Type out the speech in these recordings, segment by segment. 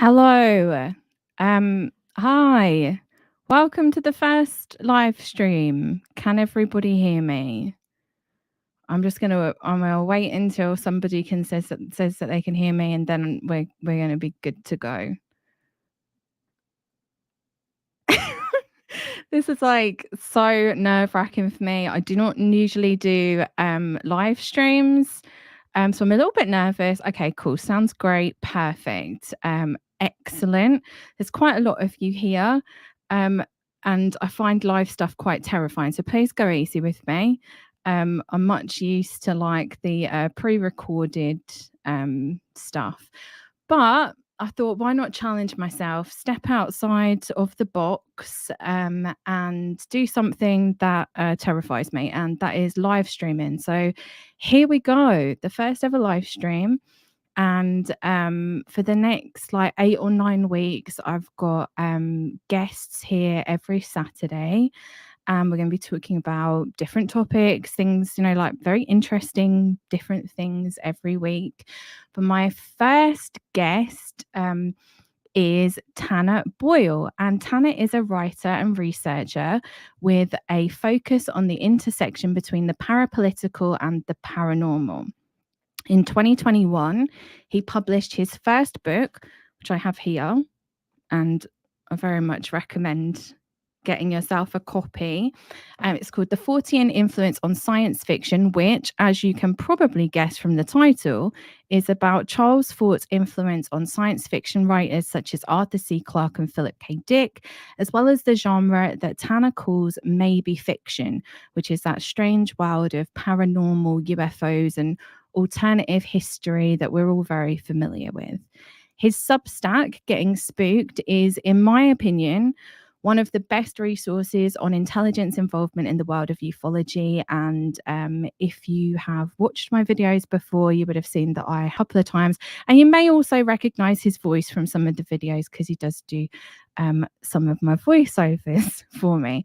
Hello. Hi. Welcome to the first live stream. Can everybody hear me? I'm gonna wait until somebody says that they can hear me, and then we're gonna be good to go. This is like so nerve-wracking for me. I do not usually do live streams. So I'm a little bit nervous. Okay, cool. Sounds great. Perfect. Excellent. There's quite a lot of you here. And I find live stuff quite terrifying. So please go easy with me. I'm much used to like the pre-recorded stuff. But I thought, why not challenge myself, step outside of the box and do something that terrifies me, and that is live streaming. So here we go, the first ever live stream. And for the next like 8 or 9 weeks, I've got guests here every Saturday. And we're going to be talking about different topics, things, like very interesting, different things every week. But my first guest is Tanner Boyle. And Tanner is a writer and researcher with a focus on the intersection between the parapolitical and the paranormal. In 2021, he published his first book, which I have here, and I very much recommend getting yourself a copy. It's called The Fortean Influence on Science Fiction, which, as you can probably guess from the title, is about Charles Fort's influence on science fiction writers such as Arthur C. Clarke and Philip K. Dick, as well as the genre that Tanner calls maybe fiction, which is that strange world of paranormal, UFOs, and alternative history that we're all very familiar with. His Substack, Getting Spooked, is, in my opinion, one of the best resources on intelligence involvement in the world of ufology. And if you have watched my videos before, you would have seen that a couple of times. And you may also recognize his voice from some of the videos because he does do some of my voiceovers for me.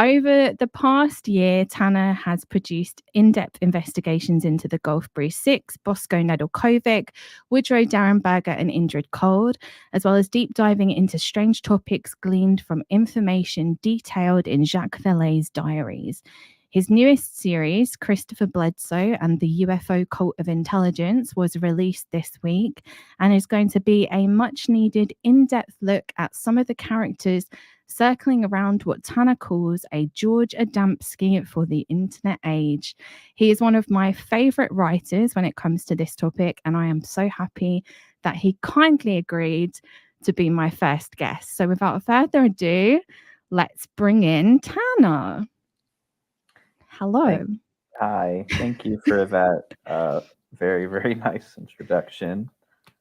Over the past year, Tanner has produced in-depth investigations into the Gulf Breeze 6, Bosco Nedelcovic, Woodrow Darrenberger and Indrid Cold, as well as deep diving into strange topics gleaned from information detailed in Jacques Vallée's diaries. His newest series, Christopher Bledsoe and the UFO Cult of Intelligence, was released this week and is going to be a much-needed in-depth look at some of the characters circling around what Tanner calls a George Adamski for the internet age. He is one of my favorite writers when it comes to this topic, and I am so happy that he kindly agreed to be my first guest. So without further ado, let's bring in Tanner. Hello. Hi, thank you for that very, very nice introduction.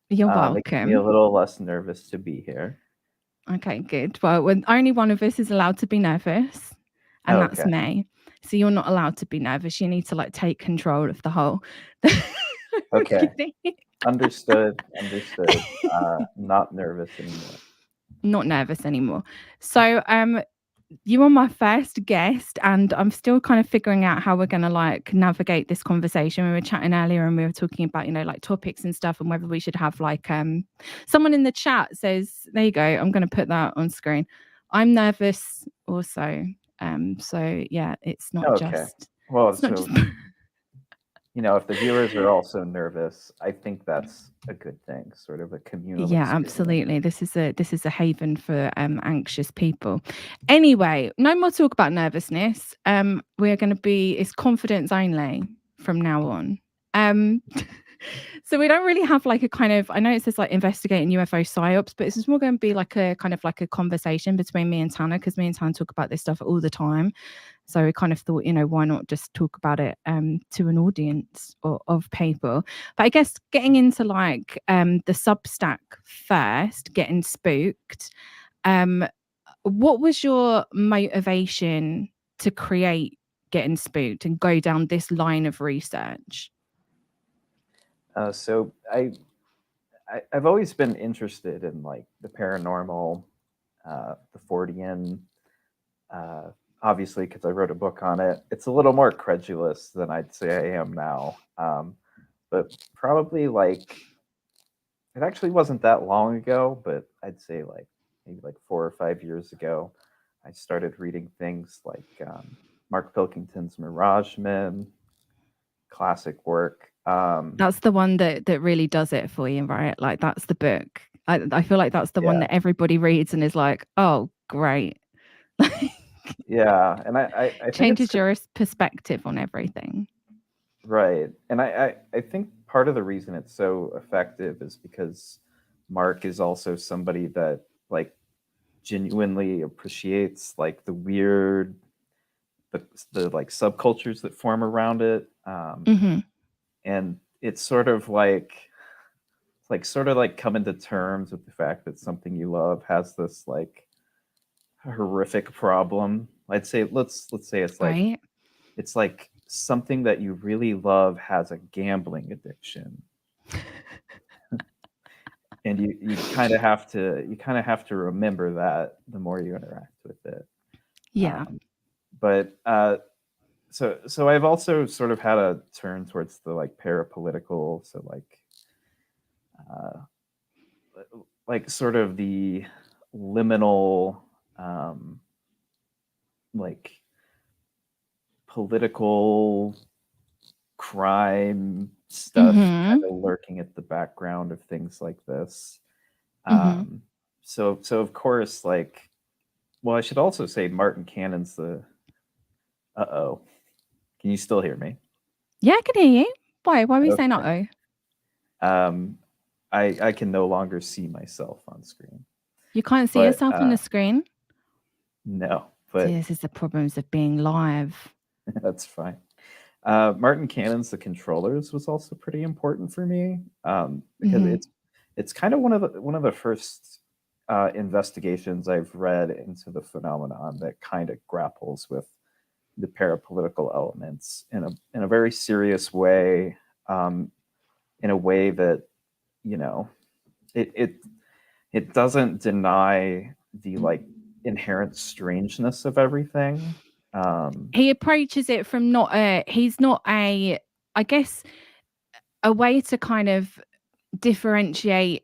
You're Makes me a welcome. little less nervous to be here. Okay, good. Well, when only one of us is allowed to be nervous, and that's Okay. me. So you're not allowed to be nervous. You need to like take control of the whole. Okay. Understood. Not nervous anymore. Not nervous anymore. So you were my first guest, and I'm still kind of figuring out how we're gonna like navigate this conversation. We were chatting earlier and we were talking about, like topics and stuff, and whether we should have like someone in the chat says, there you go, I'm gonna put that on screen. I'm nervous also. So yeah, it's not just well, it's not just if the viewers are also nervous, I think that's a good thing, sort of a communal yeah, experience. absolutely. This is a haven for anxious people. Anyway, no more talk about nervousness. We're going to it's confidence only from now on. So we don't really have like a kind of, I know it says like investigating UFO psyops, but it's more going to be like a kind of like a conversation between me and Tanner, because me and Tanner talk about this stuff all the time. So we kind of thought, why not just talk about it to an audience of people. But I guess getting into like the Substack first, Getting Spooked, what was your motivation to create Getting Spooked and go down this line of research? So I've always been interested in like the paranormal, the Fortean, obviously because I wrote a book on it. It's a little more credulous than I'd say I am now, but probably like it actually wasn't that long ago, but I'd say like maybe like 4 or 5 years ago, I started reading things like Mark Pilkington's Mirage Men, classic work. That's the one that really does it for you, right? Like that's the book. I feel like that's the one Yeah. that everybody reads and is like, oh, great. Yeah, and I think Changes it's your perspective on everything. right. And I think part of the reason it's so effective is because Mark is also somebody that like genuinely appreciates like the weird, the like subcultures that form around it. Hmm. And it's sort of like coming to terms with the fact that something you love has this like horrific problem. I'd say let's say Right. it's like something that you really love has a gambling addiction. And you kind of have to remember that the more you interact with it. Yeah. But so I've also sort of had a turn towards the like parapolitical, so like sort of the liminal like political crime stuff kind of lurking at the background of things like this. So of course, like, well, I should also say Martin Cannon's the. Uh-oh. Can you still hear me? Yeah, I can hear you. Why are we saying Okay. I can no longer see myself on screen. You can't see yourself on the screen? No, See, but this is the problems of being live. that's fine. Martin Cannon's The Controllers was also pretty important for me because it's kind of one of the first investigations I've read into the phenomenon that kind of grapples with the parapolitical elements in a very serious way, in a way that, you know, it doesn't deny the like inherent strangeness of everything. He approaches it from he's not I guess a way to kind of differentiate.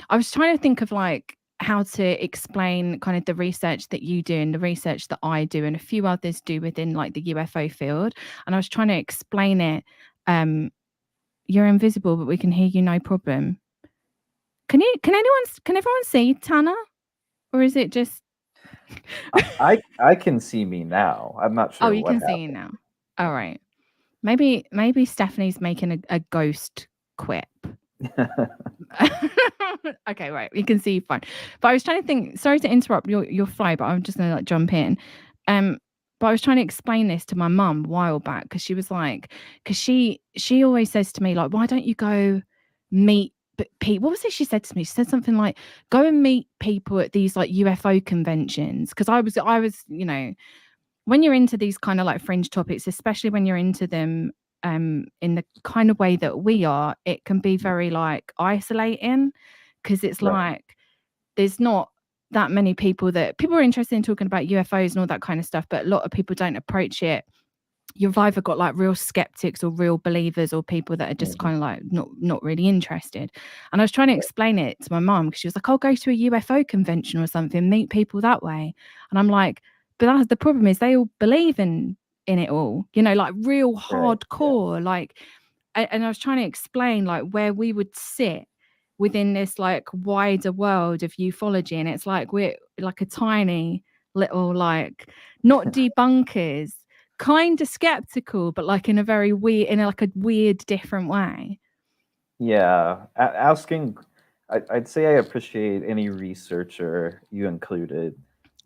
I was trying to think of like how to explain kind of the research that you do and the research that I do and a few others do within like the UFO field. And I was trying to explain it. You're invisible, but we can hear you, no problem. Can everyone see Tanner? Or is it just I can see me now. I'm not sure. Oh, you what can see you now. All right. Maybe Stephanie's making a ghost quip. Okay, right. You can see fine. But I was trying to think, sorry to interrupt your flow, but I'm just gonna like jump in. But I was trying to explain this to my mum a while back because she was like, because she always says to me, like, why don't you go meet people? What was it she said to me? She said something like, go and meet people at these like UFO conventions. Because I was, you know, when you're into these kind of like fringe topics, especially when you're into them in the kind of way that we are, it can be very like isolating because it's like there's not that many people are interested in talking about UFOs and all that kind of stuff, but a lot of people don't approach it. You've either got like real skeptics or real believers or people that are just kind of like not really interested. And I was trying to explain it to my mum because she was like, I'll go to a UFO convention or something, meet people that way. And I'm like, but that's the problem is they all believe in it all, you know, like real hardcore, like, and I was trying to explain like where we would sit within this like wider world of ufology. And it's like, we're like a tiny little, like not debunkers, kind of skeptical, but like in a very weird, in like a weird, different way. Yeah, asking. I'd say I appreciate any researcher you included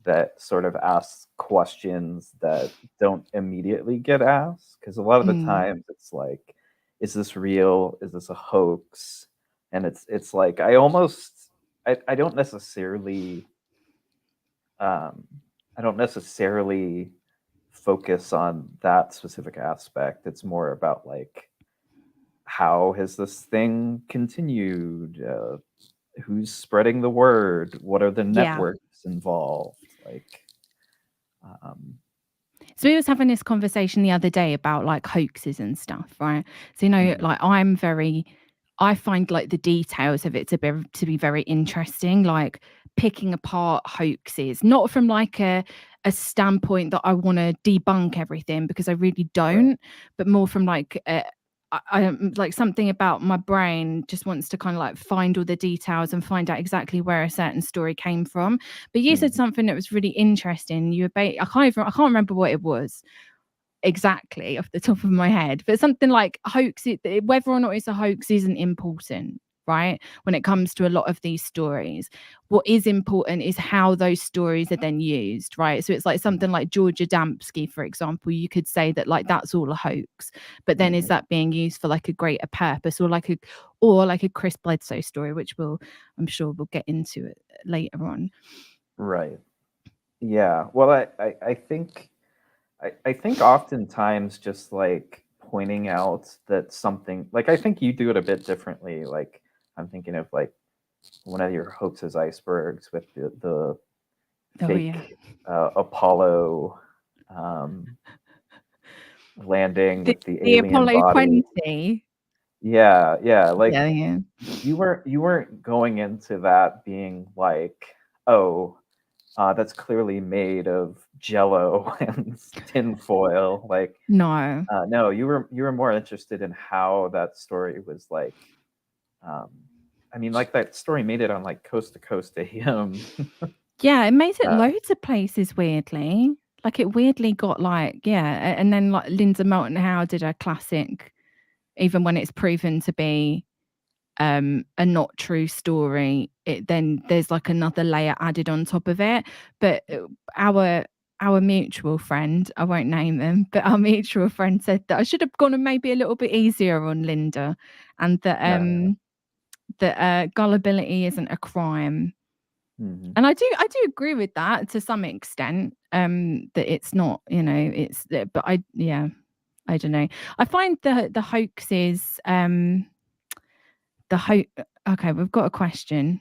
that sort of asks questions that don't immediately get asked, because a lot of the times it's like, is this real? Is this a hoax? And it's like I don't necessarily focus on that specific aspect. It's more about like, how has this thing continued? Who's spreading the word? What are the networks involved? Like, so we was having this conversation the other day about like hoaxes and stuff, right? So, you know, like I'm very I find like the details of it to be very interesting, like picking apart hoaxes, not from like a standpoint that I want to debunk everything, because I really don't, but more from like I like something about my brain just wants to kind of like find all the details and find out exactly where a certain story came from. But you said something that was really interesting. I can't remember what it was exactly off the top of my head, but something like whether or not it's a hoax isn't important, right? When it comes to a lot of these stories, what is important is how those stories are then used, right? So it's like something like George Adamski, for example, you could say that like that's all a hoax, but then is that being used for like a greater purpose, or like a Chris Bledsoe story, which I'm sure we'll get into it later on. Right. Yeah. Well, I think oftentimes just like pointing out that something, like I think you do it a bit differently. Like I'm thinking of like one of your hoaxes icebergs with the fake Apollo landing with the alien Apollo body. 20. Yeah. Like Yeah. you weren't going into that being like, oh, that's clearly made of Jello and tinfoil. Like, No. no, you were more interested in how that story was like. I mean, like that story made it on like Coast to Coast AM. Yeah, it made it loads of places weirdly. Like it weirdly got like, and then like Linda Moulton Howe did a classic, even when it's proven to be a not true story, then there's like another layer added on top of it. But our mutual friend, I won't name them, but our mutual friend said that I should have gone maybe a little bit easier on Linda, and that gullibility isn't a crime. And I do agree with that to some extent, that it's not, but I don't know. I find the hoaxes, okay, we've got a question.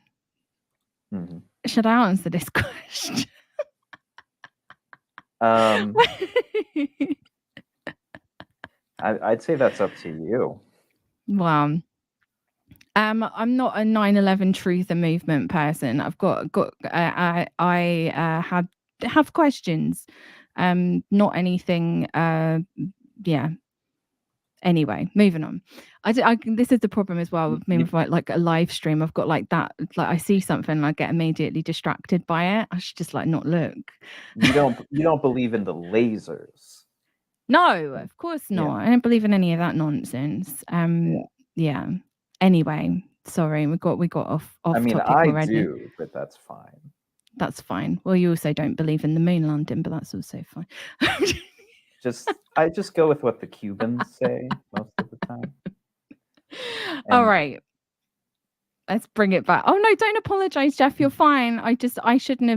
Should I answer this question? I'd say that's up to you. Well, I'm not a 9/11 truther movement person. I've got I have questions, not anything. Yeah. Anyway, moving on. This is the problem as well with me with like a live stream. I've got like that, like I see something and I get immediately distracted by it. I should just like not look. You don't believe in the lasers? No, of course not. I don't believe in any of that nonsense. Yeah. Anyway, sorry, we got off I mean, topic I already. do, but that's fine. That's fine. Well, you also don't believe in the moon landing, but that's also fine. I just go with what the Cubans say most of the time. All right. Let's bring it back. Oh no, don't apologize, Jeff. You're fine. I should have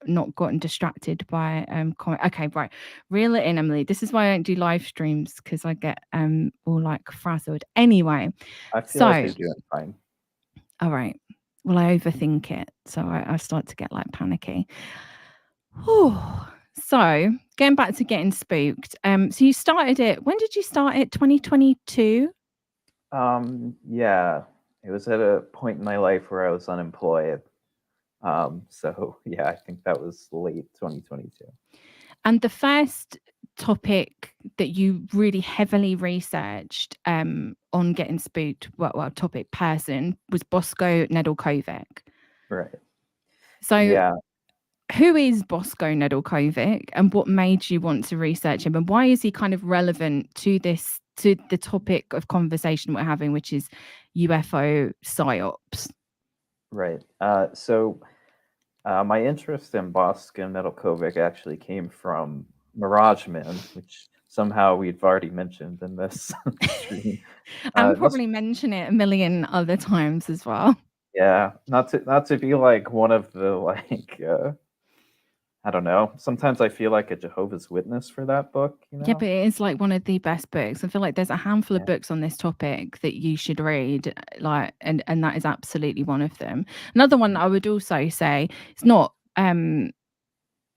not gotten distracted by comment. Okay, right. Reel it in, Emily. This is why I don't do live streams, because I get all like frazzled. Anyway. I feel like you're doing fine. All right. Well, I overthink it, so I start to get like panicky. So going back to Getting Spooked. So you started it. When did you start it? 2022? Yeah. It was at a point in my life where I was unemployed. So yeah, I think that was late 2022. And the first topic that you really heavily researched on Getting Spooked, topic person, was Bosco Nedelcovic. Right. So yeah. Who is Bosco Nedelcovic, and what made you want to research him, and why is he kind of relevant to the topic of conversation we're having, which is UFO psyops? Right. So my interest in Bosco Nedelcovic actually came from Mirage Men, which somehow we've already mentioned in this stream. And probably mention it a million other times as well. Yeah, not to be like one of the like I don't know. Sometimes I feel like a Jehovah's Witness for that book, you know? Yeah, but it is like one of the best books. I feel like there's a handful of books on this topic that you should read, like, and that is absolutely one of them. Another one I would also say, it's not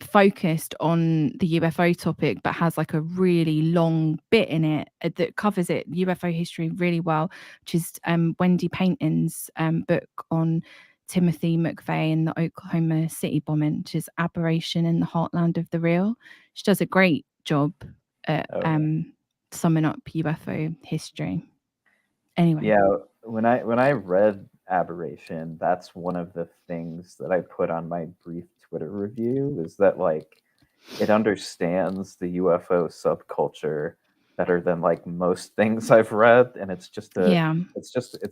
focused on the UFO topic, but has like a really long bit in it that covers it UFO history really well, which is Wendy Painton's book on Timothy McVeigh and the Oklahoma City bombing, which is Aberration in the Heartland of the Real. She does a great job at summing up UFO history. Anyway. Yeah, when I read Aberration, that's one of the things that I put on my brief Twitter review, is that like it understands the UFO subculture better than like most things I've read, and it's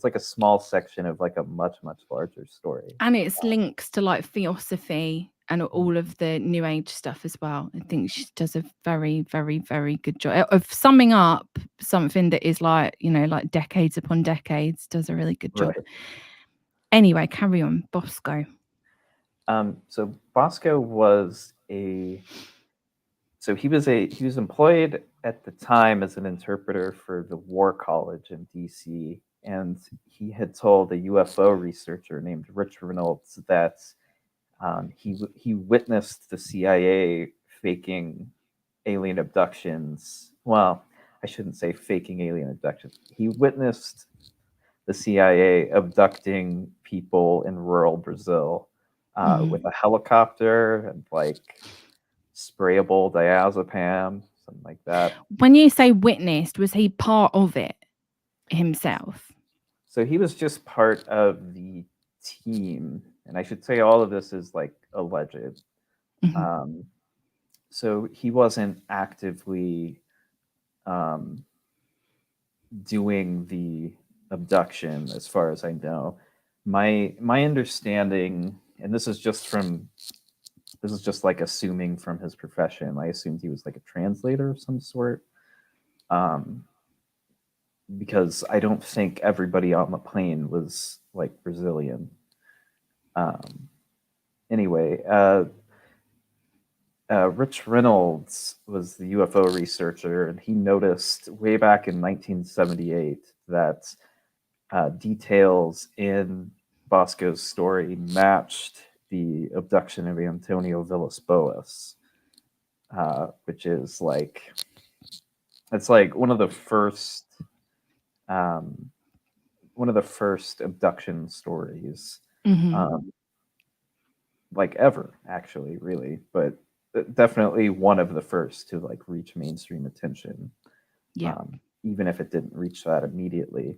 like a small section of like a much larger story. And it's links to like theosophy and all of the new age stuff as well. I think she does a very, very, very good job of summing up something that is like, you know, like decades upon decades. Does a really good job. Right. Anyway, carry on, Bosco. So Bosco was he was employed at the time as an interpreter for the War College in DC, and he had told a UFO researcher named Rich Reynolds that he witnessed the CIA faking alien abductions. Well, I shouldn't say faking alien abductions. He witnessed the CIA abducting people in rural Brazil with a helicopter and like sprayable diazepam, something like that. When you say witnessed, was he part of it himself? So he was just part of the team, and I should say all of this is like alleged. So he wasn't actively doing the abduction, as far as I know. My understanding, and this is just like assuming from his profession. I assumed he was like a translator of some sort, because I don't think everybody on the plane was like Brazilian. Anyway, Rich Reynolds was the UFO researcher, and he noticed way back in 1978 that details in Bosco's story matched the abduction of Antonio Villas-Boas, which is like, it's like one of the first abduction stories, like ever, actually, really, but definitely one of the first to like reach mainstream attention. Even if it didn't reach that immediately.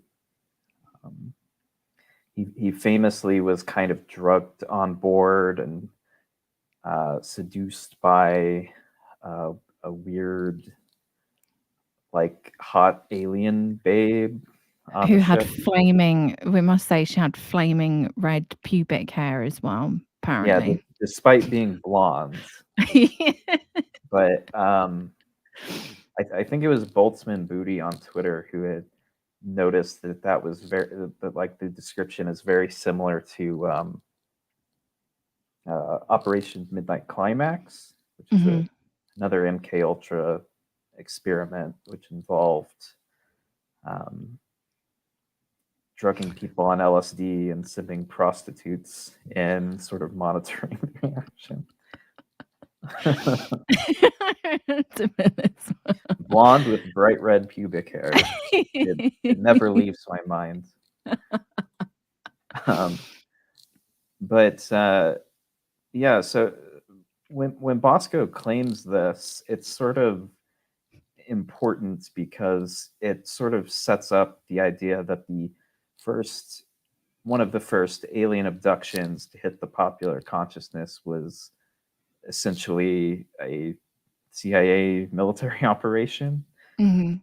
He famously was kind of drugged on board and seduced by a weird, like, hot alien babe who had flaming, we must say she had flaming red pubic hair as well, apparently. Yeah, despite being blonde. But I think it was Boltzmann Booty on Twitter who had noticed that was that like the description is very similar to Operation Midnight Climax, which is another MK Ultra experiment, which involved drugging people on LSD and sending prostitutes and sort of monitoring their reaction. Blonde with bright red pubic hair. It never leaves my mind. Yeah, so when Bosco claims this, it's sort of important because it sort of sets up the idea that one of the first alien abductions to hit the popular consciousness was essentially a CIA military operation. And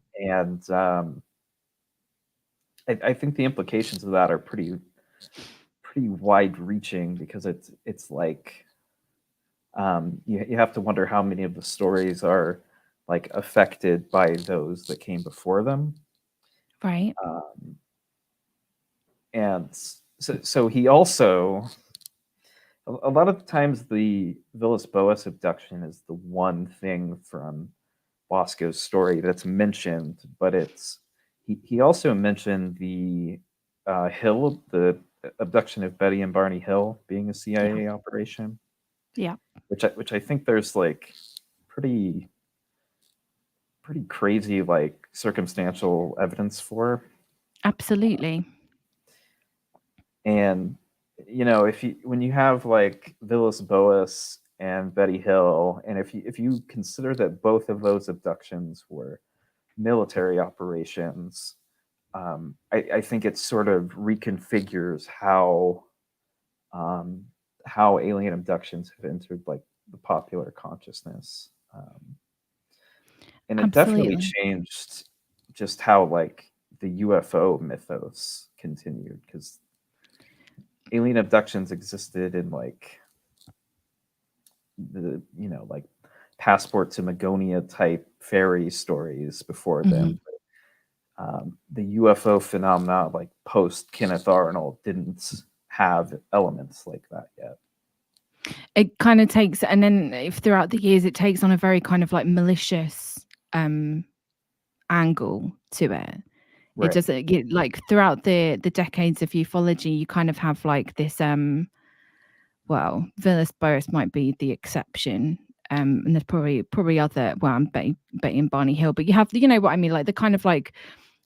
I think the implications of that are pretty wide-reaching, because it's like you have to wonder how many of the stories are like affected by those that came before them, right? And so he also, a lot of times the Villas-Boas abduction is the one thing from Bosco's story that's mentioned, but he also mentioned the Hill, the abduction of Betty and Barney Hill, being a CIA operation. Yeah. which I think there's like pretty crazy like circumstantial evidence for. Absolutely. And when you have like Villas-Boas and Betty Hill, and if you consider that both of those abductions were military operations, I think it sort of reconfigures how alien abductions have entered like the popular consciousness, and it definitely Absolutely. changed just how like the UFO mythos continued, because alien abductions existed in like the like Passport to Magonia type fairy stories before then. The UFO phenomena like post Kenneth Arnold didn't have elements like that yet. It kind of takes, and then if throughout the years it takes on a very kind of like malicious angle to it. Right. It doesn't get like throughout the decades of ufology, you kind of have like this well, Villas-Boas might be the exception. And there's probably other, well, I'm betting Barney Hill, but you have, you know what I mean, like the kind of like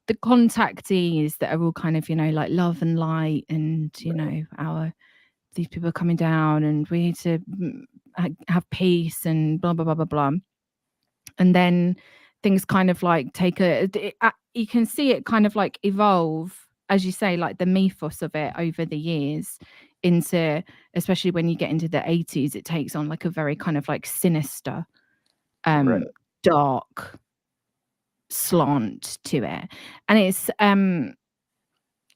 the contactees that are all kind of, like love and light, and these people are coming down and we need to have peace and blah blah blah blah blah. And then things kind of like you can see it kind of like evolve, as you say, like the mythos of it over the years into, especially when you get into the 80s, it takes on like a very kind of like sinister, dark slant to it. And it's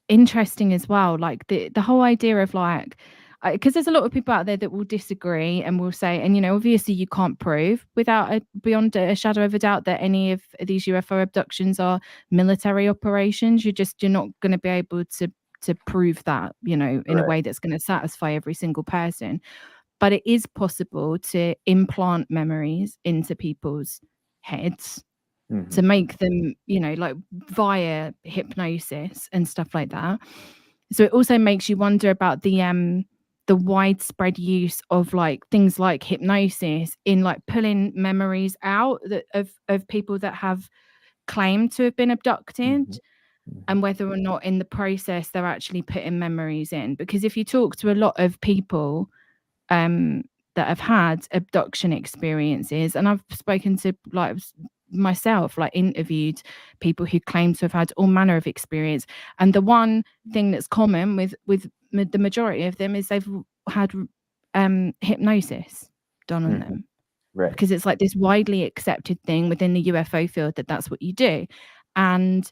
interesting as well, like the whole idea of like, because there's a lot of people out there that will disagree and will say, and obviously you can't prove beyond a shadow of a doubt that any of these UFO abductions are military operations. You're not going to be able to prove that, in a way that's going to satisfy every single person. But it is possible to implant memories into people's heads to make them, like via hypnosis and stuff like that. So it also makes you wonder about the widespread use of like things like hypnosis in like pulling memories out of people that have claimed to have been abducted, and whether or not in the process they're actually putting memories in. Because if you talk to a lot of people that have had abduction experiences, and I've spoken to like myself, like interviewed people who claim to have had all manner of experience, and the one thing that's common with the majority of them is they've had hypnosis done on them, because it's like this widely accepted thing within the UFO field that's what you do. And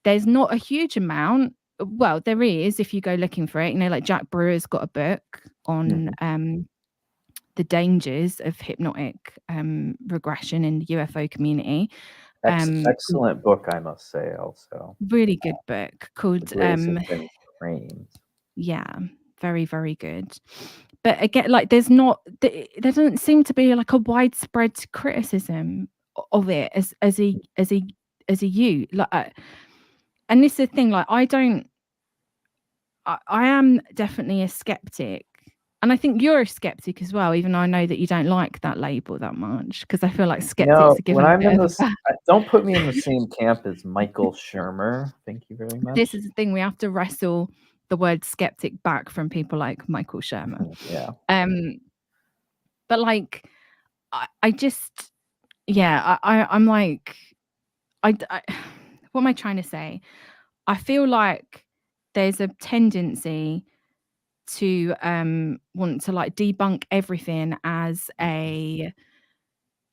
there's not a huge amount, well, there is if you go looking for it, like Jack Brewer's got a book on the dangers of hypnotic regression in the UFO community. Excellent book, I must say. Also, really good book called yeah, very, very good. But again, like there doesn't seem to be like a widespread criticism of it as a like, and this is the thing, like I am definitely a skeptic. And I think you're a skeptic as well, even though I know that you don't like that label that much, because I feel like skeptics are given when I'm in this, don't put me in the same camp as Michael Shermer. Thank you very much. This is the thing, we have to wrestle the word skeptic back from people like Michael Shermer. Yeah. But like, I just, yeah, I'm like, what am I trying to say? I feel like there's a tendency to want to like debunk everything as a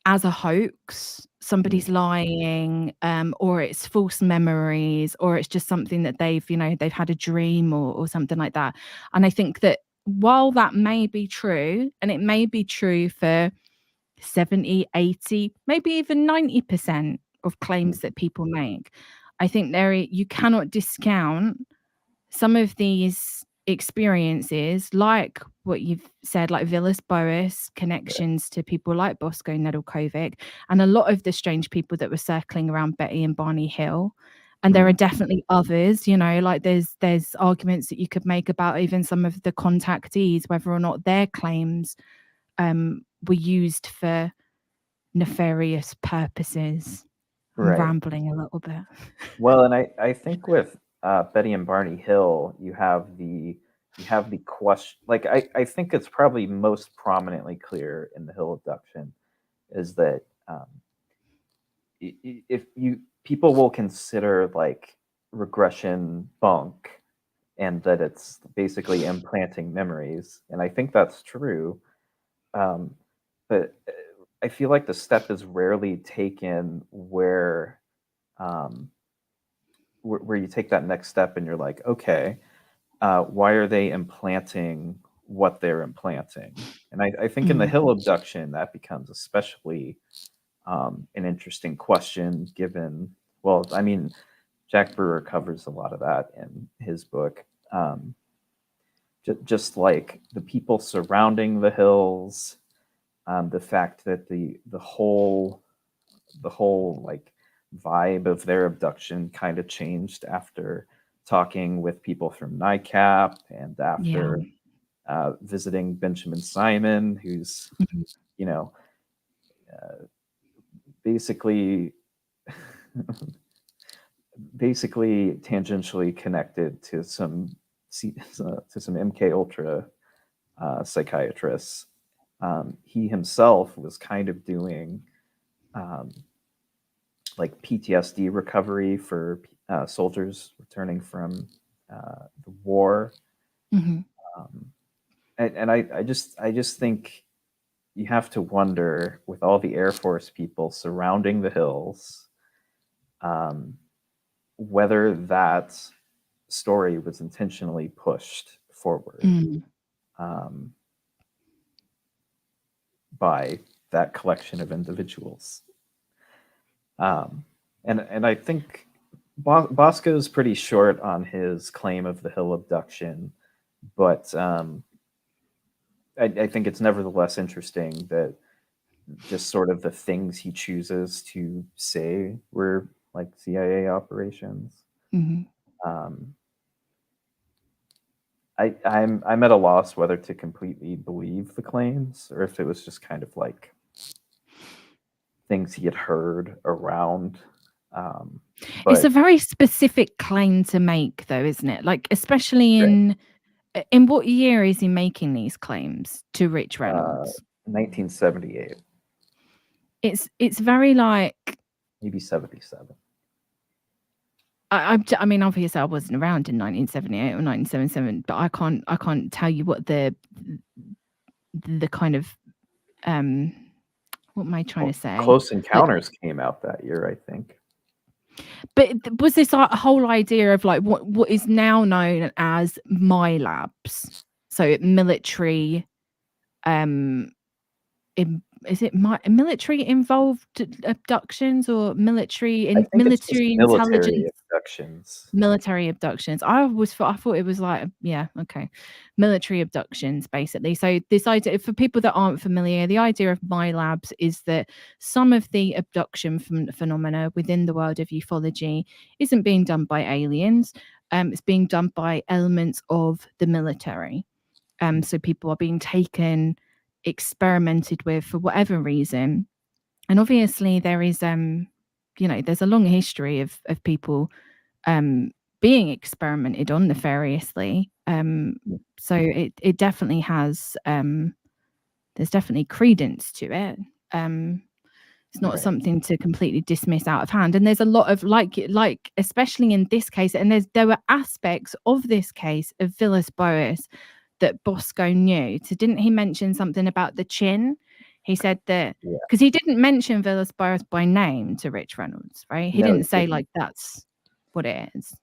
hoax. Somebody's lying, or it's false memories, or it's just something that they've had a dream or something like that. And I think that while that may be true, and it may be true for 70, 80, maybe even 90% of claims that people make, I think you cannot discount some of these experiences, like what you've said, like Villas-Boas, connections to people like Bosco Nedelcovic, and a lot of the strange people that were circling around Betty and Barney Hill. And there are definitely others, like there's arguments that you could make about even some of the contactees, whether or not their claims were used for nefarious purposes. I'm Right. rambling a little bit. Well, and I think with Pettie and Barney Hill, you have the question. Like I think it's probably most prominently clear in the Hill abduction is that if people will consider like regression bunk, and that it's basically implanting memories, and I think that's true. But I feel like the step is rarely taken where you take that next step and you're like, okay, why are they implanting what they're implanting? And I think in the Hill abduction, that becomes especially an interesting question given, well, I mean, Jack Brewer covers a lot of that in his book. Just like the people surrounding the Hills, the fact that the whole like vibe of their abduction kind of changed after talking with people from NICAP and after visiting Benjamin Simon, who's you know basically tangentially connected to some MK Ultra psychiatrists. He himself was kind of doing like PTSD recovery for soldiers returning from the war. And I just think you have to wonder, with all the Air Force people surrounding the Hills, whether that story was intentionally pushed forward by that collection of individuals. And I think Bosco's pretty short on his claim of the Hill abduction, but I think it's nevertheless interesting that just sort of the things he chooses to say were like CIA operations. I'm at a loss whether to completely believe the claims or if it was just kind of like things he had heard around. It's a very specific claim to make, though, isn't it? Like, especially in what year is he making these claims to Rich Reynolds? 1978. It's very like maybe 77. I mean, obviously, I wasn't around in 1978 or 1977, but I can't tell you what the kind of what am I trying to say? Close Encounters came out that year, I think. But was this whole idea of like what is now known as MILABs, so military, is it military involved abductions or military intelligence? Abductions. Military abductions. I thought it was like, military abductions, basically. So this idea, for people that aren't familiar, the idea of MILABs is that some of the abduction phenomena within the world of ufology isn't being done by aliens. It's being done by elements of the military. So people are being taken, experimented with for whatever reason. And obviously there is there's a long history of people being experimented on nefariously. So it definitely has there's definitely credence to it. It's not something to completely dismiss out of hand. And there's a lot of like especially in this case, and there were aspects of this case of Villas-Boas that Bosco knew. So didn't he mention something about the chin? He said that because he didn't mention Villas-Boas by name to Rich Reynolds, right? He didn't say like that's what it is.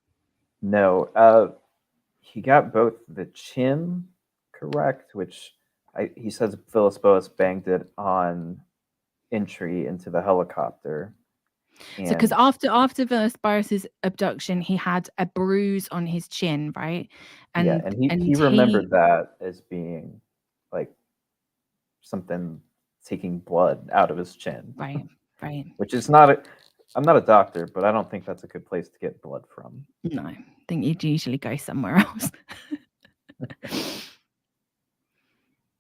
No, he got both the chin correct, which he says Villas-Boas banged it on entry into the helicopter. So because after Villas-Boas's abduction, he had a bruise on his chin, right? And he remembered that as being like something taking blood out of his chin. Right. Which is not I'm not a doctor, but I don't think that's a good place to get blood from. No, I think you'd usually go somewhere else.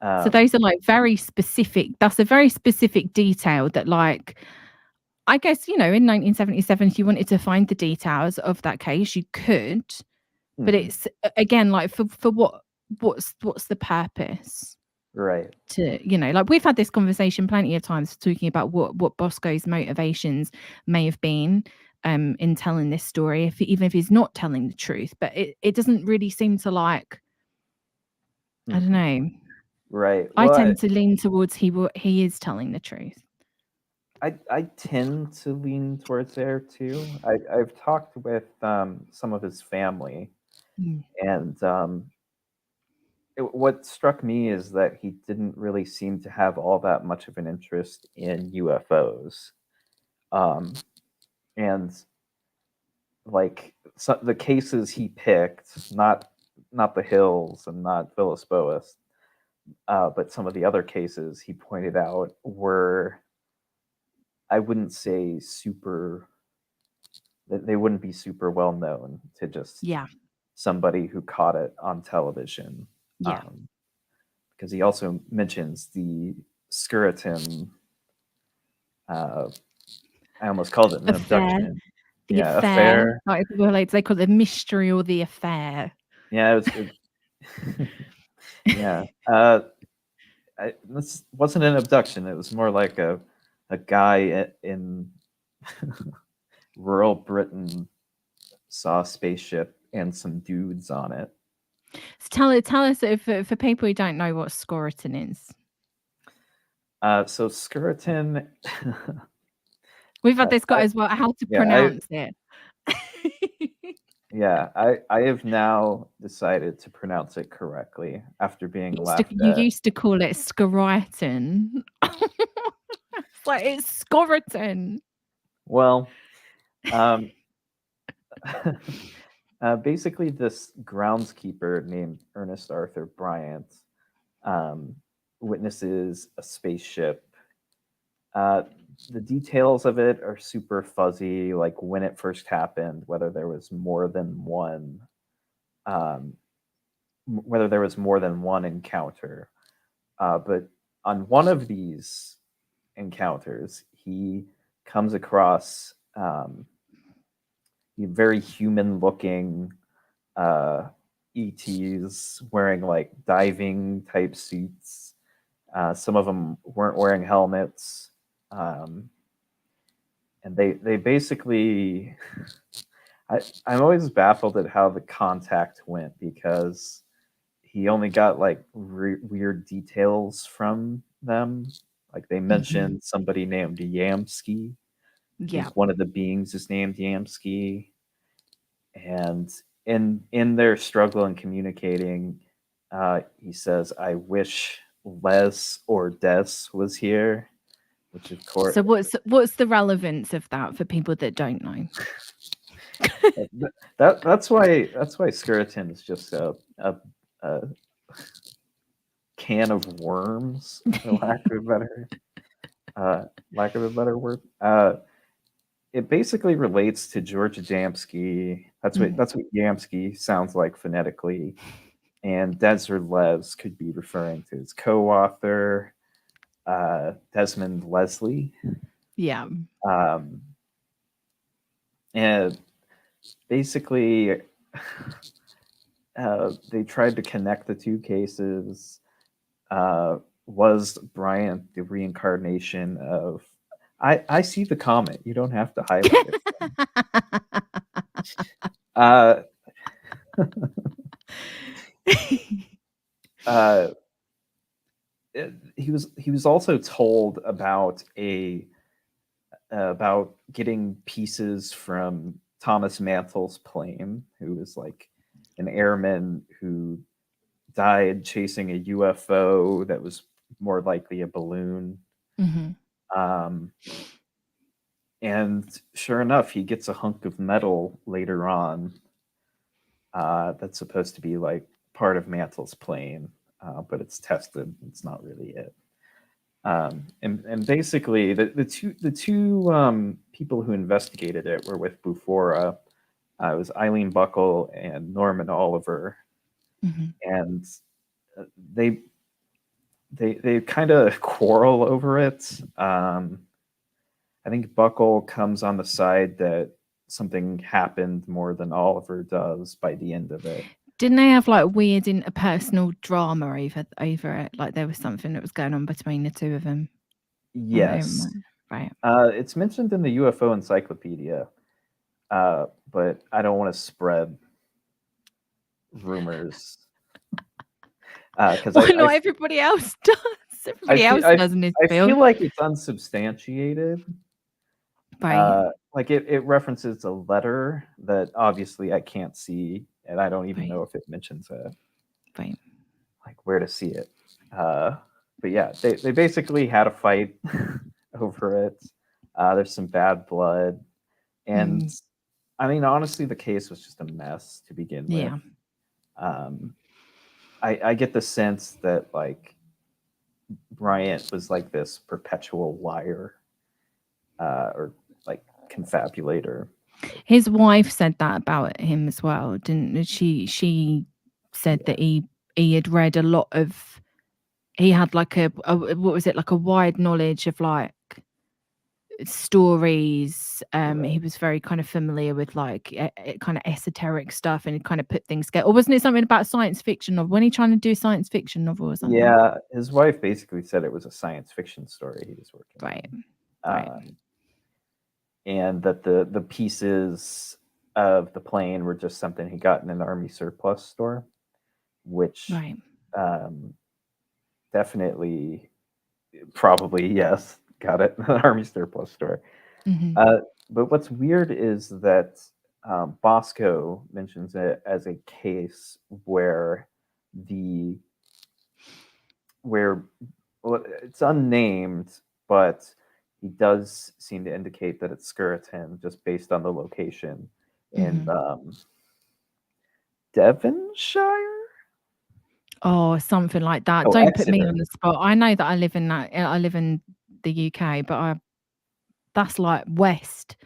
So those are like very specific. That's a very specific detail that, like, I guess, in 1977, if you wanted to find the details of that case, you could. But it's again, like, for what's the purpose? Right. To, like, we've had this conversation plenty of times talking about what Bosco's motivations may have been in telling this story, even if he's not telling the truth. But it doesn't really seem to, like, I don't know. Right. I Well, tend to lean towards he is telling the truth. I tend to lean towards there too. I've talked with some of his family, and what struck me is that he didn't really seem to have all that much of an interest in UFOs, and like the cases he picked, not the Hills and not Villas-Boas, but some of the other cases he pointed out were, I wouldn't say super, they wouldn't be super well known to just somebody who caught it on television. Because he also mentions the Scoriton, I almost called it an abduction. The affair. Like, they call it the mystery or the affair. Yeah, yeah. This wasn't an abduction. It was more like a guy in rural Britain saw a spaceship and some dudes on it. So tell us, for people who don't know, what Scoriton is. So Scoriton. We've had this guy as well. How to pronounce it? Yeah, I have now decided to pronounce it correctly after being laughed at. You used to call it Scoriton. It's like, it's Scoriton. Well, basically, this groundskeeper named Ernest Arthur Bryant witnesses a spaceship. The details of it are super fuzzy, like when it first happened, whether there was more than one, encounter. But on one of these encounters, he comes across very human-looking ETs wearing like diving type suits. Some of them weren't wearing helmets. And they basically, I'm always baffled at how the contact went, because he only got like weird details from them. Like they mentioned somebody named Yamsky. I think one of the beings is named Yamsky. And in their struggle in communicating, he says, "I wish Les or Des was here," which of course. So what's the relevance of that for people that don't know? That's why Scoriton is just a can of worms, for lack of a better word. It basically relates to George Adamski. That's what Yamsky sounds like phonetically, and Des or Les could be referring to his co-author, Desmond Leslie. Yeah. And basically, they tried to connect the two cases. Was Bryant the reincarnation of? I see the comment. You don't have to highlight it. He was also told about getting pieces from Thomas Mantle's plane, who was like an airman who died chasing a UFO that was more likely a balloon. And sure enough, he gets a hunk of metal later on that's supposed to be like part of Mantle's plane, but it's tested. It's not really it. And basically, the two people who investigated it were with Bufora. It was Eileen Buckle and Norman Oliver, and they kind of quarrel over it. I think Buckle comes on the side that something happened more than Oliver does by the end of it. Didn't they have like weird interpersonal drama over it? Like there was something that was going on between the two of them. Yes. Right. It's mentioned in the UFO encyclopedia, but I don't want to spread rumors. Because Why not everybody else does? Everybody else does in this I field. feel like it's unsubstantiated. Right. Like it references a letter that obviously I can't see, and I don't even know if it mentions it. Right. Like where to see it. But yeah, they basically had a fight over it. There's some bad blood, and I mean honestly, the case was just a mess to begin with. I get the sense that like Bryant was like this perpetual liar, or like confabulator. His wife said that about him as well, didn't she? She said that he had read a lot of. He had like a what was it, like a wide knowledge of like stories. He was very kind of familiar with like kind of esoteric stuff, and he kind of put things together. Or wasn't it something about science fiction novel? When he trying to do science fiction novel or something? Yeah, his wife basically said it was a science fiction story he was working on. And that the pieces of the plane were just something he got in an army surplus store, which definitely, probably, yes, got it in an army surplus store. But what's weird is that Bosco mentions it as a case where well, it's unnamed, but he does seem to indicate that it's Scoriton just based on the location in Devonshire. Oh, something like that. Don't Exeter. Put me on the spot. I know that I live in the UK, but that's like west.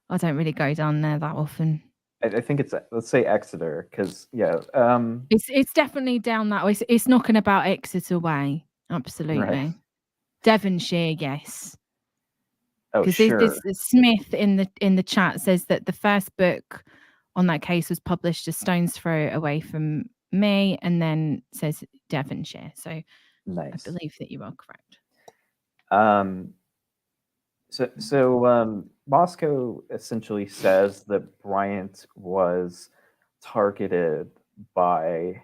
I don't really go down there that often. I think it's, let's say Exeter, because it's definitely down that way. It's knocking about Exeter way. Absolutely. Right. Devonshire, yes. Oh, sure. This Smith in the chat says that the first book on that case was published a stone's throw away from me, and then says Devonshire. So nice. I believe that you are correct. So Bosco essentially says that Bryant was targeted by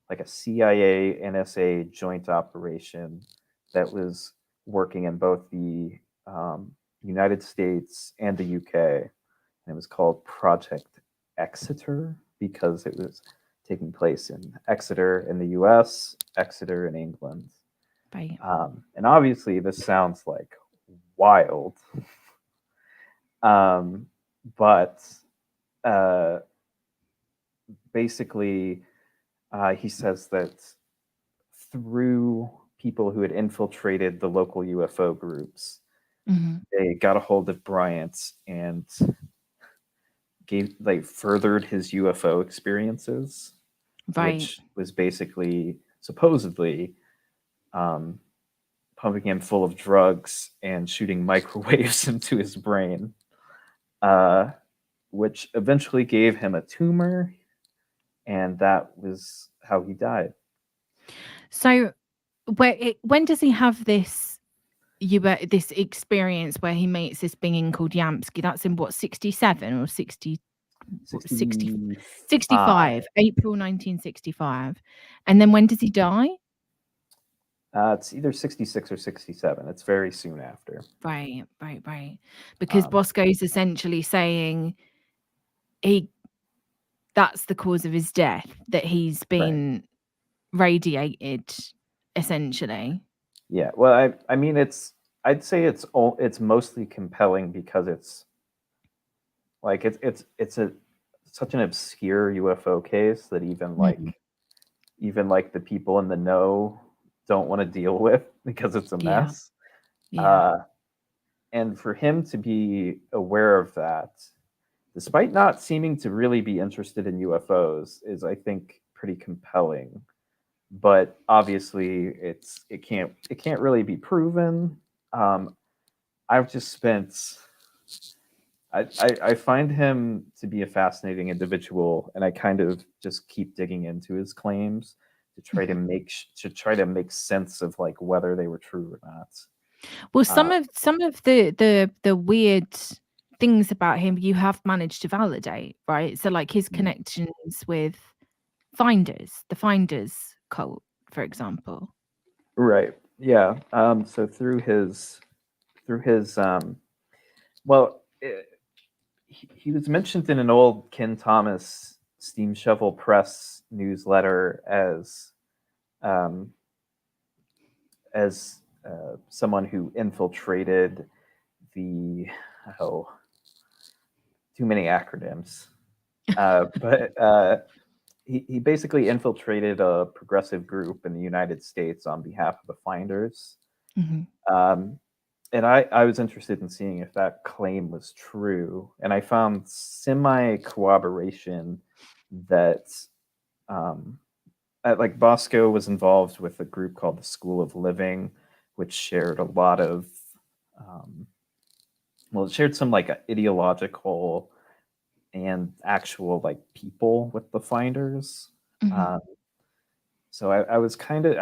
like a CIA NSA joint operation that was working in both the United States and the UK, and it was called Project Exeter because it was taking place in Exeter in the US, Exeter in England. Right. And obviously this sounds like wild. But basically he says that through people who had infiltrated the local UFO groups, they got a hold of Bryant and furthered his UFO experiences, which was basically supposedly pumping him full of drugs and shooting microwaves into his brain, which eventually gave him a tumor, and that was how he died. So when does he have this experience where he meets this being called Yamsky? That's in what, 67 or 60? 65, April 1965. And then when does he die? It's either 66 or 67. It's very soon after. Right. Because Bosco's essentially saying that's the cause of his death, that he's been radiated, essentially. Yeah. Well, I mean, I'd say it's mostly compelling because it's like it's such an obscure UFO case that even the people in the know don't want to deal with because it's a mess. And for him to be aware of that, despite not seeming to really be interested in UFOs, is, I think, pretty compelling. but obviously it can't really be proven. I've just spent. I find him to be a fascinating individual, and I kind of just keep digging into his claims to try to make sense of like whether they were true or not. Well, some of the weird things about him you have managed to validate, right? So like his connections with the Finders cult, for example. Right. Yeah. So through his well, he was mentioned in an old Ken Thomas Steam Shovel Press newsletter um, as someone who infiltrated the too many acronyms, but he basically infiltrated a progressive group in the United States on behalf of the Finders. Um, and I was interested in seeing if that claim was true, and I found semi corroboration that like Bosco was involved with a group called the School of Living, which shared a lot of it shared some like ideological and actual like people with the Finders. So I was kind of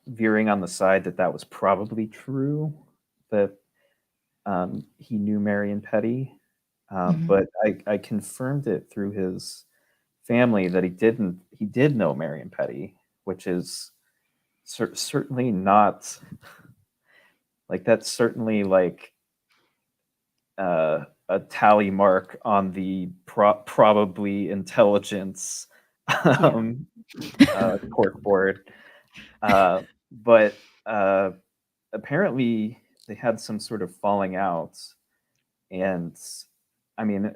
veering on the side that was probably true, that he knew Marion Pettie, but I confirmed it through his family that he did know Marion Pettie, which is certainly not like that's certainly like a tally mark on the probably intelligence cork board. But apparently they had some sort of falling out, and I mean,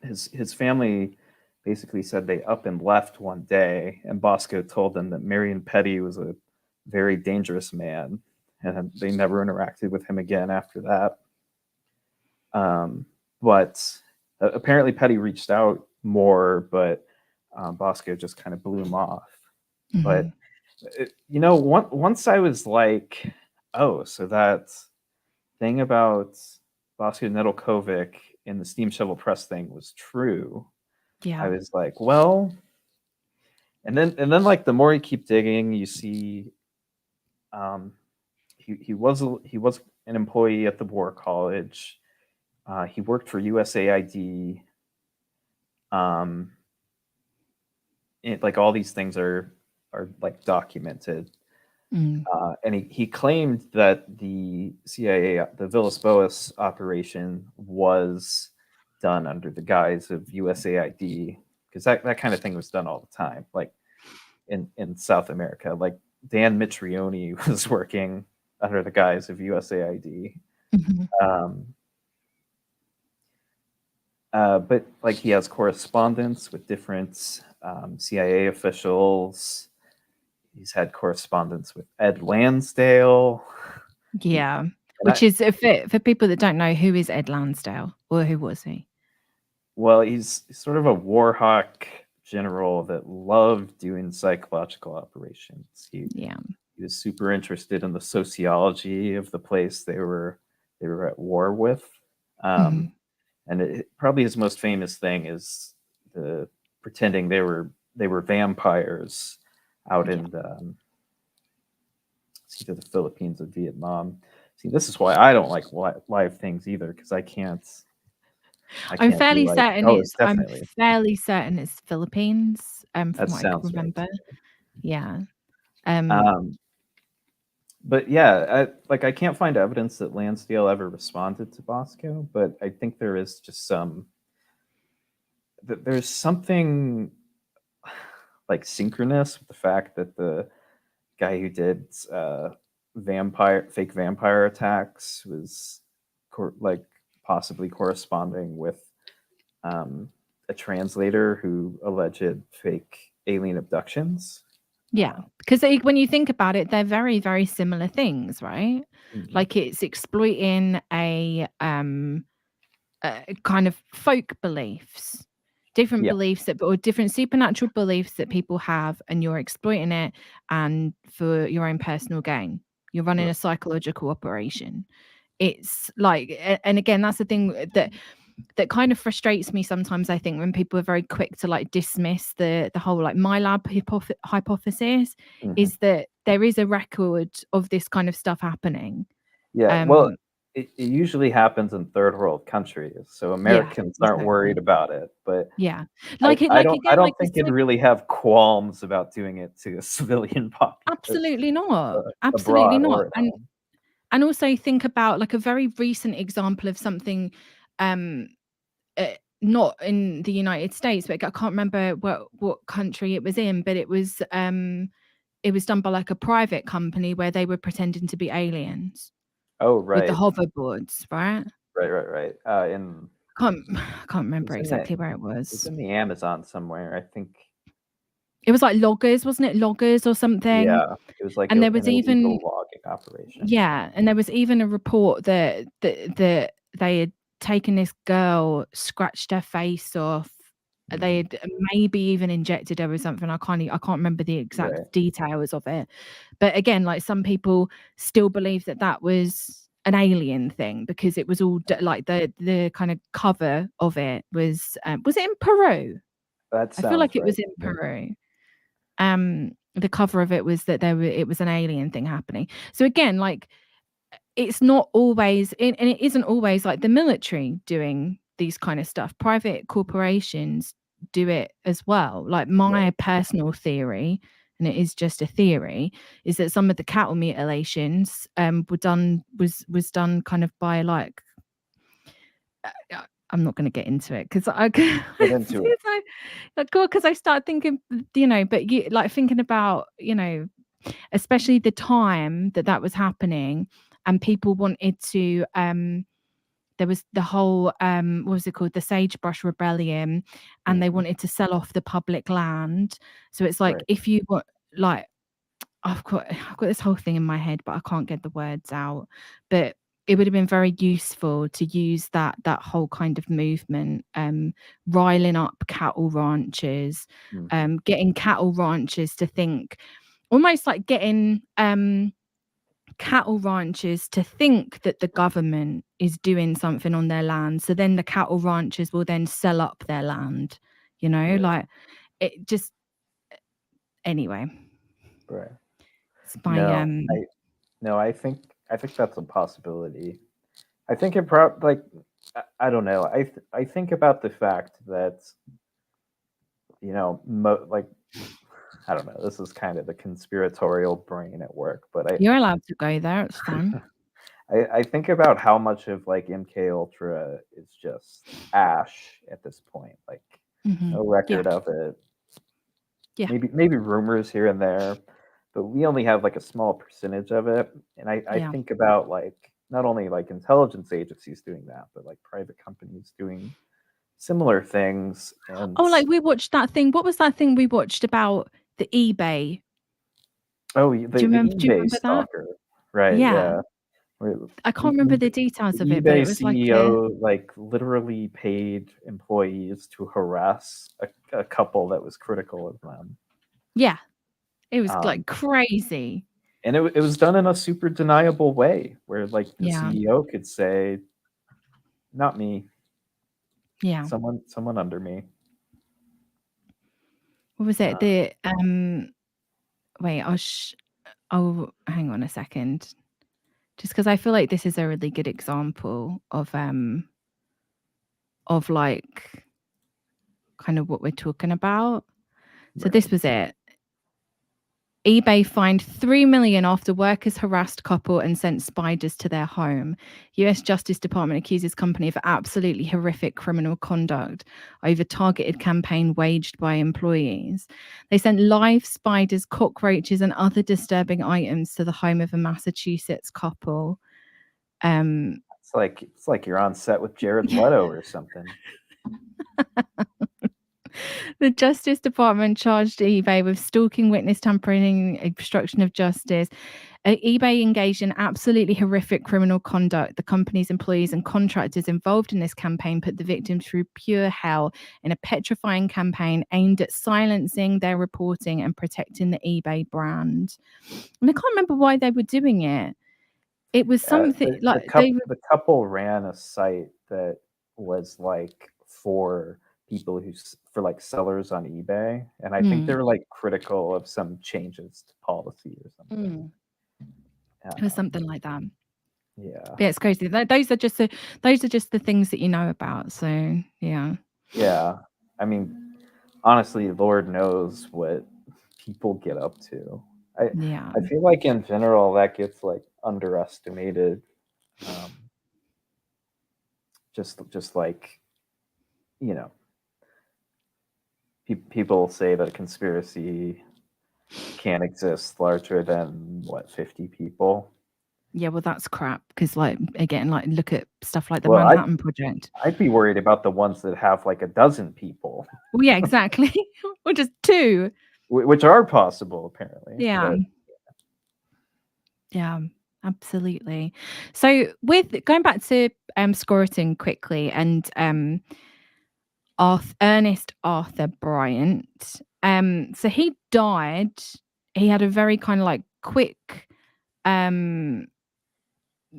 his family basically said they up and left one day, and Bosco told them that Marion Pettie was a very dangerous man, and they never interacted with him again after that. But apparently Pettie reached out more, but Bosco just kind of blew him off. But once I was like, oh, so that thing about Bosco Nedelcovic in the Steam Shovel Press thing was true. Yeah. I was like, well, and then like the more you keep digging, you see, he was an employee at the War College. He worked for USAID. Like all these things are like documented. And he claimed that the CIA, the Villas-Boas operation, was done under the guise of USAID, because that kind of thing was done all the time, like in South America. Like Dan Mitrione was working under the guise of USAID. But like he has correspondence with different CIA officials. He's had correspondence with Ed Lansdale. Yeah. Which is, for people that don't know, who is Ed Lansdale, or who was he? Well, he's sort of a war hawk general that loved doing psychological operations. He was super interested in the sociology of the place they were at war with. And probably his most famous thing is the pretending they were vampires out in the Philippines and Vietnam. See, this is why I don't like live things either, because I can't. I'm fairly certain definitely. I'm fairly certain it's Philippines. From That what I can sounds remember. right. Yeah. But yeah, I can't find evidence that Lansdale ever responded to Bosco, but I think there is just there's something like synchronous with the fact that the guy who did fake vampire attacks was like possibly corresponding with a translator who alleged fake alien abductions. Yeah, because when you think about it, they're very, very similar things, right? Like it's exploiting a kind of folk beliefs different Yeah. beliefs or different supernatural beliefs that people have, and you're exploiting it and for your own personal gain. You're running a psychological operation. It's like, and again, that's the thing that kind of frustrates me sometimes, I think, when people are very quick to like dismiss the whole like MILAB hypothesis, is that there is a record of this kind of stuff happening. Yeah, well, it usually happens in third world countries, so Americans aren't worried about it. But yeah, I don't like think you'd really have qualms about doing it to a civilian population. Absolutely not. Absolutely not. And also think about like a very recent example of something, not in the United States, but I can't remember what country it was in, but it was done by like a private company where they were pretending to be aliens. Oh, right. With the hoverboards, right? Right. I can't remember exactly where it was. It's in the Amazon somewhere, I think. It was like loggers, wasn't it? Loggers or something. Yeah, it was like and there was an even logging operation. Yeah, and there was even a report that they had taken this girl, scratched her face off. They had maybe even injected her with something. I can't remember the exact details of it. But again, like some people still believe that was an alien thing because it was all like the kind of cover of it was it in Peru? I feel like it was in Peru. The cover of it was that it was an alien thing happening. So again, like it's not always, and it isn't always like the military doing these kind of stuff. Private corporations do it as well. Like my personal theory, and it is just a theory, is that some of the cattle mutilations was done kind of by like I'm not going to get into it because I get into it. Because I start thinking, but you like thinking about, especially the time that was happening, and people wanted to. There was the whole what was it called, the Sagebrush Rebellion, and they wanted to sell off the public land. So it's like if you want, like, I've got this whole thing in my head, but I can't get the words out. But it would have been very useful to use that whole kind of movement, riling up cattle ranchers, getting cattle ranchers to think, almost like getting cattle ranchers to think that the government is doing something on their land. So then the cattle ranchers will then sell up their land, like it just, anyway. Right. It's my, I think that's a possibility. I think it like, I don't know. I think about the fact that, like, I don't know. This is kind of the conspiratorial brain at work, but you're allowed to go there. It's fine. I think about how much of like MK Ultra is just ash at this point. Like no record of it. Yeah. Maybe rumors here and there, but we only have like a small percentage of it. And I think about like not only like intelligence agencies doing that, but like private companies doing similar things. And like we watched that thing. What was that thing we watched about the eBay? Oh, do you remember stalker? That? Right. Yeah. I can't remember the details of it, but it was CEO like literally paid employees to harass a couple that was critical of them. Yeah, it was like crazy, and it was done in a super deniable way, where like the CEO could say, "Not me." Yeah, someone under me. What was it? Wait, oh, hang on a second. Just because I feel like this is a really good example of like kind of what we're talking about. So this was it. eBay fined $3 million after workers harassed couple and sent spiders to their home. US Justice Department accuses company of absolutely horrific criminal conduct over targeted campaign waged by employees. They sent live spiders, cockroaches, and other disturbing items to the home of a Massachusetts couple. It's like you're on set with Jared Leto or something. The Justice Department charged eBay with stalking, witness tampering, obstruction of justice. eBay engaged in absolutely horrific criminal conduct. The company's employees and contractors involved in this campaign put the victims through pure hell in a petrifying campaign aimed at silencing their reporting and protecting the eBay brand. And I can't remember why they were doing it. It was something the couple ran a site that was like for people for like sellers on eBay, and I think they were like critical of some changes to policy or something. It was something like that. Yeah. But yeah, it's crazy. Those are just the things that you know about. So yeah. Yeah. I mean, honestly, Lord knows what people get up to. I feel like in general that gets like underestimated. Just like, you know, people say that a conspiracy can't exist larger than 50 people. Yeah, well, that's crap because, like, again, like, look at stuff like the Manhattan Project. I'd be worried about the ones that have like a dozen people. Well, yeah, exactly. Or just 2. Which are possible, apparently. Yeah. Yeah, absolutely. So with going back to Scoriton quickly and Ernest Arthur Bryant. So he died. He had a very kind of like quick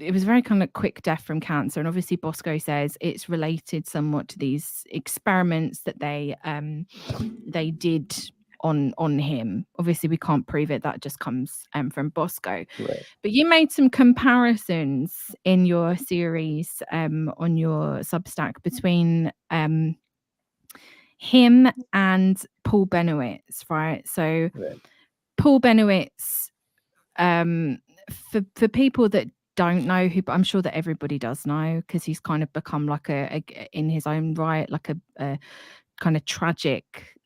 it was a very kind of quick death from cancer, and obviously Bosco says it's related somewhat to these experiments that they did on him. Obviously we can't prove it, that just comes from Bosco. Right. But you made some comparisons in your series on your Substack between him and Paul Bennewitz, right? So Paul Bennewitz, for people that don't know who, but I'm sure that everybody does know, because he's kind of become like a in his own right, like a kind of tragic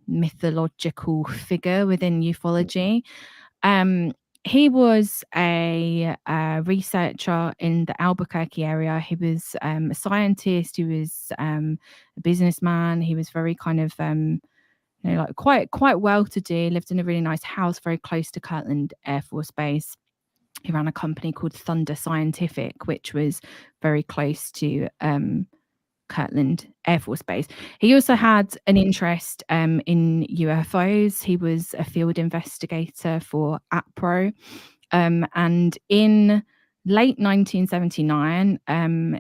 mythological figure within ufology. He was a researcher in the Albuquerque area. He was a scientist. He was a businessman. He was very kind of like quite well to do. Lived in a really nice house very close to Kirtland Air Force Base. He ran a company called Thunder Scientific, which was very close to Kirtland Air Force Base. He also had an interest in UFOs. He was a field investigator for AARO. And in late 1979,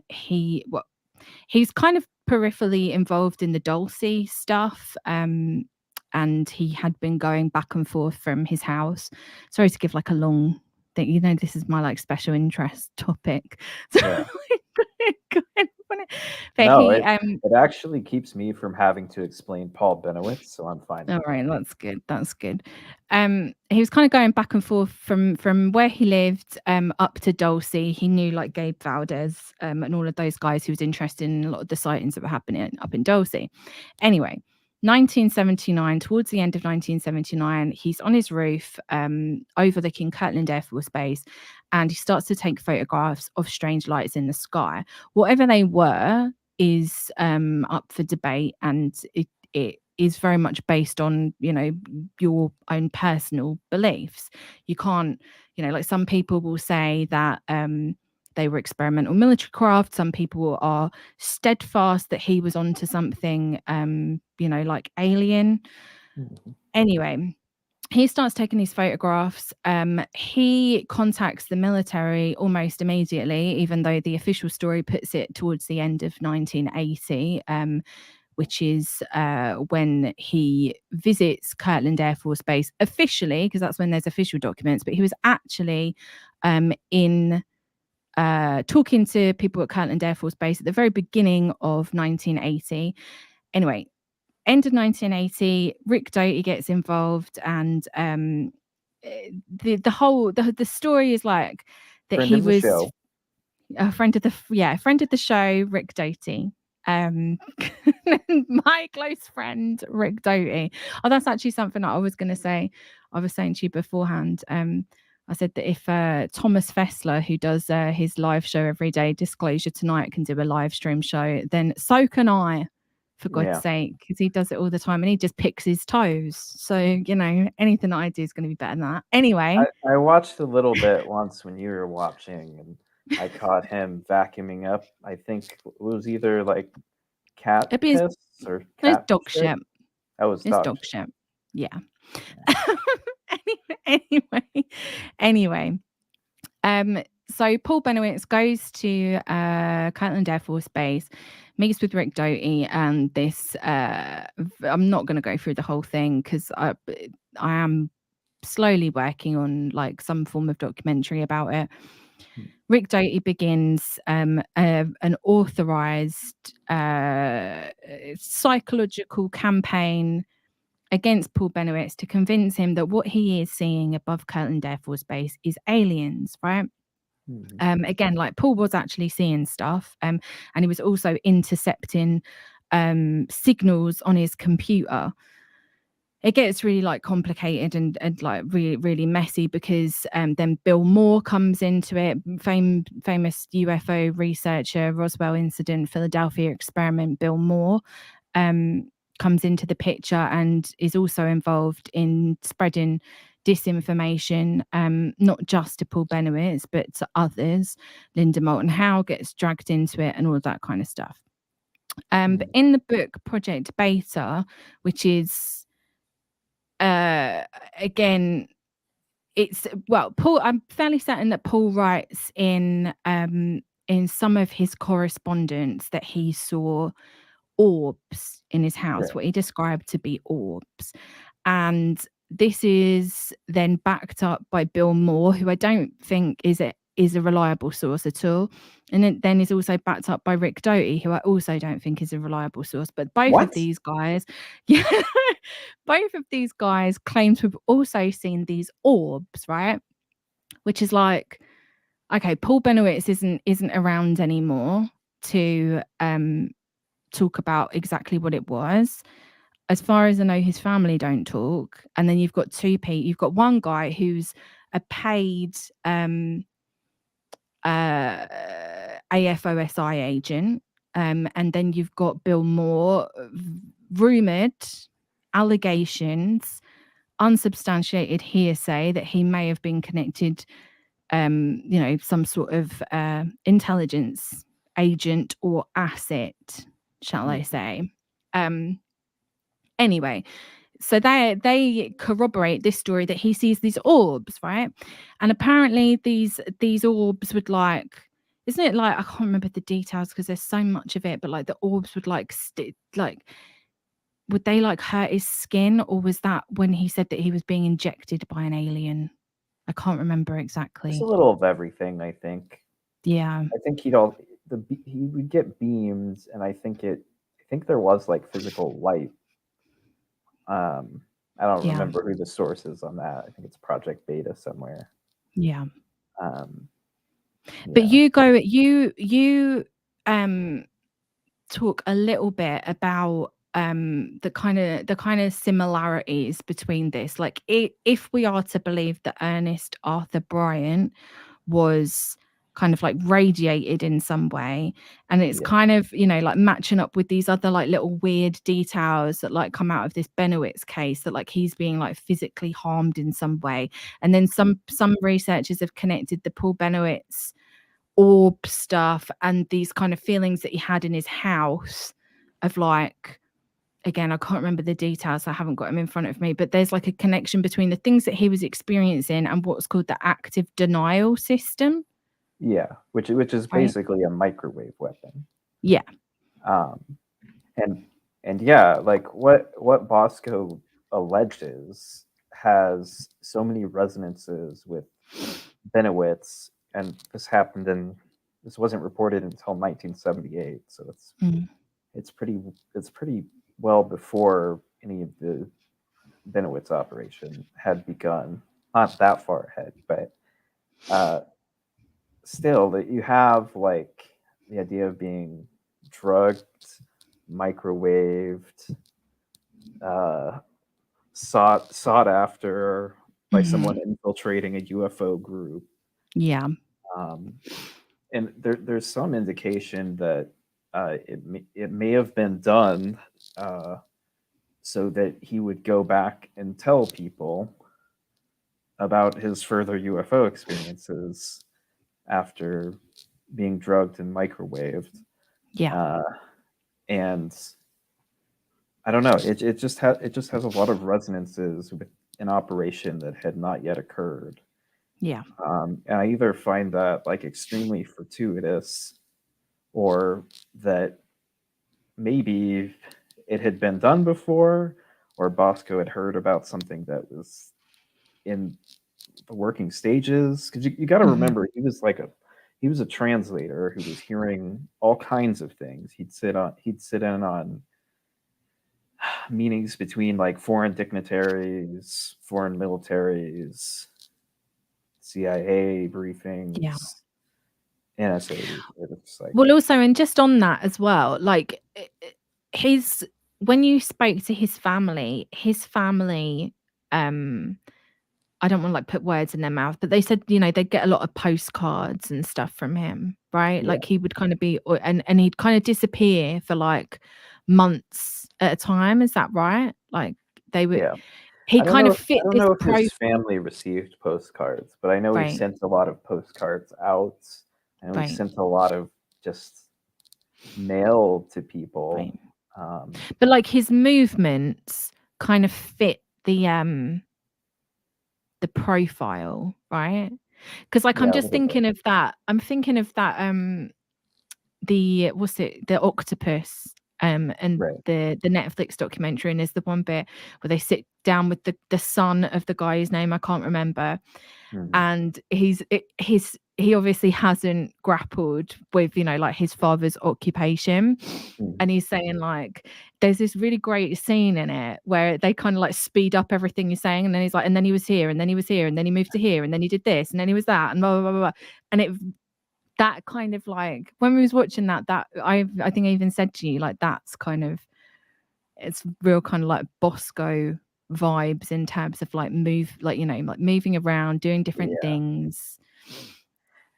he's kind of peripherally involved in the Dulce stuff. And he had been going back and forth from his house. Sorry to give like a long thing, you know, this is my like special interest topic. So no, it actually keeps me from having to explain Paul Bennewitz, so I'm fine. All right, that's good. That's good. He was kind of going back and forth from where he lived up to Dulce. He knew like Gabe Valdez and all of those guys. Who was interested in a lot of the sightings that were happening up in Dulce. Anyway, 1979, towards the end of 1979, he's on his roof overlooking Kirtland Air Force Base, and he starts to take photographs of strange lights in the sky. Whatever they were is up for debate, and it is very much based on, you know, your own personal beliefs. You can't, you know, like some people will say that they were experimental military craft. Some people are steadfast that he was onto something, you know, like alien. Anyway, he starts taking these photographs. He contacts the military almost immediately, even though the official story puts it towards the end of 1980, which is when he visits Kirtland Air Force Base officially, because that's when there's official documents. But he was actually in talking to people at Kirtland Air Force Base at the very beginning of 1980. Anyway, end of 1980, Rick Doty gets involved, and the story is like that he was a friend of the show, Rick Doty. My close friend Rick Doty. Oh, that's actually something that I was going to say. I was saying to you beforehand. I said that if Thomas Fessler, who does his live show every day, Disclosure Tonight, can do a live stream show, then so can I. for God's Yeah. sake, because he does it all the time and he just picks his toes. So, you know, anything that I do is going to be better than that. Anyway, I watched a little bit once when you were watching, and I caught him vacuuming up. I think it was either like cat it'd be his, piss or his cat dog shit. shit. That was His dog dog shit. shit. Yeah. Anyway. So Paul Bennewitz goes to Kirtland Air Force Base, meets with Rick Doty, and this. I'm not going to go through the whole thing because I am slowly working on like some form of documentary about it. Rick Doty begins an authorized psychological campaign against Paul Bennewitz to convince him that what he is seeing above Kirtland Air Force Base is aliens, right? Again, like Paul was actually seeing stuff, and he was also intercepting signals on his computer. It gets really like complicated and like really, really messy because then Bill Moore comes into it, famous UFO researcher, Roswell incident, Philadelphia experiment. Bill Moore comes into the picture and is also involved in spreading disinformation, not just to Paul Bennewitz, but to others. Linda Moulton Howe gets dragged into it and all of that kind of stuff. But in the book Project Beta, which is again, it's Paul, I'm fairly certain that Paul writes in some of his correspondence that he saw orbs in his house, what he described to be orbs. And this is then backed up by Bill Moore, who I don't think is a reliable source at all. And it then is also backed up by Rick Doty, who I also don't think is a reliable source. But both of these guys, both of these guys claim to have also seen these orbs, right? Which is like, okay, Paul Bennewitz isn't around anymore to talk about exactly what it was. As far as I know, his family don't talk. And then you've got two people. You've got one guy who's a paid AFOSI agent. And then you've got Bill Moore, rumoured allegations, unsubstantiated hearsay that he may have been connected, some sort of intelligence agent or asset, shall I say. Anyway, so they corroborate this story that he sees these orbs, right? And apparently these orbs would like, isn't it like, I can't remember the details because there's so much of it, but like the orbs would like would they like hurt his skin, or was that when he said that he was being injected by an alien? I can't remember exactly. It's a little of everything, I think. Yeah. I think he would get beams, and I think there was like physical light. I don't remember who the source is on that. I think it's Project Beta somewhere. Yeah. But you talk a little bit about the kind of similarities between this. Like if we are to believe that Ernest Arthur Bryant was kind of like radiated in some way, and it's kind of, like matching up with these other like little weird details that like come out of this Bennewitz case, that like he's being like physically harmed in some way. And then some researchers have connected the Paul Bennewitz orb stuff and these kind of feelings that he had in his house of like, again, I can't remember the details, I haven't got them in front of me, but there's like a connection between the things that he was experiencing and what's called the active denial system. Yeah, which is basically a microwave weapon. Yeah. And yeah, like what Bosco alleges has so many resonances with Bennewitz, and this wasn't reported until 1978, so it's pretty well before any of the Bennewitz operation had begun. Not that far ahead, but still, that you have like the idea of being drugged, microwaved, sought after by someone infiltrating a UFO group. Yeah. And there's some indication that it may have been done so that he would go back and tell people about his further UFO experiences after being drugged and microwaved. Yeah. And I don't know. It just has a lot of resonances with an operation that had not yet occurred. Yeah. And I either find that like extremely fortuitous, or that maybe it had been done before, or Bosco had heard about something that was in the working stages. Because you got to remember, he was a translator who was hearing all kinds of things. He'd sit in on meetings between like foreign dignitaries, foreign militaries, CIA briefings, Yeah. NSA. It's like, Well, also, and just on that as well, like when you spoke to his family, I don't want to like put words in their mouth, but they said, they'd get a lot of postcards and stuff from him, right? yeah, Like he would kind of be, and he'd kind of disappear for like months at a time. Is that right? Like they would, yeah. he I kind of fit don't this know if profile. his family received postcards, but I know he Right, sent a lot of postcards out. I know he right, sent a lot of just mail to people. right. But like his movements kind of fit the profile, right? Because like Yeah, I'm a just little bit. thinking of that. I'm thinking of that the octopus and Right. the Netflix documentary, and there's the one bit where they sit down with the son of the guy whose name I can't remember, Mhm. and he obviously hasn't grappled with like his father's occupation. Mhm. And he's saying like there's this really great scene in it where they kind of like speed up everything he's saying, and then he's like, and then he was here, and then he was here, and then he moved to here, and then he did this, and then he was that, and blah blah blah blah. And that kind of like when we was watching that I think I even said to you like that's kind of, it's real kind of like Bosco vibes in terms of like like moving around, doing different Yeah. things.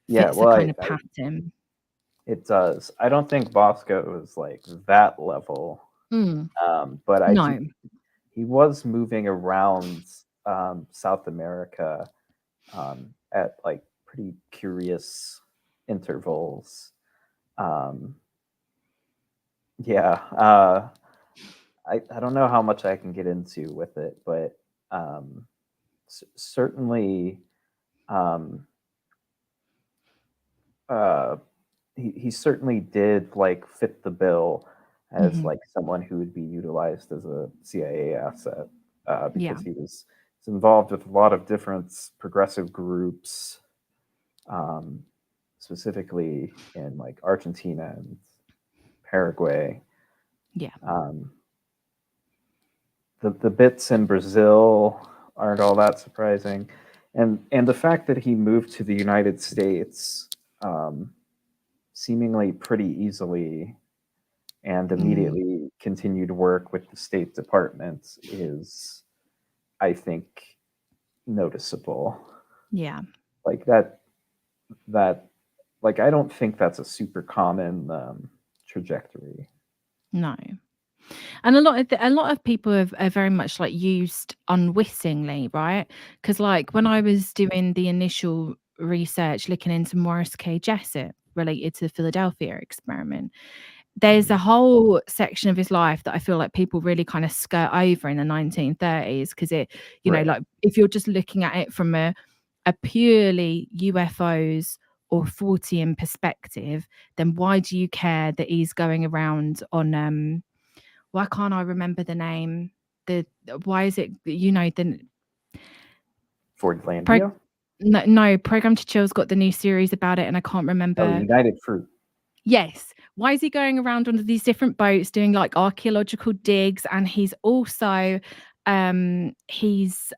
Yeah, Fits well, a kind of pattern. it does. I don't think Bosco was like that level, but No. he was moving around South America at like pretty curious intervals. Yeah, I don't know how much I can get into with it, but certainly he certainly did like fit the bill as like someone who would be utilized as a CIA asset, because he's involved with a lot of different progressive groups, specifically in like Argentina and Paraguay. Yeah. The bits in Brazil aren't all that surprising, and the fact that he moved to the United States seemingly pretty easily and immediately continued work with the State Department is, I think, noticeable. Yeah. Like that like I don't think that's a super common trajectory. No. And a lot of people are very much like used unwittingly, right? Because like when I was doing the initial research looking into Morris K. Jessup related to the Philadelphia experiment, there's a whole section of his life that I feel like people really kind of skirt over in the 1930s, because it, Right. like if you're just looking at it from a purely UFOs or Fortean perspective, then why do you care that he's going around on why can't I remember the name? Why is it the Fordlandia? no, Program to Chill's got the new series about it, and I can't Oh, remember. United Fruit. Yes. Why is he going around on these different boats doing like archaeological digs? And he's also he's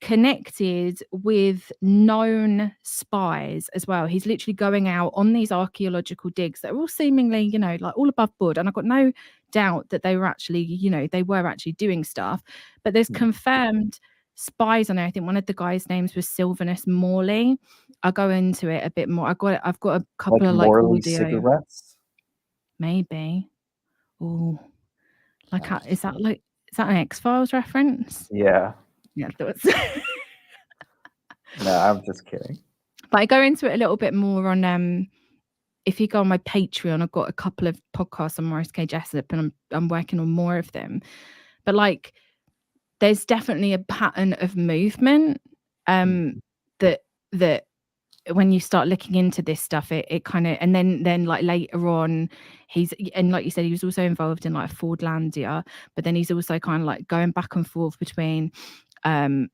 connected with known spies as well. He's literally going out on these archaeological digs that are all seemingly, like all above board. And I've got no doubt that they were actually, they were actually doing stuff. But there's confirmed spies on there. I think one of the guys' names was Sylvanus Morley. I'll go into it a bit more. I've got a couple Like of like Morley audio. cigarettes? maybe. Oh, like I'm is just that an X-Files reference? yeah. Yeah, I thought. No, I'm just kidding. But I go into it a little bit more on if you go on my Patreon, I've got a couple of podcasts on Morris K. Jessup, and I'm working on more of them. But like, there's definitely a pattern of movement that when you start looking into this stuff, it kind of, and then like later on, and like you said, he was also involved in like Fordlandia, but then he's also kind of like going back and forth between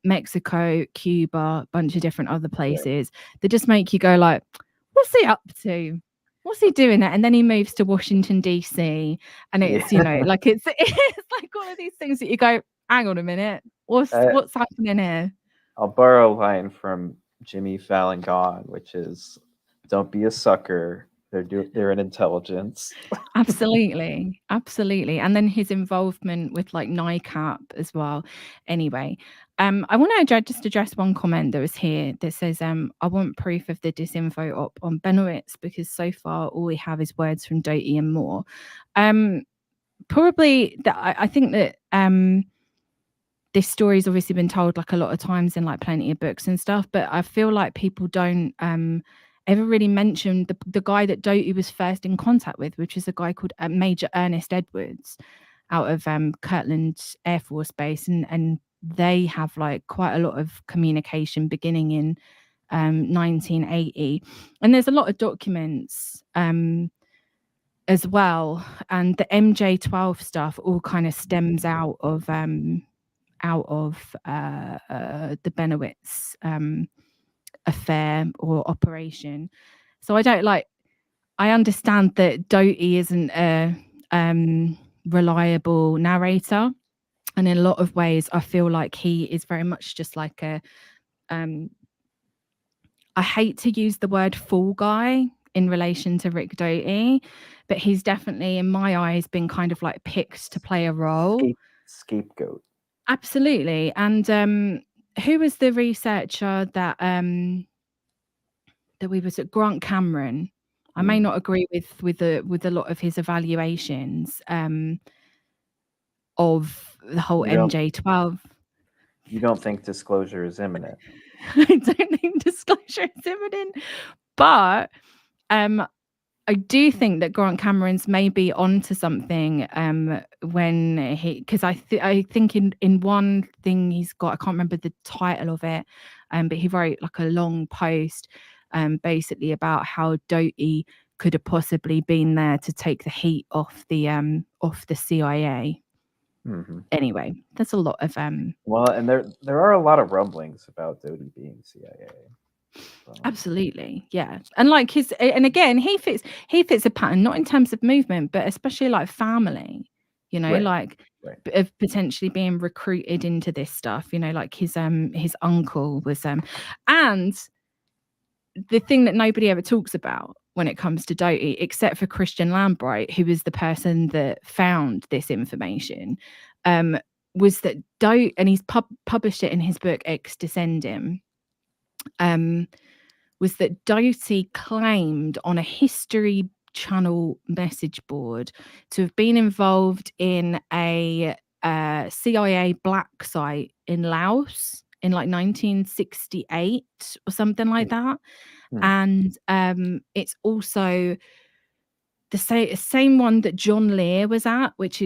Mexico, Cuba, a bunch of different other places that just make you go like, what's he up to? What's he doing there? And then he moves to Washington DC, and it's like it's like all of these things that you go, hang on a minute, what's happening here? I'll borrow a line from Jimmy Fallon Gone, which is, "Don't be a sucker. They're an intelligence." Absolutely. And then his involvement with like NICAP as well. Anyway, I want to just address one comment that was here that says, I want proof of the disinfo op on Bennewitz because so far all we have is words from Doty and Moore. Probably that I think that this story's obviously been told like a lot of times in like plenty of books and stuff, but I feel like people don't ever really mention the guy that Doty was first in contact with, which is a guy called Major Ernest Edwards out of Kirtland Air Force Base, and they have like quite a lot of communication beginning in 1980, and there's a lot of documents as well, and the MJ12 stuff all kind of stems out of the Bennewitz affair or operation. So I understand that Doty isn't a reliable narrator, and in a lot of ways I feel like he is very much just like a I hate to use the word fall guy in relation to Rick Doty, but he's definitely in my eyes been kind of like picked to play a role. Scapegoat. Absolutely. And who was the researcher that we was at? Grant Cameron. I may not agree with a lot of his evaluations of the whole MJ12. You don't think disclosure is imminent? I don't think disclosure is imminent, but I do think that Grant Cameron's maybe onto something when because I think in one thing he's got, I can't remember the title of it, but he wrote like a long post basically about how Doty could have possibly been there to take the heat off the CIA. Anyway, there's a lot of well, and there are a lot of rumblings about Doty being CIA. Absolutely, yeah, and like and again, he fits a pattern, not in terms of movement, but especially like family, like of potentially being recruited into this stuff, like his uncle was and the thing that nobody ever talks about when it comes to Doty, except for Christian Lambright, who was the person that found this information, was that Doty, and he's published it in his book Ex Descendum, was that Doty claimed on a History Channel message board to have been involved in a CIA black site in Laos in like 1968 or something like that. And it's also the same one that John Leah was at, which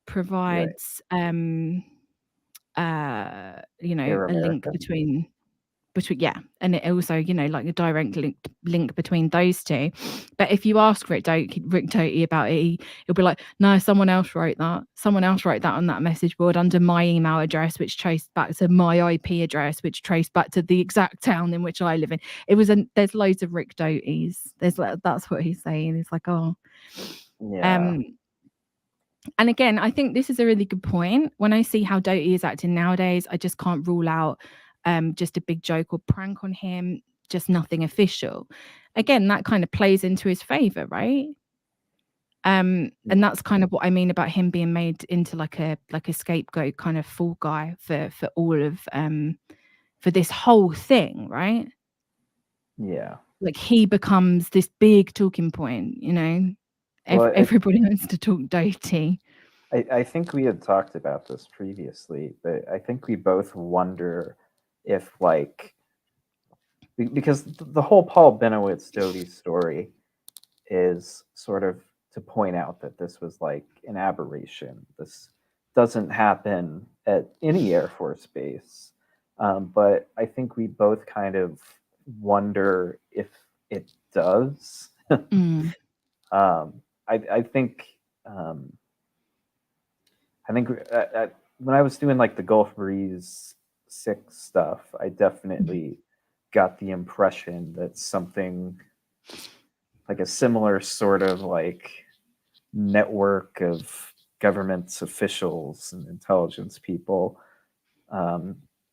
provides a link between and it also like a direct link between those two. But if you ask Rick Doty about it, he'll be like, no, someone else wrote that on that message board under my email address, which traced back to my IP address, which traced back to the exact town in which I live in. There's loads of Rick Doty's. That's what he's saying. It's like, oh yeah. And again, I think this is a really good point. When I see how Doty is acting nowadays, I just can't rule out just a big joke or prank on him, just nothing official. Again, that kind of plays into his favor, right? And that's kind of what I mean about him being made into like a scapegoat kind of fall guy for all of for this whole thing, right? Yeah. Like he becomes this big talking point, Well, Everybody wants to talk dirty. I think we had talked about this previously, but I think we both wonder if, like, because the whole Paul Bennewitz Doty story is sort of to point out that this was like an aberration. This doesn't happen at any Air Force base. But I think we both kind of wonder if it does. Mm. I think when I was doing like the Gulf Breeze 6 stuff, I definitely got the impression that something like a similar sort of like network of government officials and intelligence people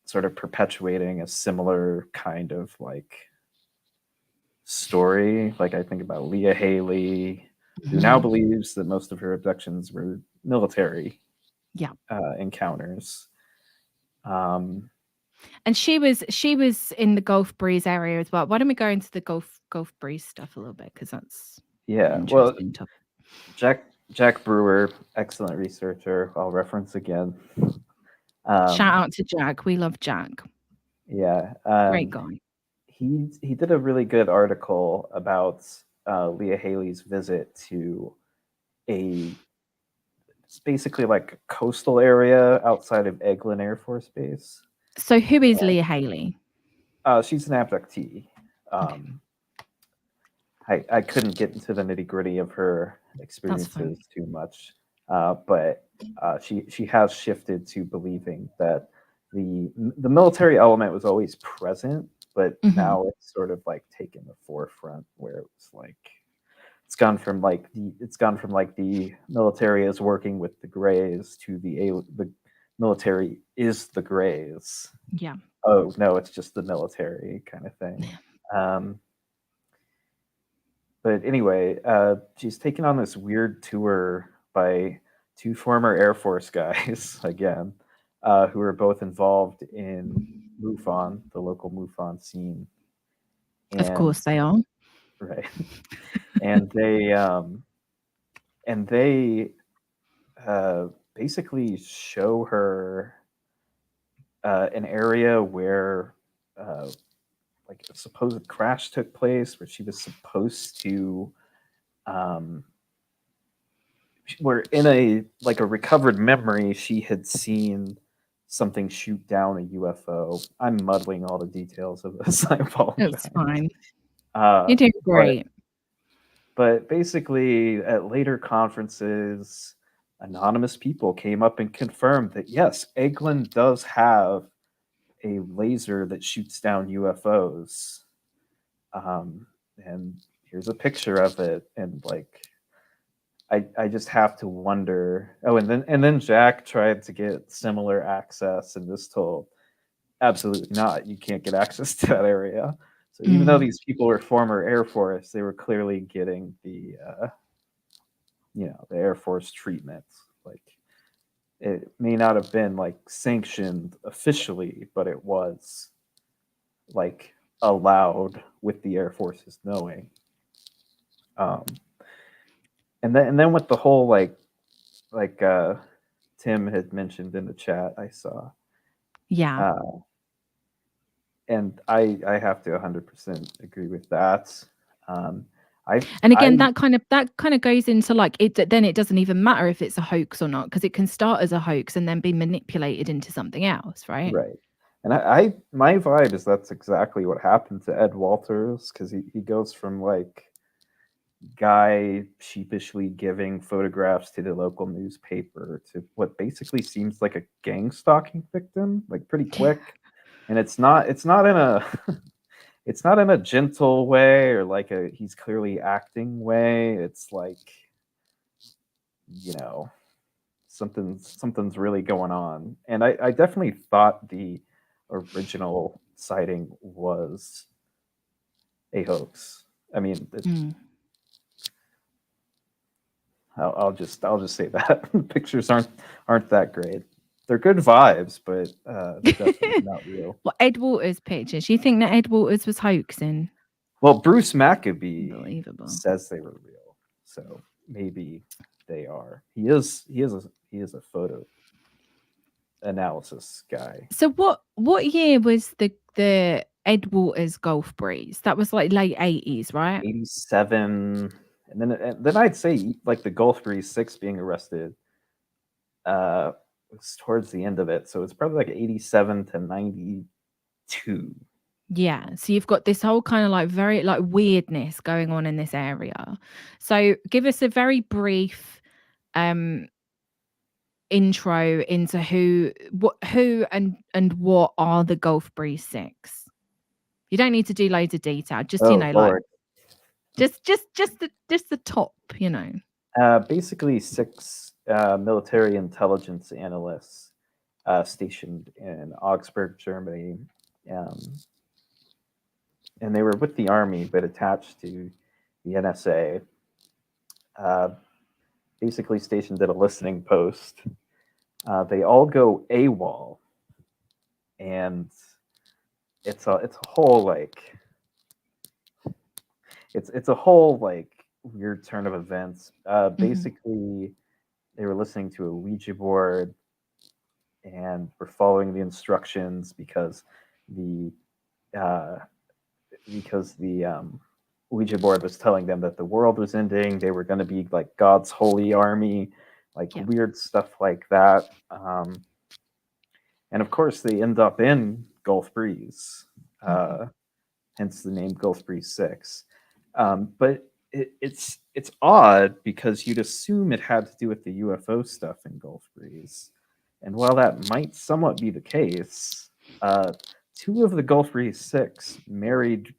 sort of perpetuating a similar kind of like story. Like I think about Leah Haley, who now believes that most of her abductions were military encounters. And she was in the Gulf Breeze area as well. Why don't we go into the Gulf Breeze stuff a little bit, because that's an interesting topic. Jack Brewer, excellent researcher. I'll reference again. Shout out to Jack. We love Jack. Yeah, great guy. He did a really good article about Leah Haley's visit to it's basically like a coastal area outside of Eglin Air Force Base. So who is Leah Haley? She's an abductee. Okay. I couldn't get into the nitty gritty of her experiences too much, but she has shifted to believing that the military element was always present, but now it's sort of like taken the forefront, where it's like it's gone from like the military is working with the Greys to the military is the Greys. Yeah. Oh no, it's just the military kind of thing. But anyway, she's taken on this weird tour by 2 former Air Force guys again, who are both involved in MUFON, the local MUFON scene. And, of course they are. Right. And they basically show her an area where like a supposed crash took place, where she was supposed to where in a recovered memory she had seen something shoot down a UFO. I'm muddling all the details of this. I apologize. It's fine. You're doing great. But basically, at later conferences, anonymous people came up and confirmed that yes, Eglin does have a laser that shoots down UFOs. And here's a picture of it. And like, I just have to wonder. Oh, and then Jack tried to get similar access and was told, absolutely not. You can't get access to that area. So even though these people were former Air Force, they were clearly getting the the Air Force treatment. Like, it may not have been like sanctioned officially, but it was like allowed with the Air Force's knowing. And then with the whole like Tim had mentioned in the chat, I saw. Yeah. And I have to 100% agree with that. And again, that kind of goes into like it. Then it doesn't even matter if it's a hoax or not, because it can start as a hoax and then be manipulated into something else, right? Right. And my vibe is that's exactly what happened to Ed Walters, because he goes from like guy sheepishly giving photographs to the local newspaper to what basically seems like a gang stalking victim, like pretty quick. And it's not in a it's not in a gentle way or like a he's clearly acting way. It's like, something's really going on. And I definitely thought the original sighting was a hoax. I mean, I'll just say that pictures aren't that great. They're good vibes, but definitely not real. Well, Ed Walters pictures. You think that Ed Walters was hoaxing? Well, Bruce Maccabee says they were real. So maybe they are. He is a photo analysis guy. So what year was the Ed Waters Gulf breeze? That was like late 80s, right? 87, and then I'd say like the Gulf Breeze 6 being arrested was towards the end of it, so it's probably like 87 to 92. Yeah, so you've got this whole kind of like very like weirdness going on in this area. So give us a very brief intro into who and what are the Gulf Breeze 6. You don't need to do loads of detail, just like Lord. just the top, Basically 6 military intelligence analysts stationed in Augsburg, Germany, and they were with the army but attached to the NSA. Basically stationed at a listening post. They all go AWOL, and it's a whole like it's a whole like weird turn of events. Basically, they were listening to a Ouija board and were following the instructions because the Ouija board was telling them that the world was ending. They were going to be like God's holy army, like weird stuff like that. And of course, they end up in Gulf Breeze, hence the name Gulf Breeze 6. But it's odd because you'd assume it had to do with the UFO stuff in Gulf Breeze. And while that might somewhat be the case, 2 of the Gulf Breeze 6 married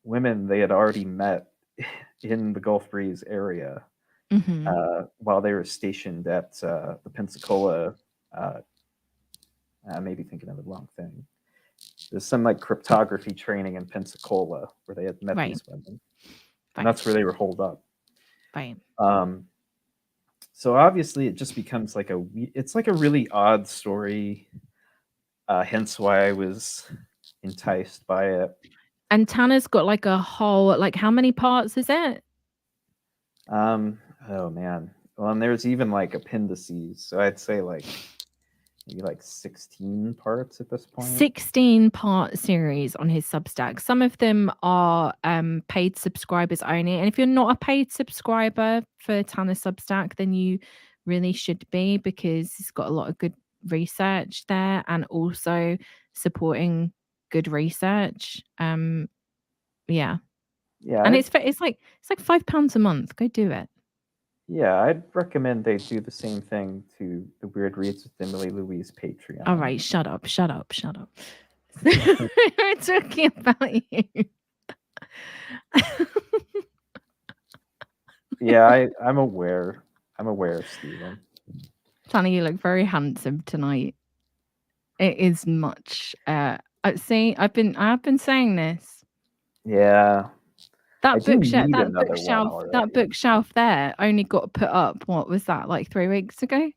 women they had already met in the Gulf Breeze area while they were stationed at the Pensacola. I may be thinking of the wrong thing. There's some like cryptography training in Pensacola where they had met these women, and that's where they were holed up. Right. So obviously, it just becomes like it's like a really odd story. Hence why I was enticed by it. And Tanner's got like a whole, like, how many parts is it? Oh man. Well, and there's even like appendices, so I'd say like maybe like 16 parts at this point. 16-part series on his Substack. Some of them are paid subscribers only, and if you're not a paid subscriber for Tanner's Substack, then you really should be, because he's got a lot of good research there and also supporting good research. Yeah, and it's like £5 a month. Go do it. Yeah, I'd recommend they do the same thing to the Weird Reads with Emily Louise Patreon. All right, shut up. We're talking about you. Yeah, I'm aware, Stephen. Tanner, you look very handsome tonight. It is much. See, I've been saying this. Yeah. That bookshelf there only got put up. What was that, like 3 weeks ago?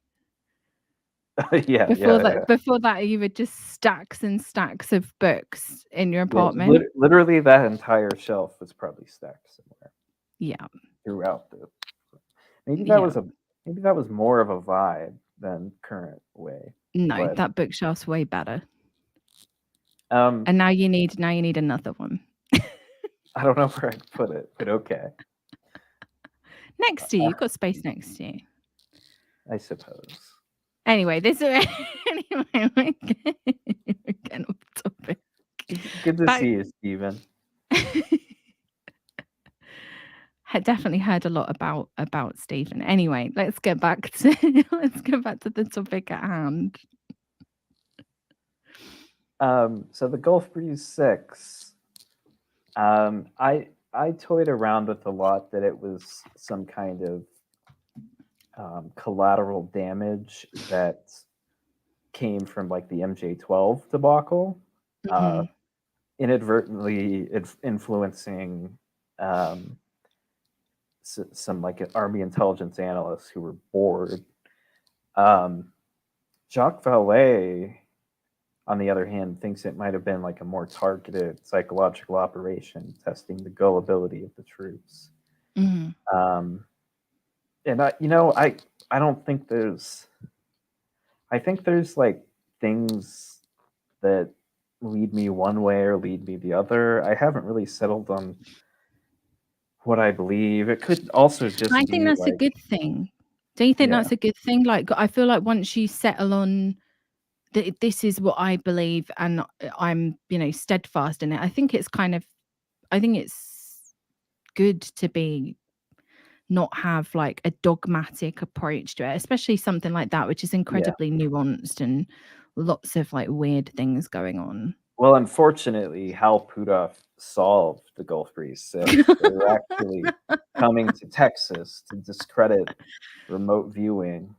Before that, you were just stacks and stacks of books in your apartment. Yeah, literally, that entire shelf was probably stacked somewhere. Yeah. Throughout the. Maybe that was more of a vibe than current way. No, that bookshelf's way better. And now you need another one. I don't know where I'd put it, but okay. Next to you, you've got space next to you. I suppose. Anyway, we're getting off topic. Good to see you, Stephen. I definitely heard a lot about Stephen. Anyway, let's get back to the topic at hand. So the Gulf Breeze 6. I toyed around with a lot that it was some kind of collateral damage that came from like the MJ-12 debacle, inadvertently influencing some like army intelligence analysts who were bored. Jacques Vallée, on the other hand, thinks it might have been like a more targeted psychological operation testing the gullibility of the troops. Mhm. And I don't think I think there's like things that lead me one way or lead me the other. I haven't really settled on what I believe. It could also just I be think that's a like, good thing. Don't you think yeah, that's a good thing? Like, I feel like once you settle on this is what I believe and I'm, steadfast in it, I think it's good to be not have like a dogmatic approach to it, especially something like that, which is incredibly nuanced and lots of like weird things going on. Well, unfortunately, Hal Puthoff solved the Gulf Breeze 6. They were actually coming to Texas to discredit remote viewing,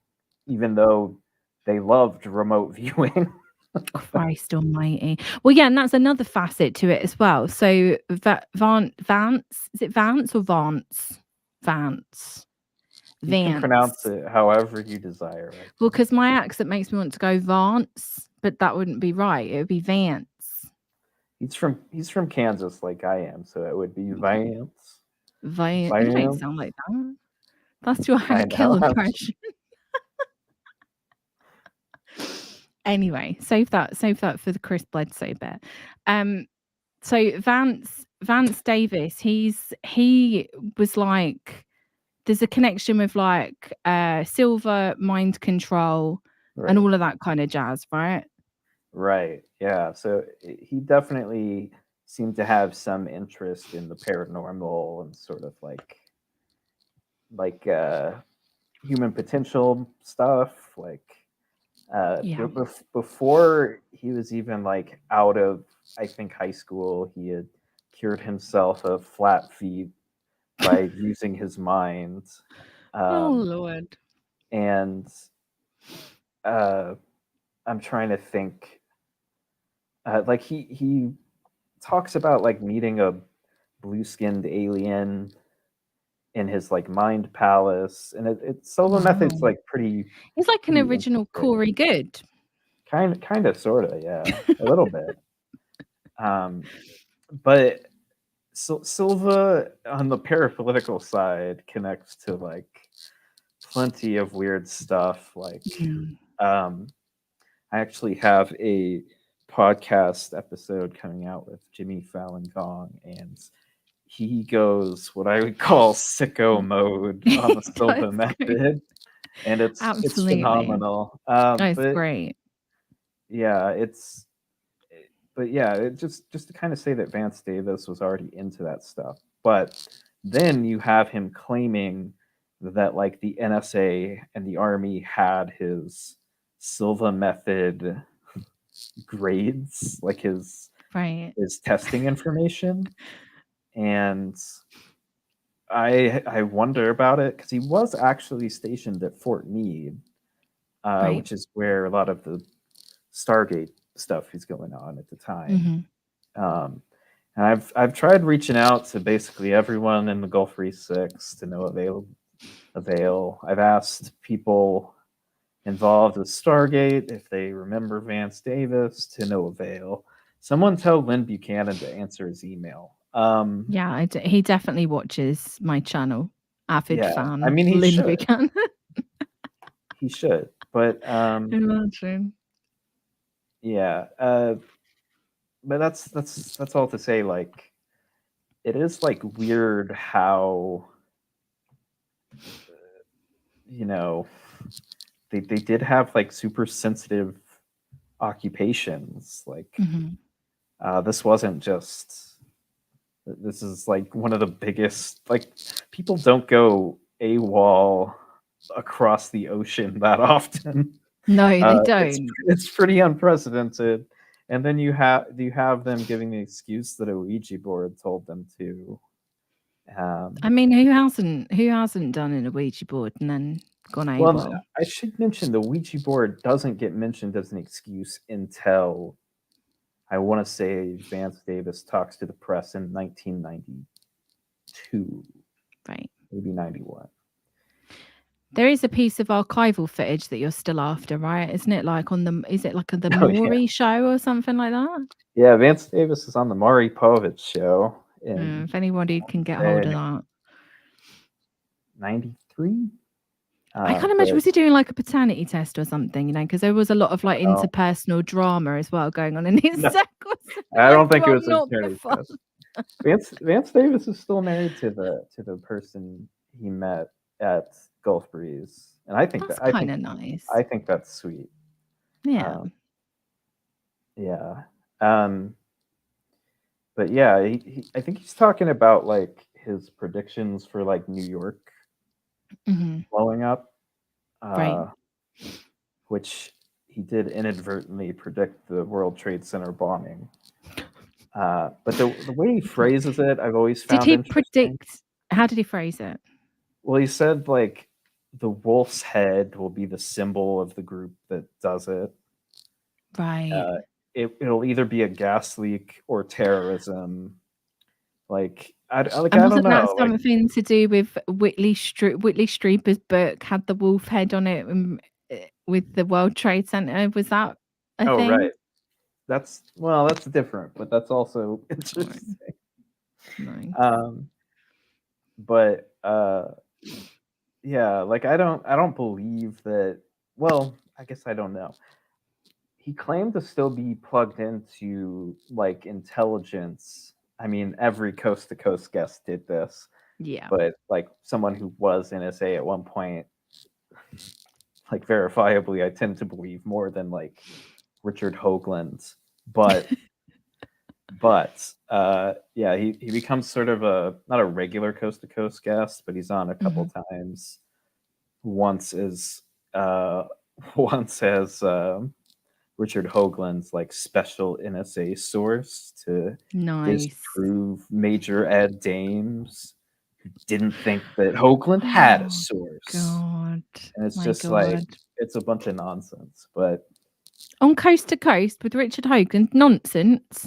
even though they loved remote viewing. Christ almighty. Well, yeah, and that's another facet to it as well. So Vance, is it Vance or Vance? Vance. You can pronounce it however you desire. Well, because my accent makes me want to go Vance, but that wouldn't be right. It would be Vance. He's from Kansas, like I am, so it would be Vance. You don't sound like that. That's your Hank Hill impression. Anyway, save that for the Chris Bledsoe bit. So Vance Davis, he was like, there's a connection with like silver, mind control, Right. and all of that kind of jazz, right? Right. Yeah. So he definitely seemed to have some interest in the paranormal and sort of like human potential stuff. Like before he was even like out of, I think, high school, he had cured himself of flat feet by using his mind. Oh Lord. And I'm trying to think. Like he talks about like meeting a blue-skinned alien in his like mind palace, and it's solo method's like pretty. He's like an original Corey Good. Kind of, sort of, yeah, a little bit. But Silva on the parapolitical side connects to like plenty of weird stuff. Like, I actually have a podcast episode coming out with Jimmy Fallon Gong, and he goes what I would call sicko mode on the Silva method, and it's phenomenal. It's great. Yeah, it just to kind of say that Vance Davis was already into that stuff, but then you have him claiming that like the NSA and the Army had his Silva method grades, like his testing information, and I wonder about it because he was actually stationed at Fort Meade, which is where a lot of the Stargate stuff is going on at the time. And I've tried reaching out to basically everyone in the Gulf Breeze 6 to no avail. I've asked people involved with Stargate if they remember Vance Davis, to no avail. Someone tell Lynn Buchanan to answer his email. Yeah, he definitely watches my channel. Avid fan. I mean, he Lynn should. Buchanan. He should, but imagine. Yeah, but that's all to say. Like, it is like weird how they did have like super sensitive occupations. Like, this wasn't just. This is like one of the biggest. Like, people don't go AWOL across the ocean that often. No, they don't. It's pretty unprecedented. And then you have them giving the excuse that a Ouija board told them to. I mean, who hasn't done an Ouija board and then gone AWOL? Well, I should mention the Ouija board doesn't get mentioned as an excuse until, I want to say, Vance Davis talks to the press in 1992. Right. Maybe 91. There is a piece of archival footage that you're still after, right? Isn't it like is it like the Maury show or something like that? Yeah, Vance Davis is on the Maury Povich show. If anybody can get hold of that. 93. I can't imagine, was he doing like a paternity test or something, because there was a lot of like interpersonal drama as well going on in his circles. I don't think it was a paternity test. Vance Davis is still married to the person he met at Gulf Breeze, and I think that's kind of nice. I think that's sweet. Yeah. Yeah. But yeah, I think he's talking about like his predictions for like New York blowing up, right? Which he did inadvertently predict the World Trade Center bombing. But the way he phrases it, I've always found interesting. Did he predict? How did he phrase it? Well, he said like the wolf's head will be the symbol of the group that does it. Right. It'll either be a gas leak or terrorism. Like I don't know. That something to do with Whitley Strieber's book had the wolf head on it with the World Trade Center? Was that a thing? Right. That's different, but that's also interesting. Nice. But yeah, like I don't believe that. Well, I guess I don't know. He claimed to still be plugged into like intelligence. I mean, every coast to coast guest did this. Yeah. But like someone who was NSA at one point, like verifiably, I tend to believe more than like Richard Hoagland. But yeah, he becomes sort of not a regular coast to coast guest, but he's on a couple times. Once as Richard Hoagland's like special NSA source to disprove Major Ed Dames, who didn't think that Hoagland had a source. God. And it's just like it's a bunch of nonsense. But on Coast to Coast with Richard Hoagland, nonsense.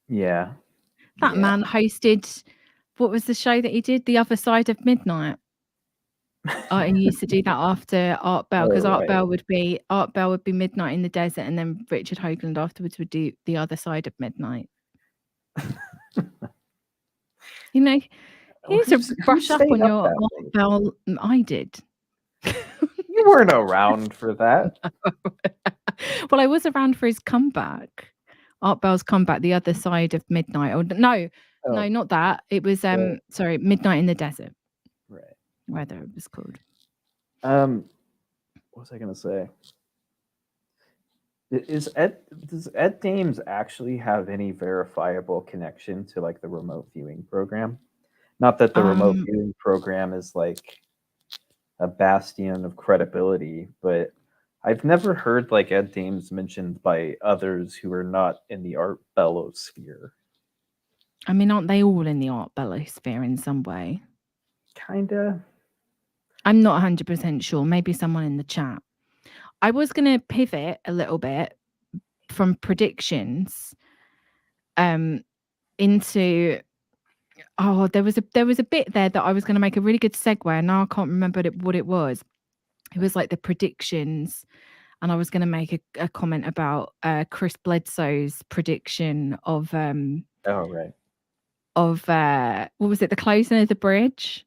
Yeah. That man hosted, what was the show that he did? The Other Side of Midnight. And he used to do that after Art Bell, because Art Bell would be Midnight in the Desert, and then Richard Hoagland afterwards would do The Other Side of Midnight. Here's a brush up on your Art Bell. I did. You weren't around for that. Well, I was around for his comeback. Art Bell's comeback, The Other Side of Midnight. No, not that. It was Midnight in the Desert. Right. Whether it was called. What was I gonna say? Does Ed Dames actually have any verifiable connection to like the remote viewing program? Not that the remote viewing program is like a bastion of credibility, but I've never heard like Ed Dames mentioned by others who are not in the Art Bello sphere. I mean, aren't they all in the Art Bello sphere in some way? Kinda. I'm not 100% sure. Maybe someone in the chat. I was going to pivot a little bit from predictions into there was a bit there that I was going to make a really good segue, and now I can't remember what it was. It was like the predictions, and I was going to make a comment about Chris Bledsoe's prediction of what was it, the closing of the bridge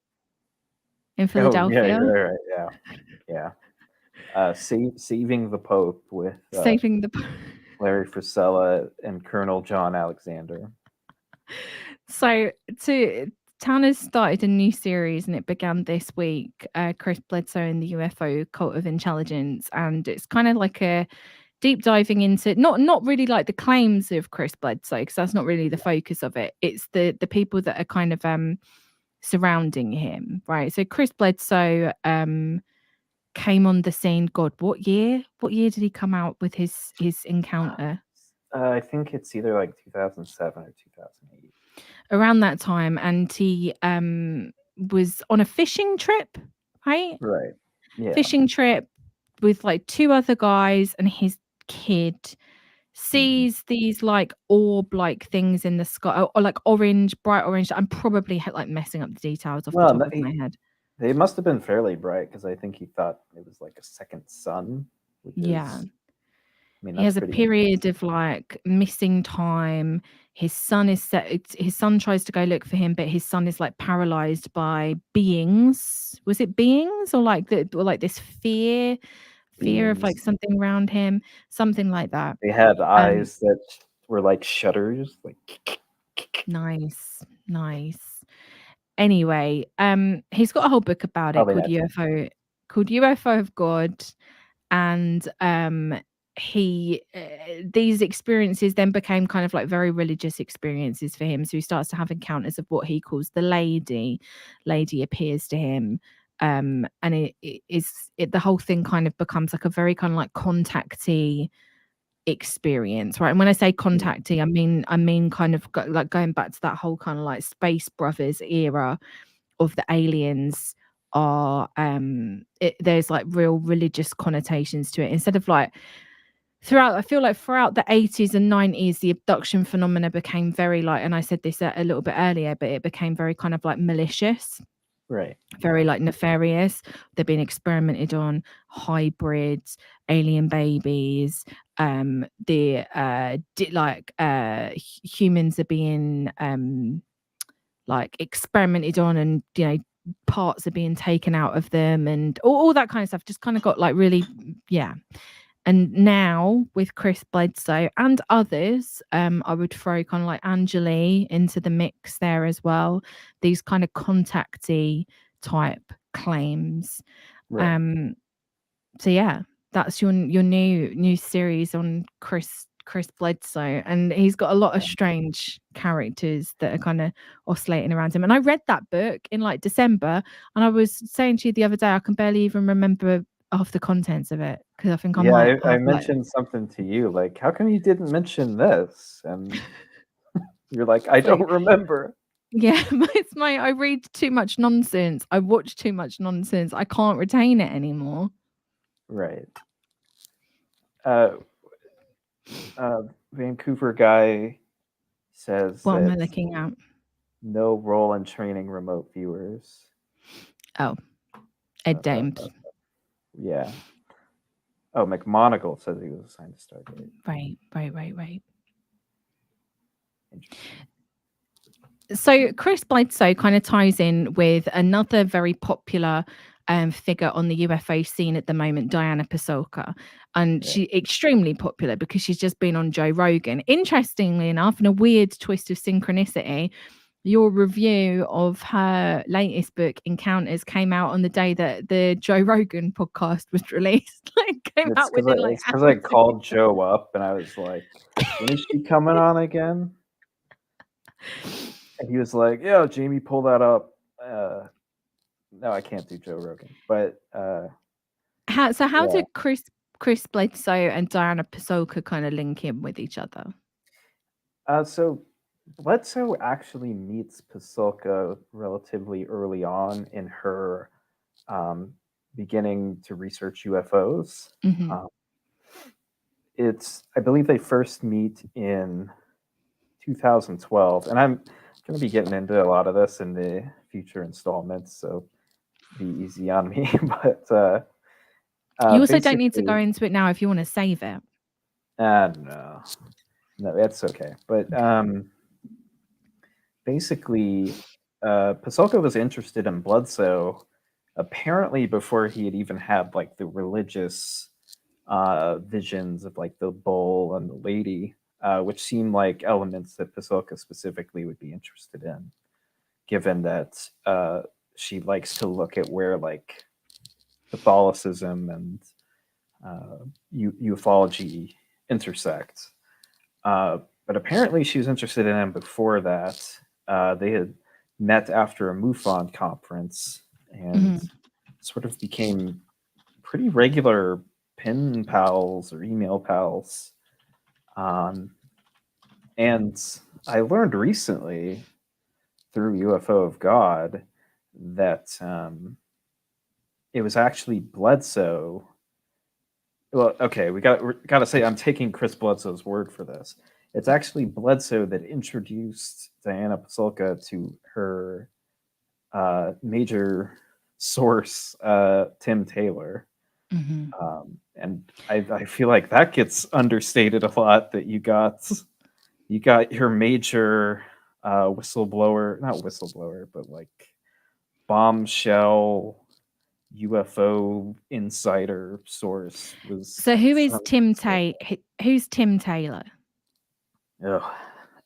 in Philadelphia? Yeah. Saving the Pope with Saving the Larry Frisella and Colonel John Alexander. So Tanner's started a new series, and it began this week, Chris Bledsoe and the UFO Cult of Intelligence, and it's kind of like a deep diving into not really like the claims of Chris Bledsoe, because that's not really the focus of it. It's the people that are kind of surrounding him, right? So Chris Bledsoe came on the scene. God, what year did he come out with his encounter? I think it's either like 2007 or 2008. Around that time, and he was on a fishing trip, right? Right. Yeah. Fishing trip with like two other guys, and his kid sees these like orb-like things in the sky, or like bright orange. I'm probably like messing up the details off the top of my head. They must have been fairly bright, because I think he thought it was like a second sun, which is mean, He that's has a pretty. period of like missing time. His son is his son tries to go look for him, but his son is like paralyzed by beings. Was it beings or like this fear of like Beings. something around him, something like that. They had eyes that were like shutters, like. Nice. Anyway, he's got a whole book about it Probably called UFO of God, and these experiences then became kind of like very religious experiences for him. So he starts to have encounters of what he calls the lady appears to him, and the whole thing kind of becomes like a very kind of like contacty experience, right? And when I say contacty, I mean kind of like going back to that whole kind of like Space Brothers era of the aliens are there's like real religious connotations to it, instead of like throughout the 80s and 90s the abduction phenomena became very like, and I said this a little bit earlier, but it became very kind of like malicious, right. very like nefarious. They're being experimented on, hybrids, alien babies, humans are being like experimented on, and parts are being taken out of them, and all that kind of stuff just kind of got like really, yeah. And now with Chris Bledsoe and others, I would throw kind of like Angeli into the mix there as well. These kind of contacty type claims. Right. So yeah, that's your new series on Chris Bledsoe, and he's got a lot of strange characters that are kind of oscillating around him. And I read that book in like December, and I was saying to you the other day, I can barely even remember half the contents of it, because I think I might I have mentioned something to you, like, how come you didn't mention this? And you're like, I don't remember. Yeah, I read too much nonsense. I watch too much nonsense. I can't retain it anymore. Right. Vancouver guy says What am I that looking at? no role in training remote viewers. Oh, Ed Dames. Yeah. Oh, McMonagle says he was assigned to Stargate. Right. Interesting. So Chris Bledsoe kind of ties in with another very popular figure on the UFO scene at the moment, Diana Pasulka. And she's extremely popular because she's just been on Joe Rogan. Interestingly enough, in a weird twist of synchronicity, your review of her latest book, Encounters, came out on the day that the Joe Rogan podcast was released. It's because I called Joe up and I was like, when is she coming on again? And he was like, yeah, Jamie, pull that up. No, I can't do Joe Rogan. But how did Chris Bledsoe and Diana Pasulka kind of link in with each other? So Bledsoe actually meets Pasulka relatively early on in her beginning to research UFOs. Mm-hmm. I believe they first meet in 2012, and I'm going to be getting into a lot of this in the future installments, so be easy on me. But you also don't need to go into it now if you want to save it. No, that's okay. But basically, Pasulka was interested in Bledsoe apparently before he had even had like the religious visions of like the bull and the lady, which seemed like elements that Pasulka specifically would be interested in, given that she likes to look at where like Catholicism and ufology intersect. But apparently she was interested in him before that. They had met after a MUFON conference and sort of became pretty regular pen pals or email pals. And I learned recently through UFO of God that it was actually Bledsoe. Well, okay, we got to say I'm taking Chris Bledsoe's word for this. It's actually Bledsoe that introduced Diana Pasulka to her major source, Tim Taylor. And I feel like that gets understated a lot, that you got your major whistleblower, not whistleblower, but like bombshell UFO insider source was. So who is some- Tim Taylor? Who's Tim Taylor?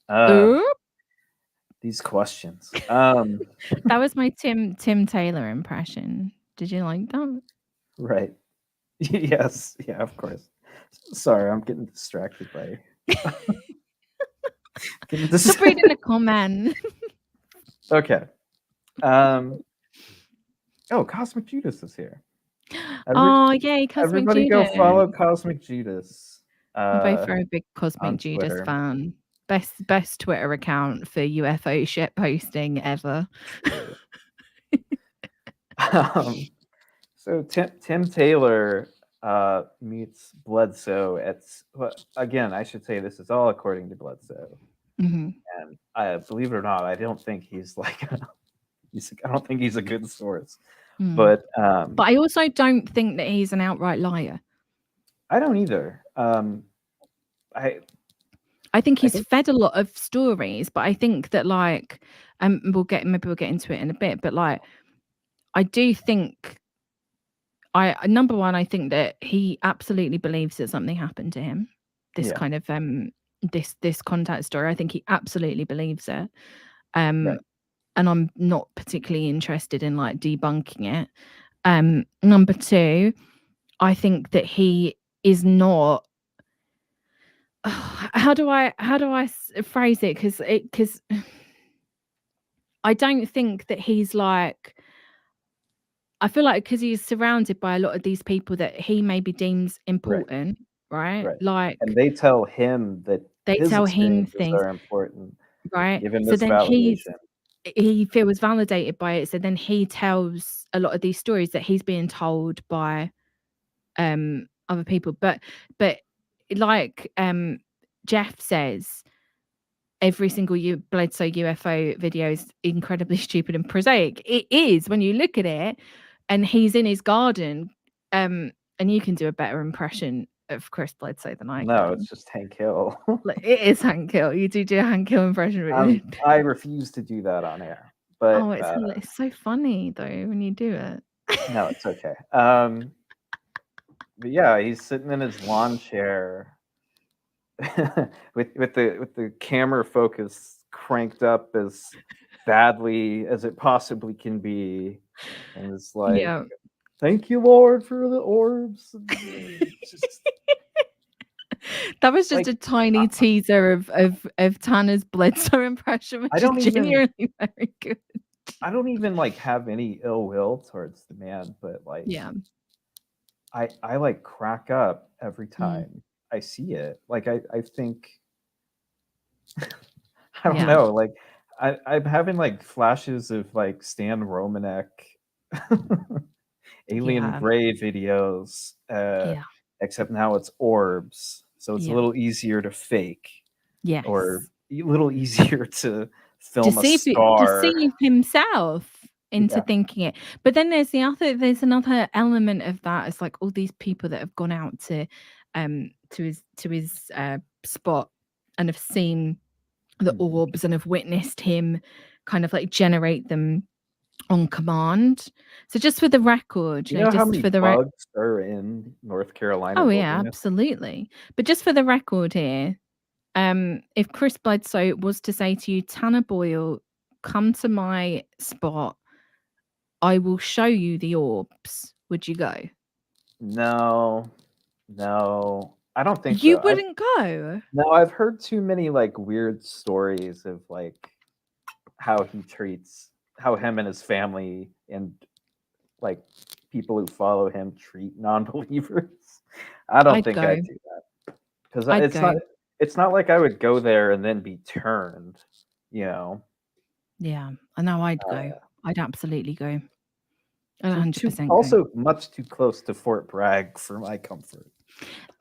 Ugh. These questions. That was my Tim Taylor impression. Did you like that? Right. Yes. Yeah, of course. Sorry, I'm getting distracted by. Stop reading the comment. Okay. Oh, Cosmic Judas is here. Oh, yay, Cosmic Everybody Judas. go follow Cosmic Judas. I'm both very big Cosmic Judas Twitter. fan. Best Twitter account for UFO shit posting ever. So Tim Taylor meets Bledsoe again, I should say this is all according to Bledsoe. Mm-hmm. And I believe it or not, I don't think he's like I don't think he's a good source. But I also don't think that he's an outright liar. I don't either. I think he's fed a lot of stories, but I think that like maybe we'll get into it in a bit, but like I do think number one, I think that he absolutely believes that something happened to him. This kind of this contact story. I think he absolutely believes it. Right. And I'm not particularly interested in like debunking it. Number two, I think that he is not. How do I phrase it? Because I don't think that he's like. I feel like because he's surrounded by a lot of these people that he maybe deems important, right? Like, and they tell him that his experiences are important, right? Give him so this then validation. he feels validated by it. So then he tells a lot of these stories that he's being told by other people. But like Jeff says, every single Bledsoe UFO video is incredibly stupid and prosaic. It is when you look at it, and he's in his garden, and you can do a better impression of Chris Bledsoe than I can. No, it's just Hank Hill. It is Hank Hill. You do a Hank Hill impression. I refuse to do that on air. But it's so funny though when you do it. No, it's okay. But yeah, he's sitting in his lawn chair with the camera focus cranked up as badly as it possibly can be, and it's like, thank you, Lord, for the orbs. That was just a tiny teaser of Tanner's Bledsoe impression, which is genuinely very good. I don't even like have any ill will towards the man, but like, I like crack up every time I see it. Like I think I don't know, like I'm having like flashes of like Stan Romanek Alien Gray videos, except now it's orbs, so it's a little easier to fake, or a little easier to film deceive himself into thinking it. But then there's another element of that. It's like all these people that have gone out to his spot and have seen the orbs and have witnessed him kind of like generate them on command. So just for the record, you know just how many bugs are in North Carolina? Oh yeah, absolutely. But just for the record here, if Chris Bledsoe was to say to you, Tanner Boyle, come to my spot, I will show you the orbs, would you go? No, I don't think you wouldn't go. No, I've heard too many like weird stories of like how him and his family and like people who follow him treat non-believers. I don't think I'd do that, because it's not like I would go there and then be turned, you know. Yeah, I know. I'd go. I'd absolutely go. 100%. Also, much too close to Fort Bragg for my comfort.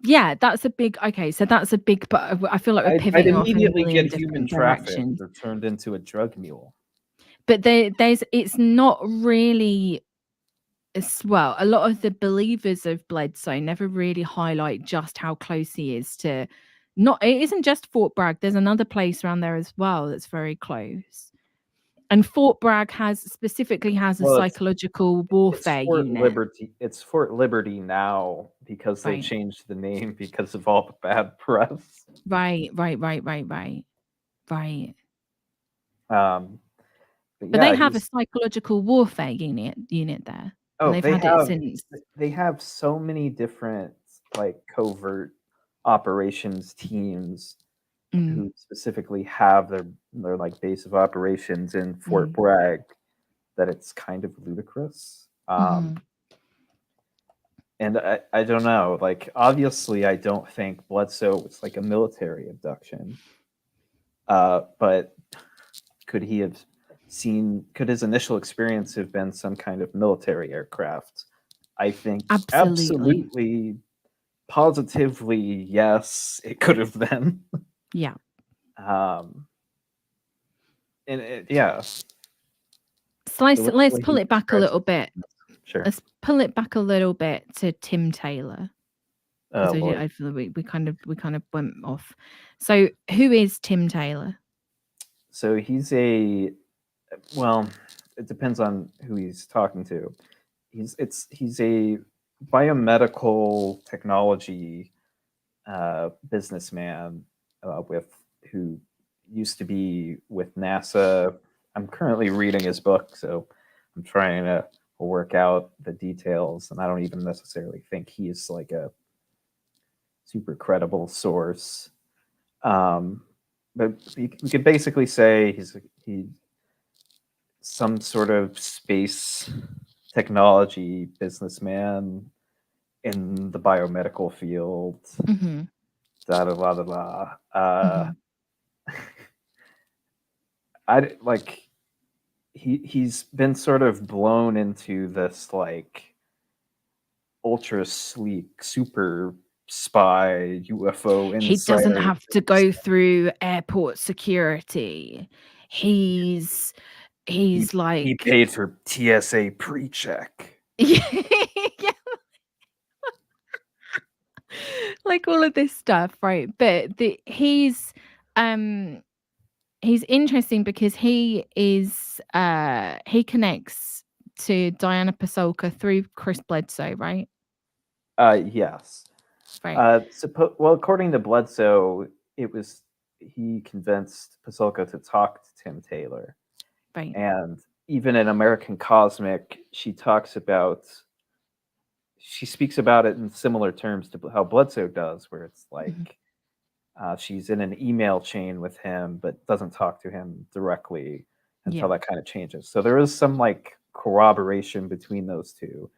Yeah, that's a big. Okay, so that's a big. But I feel like we're pivoting off immediately get human trafficked or turned into a drug mule. But it's not really well, a lot of the believers of Bledsoe never really highlight just how close he is to. Not, it isn't just Fort Bragg. There's another place around there as well that's very close. And Fort Bragg specifically has a Well, psychological warfare unit. It's Fort Liberty now because they Right. changed the name because of all the bad press. Right. But But they yeah, have a psychological warfare unit there, and oh, they've had it since. they have so many different like covert operations teams who specifically have their like base of operations in Fort Bragg that it's kind of ludicrous. And I don't know, like obviously I don't think Bledsoe was like a military abduction. But could his initial experience have been some kind of military aircraft? I think absolutely positively yes, it could have been. Yeah. Yeah. So let's pull it back a little bit. Sure. Let's pull it back a little bit to Tim Taylor. Oh, I feel we kind of went off. So who is Tim Taylor? So he's well, it depends on who he's talking to. He's a biomedical technology businessman who used to be with NASA. I'm currently reading his book, so I'm trying to work out the details, and I don't even necessarily think he is like a super credible source. But we could basically say he's some sort of space technology businessman in the biomedical field. Da da da da da. I like he's been sort of blown into this like ultra sleek super spy UFO insider. He doesn't have to go through airport security. He's like he paid for TSA pre-check. Yeah. Like all of this stuff, right? But he's interesting because he connects to Diana Pasulka through Chris Bledsoe, right? Yes. Right. Well, according to Bledsoe, he convinced Pasulka to talk to Tim Taylor. Right. And even in American Cosmic, she speaks about it in similar terms to how Bledsoe does, where it's like she's in an email chain with him, but doesn't talk to him directly until that kind of changes. So there is some like corroboration between those two,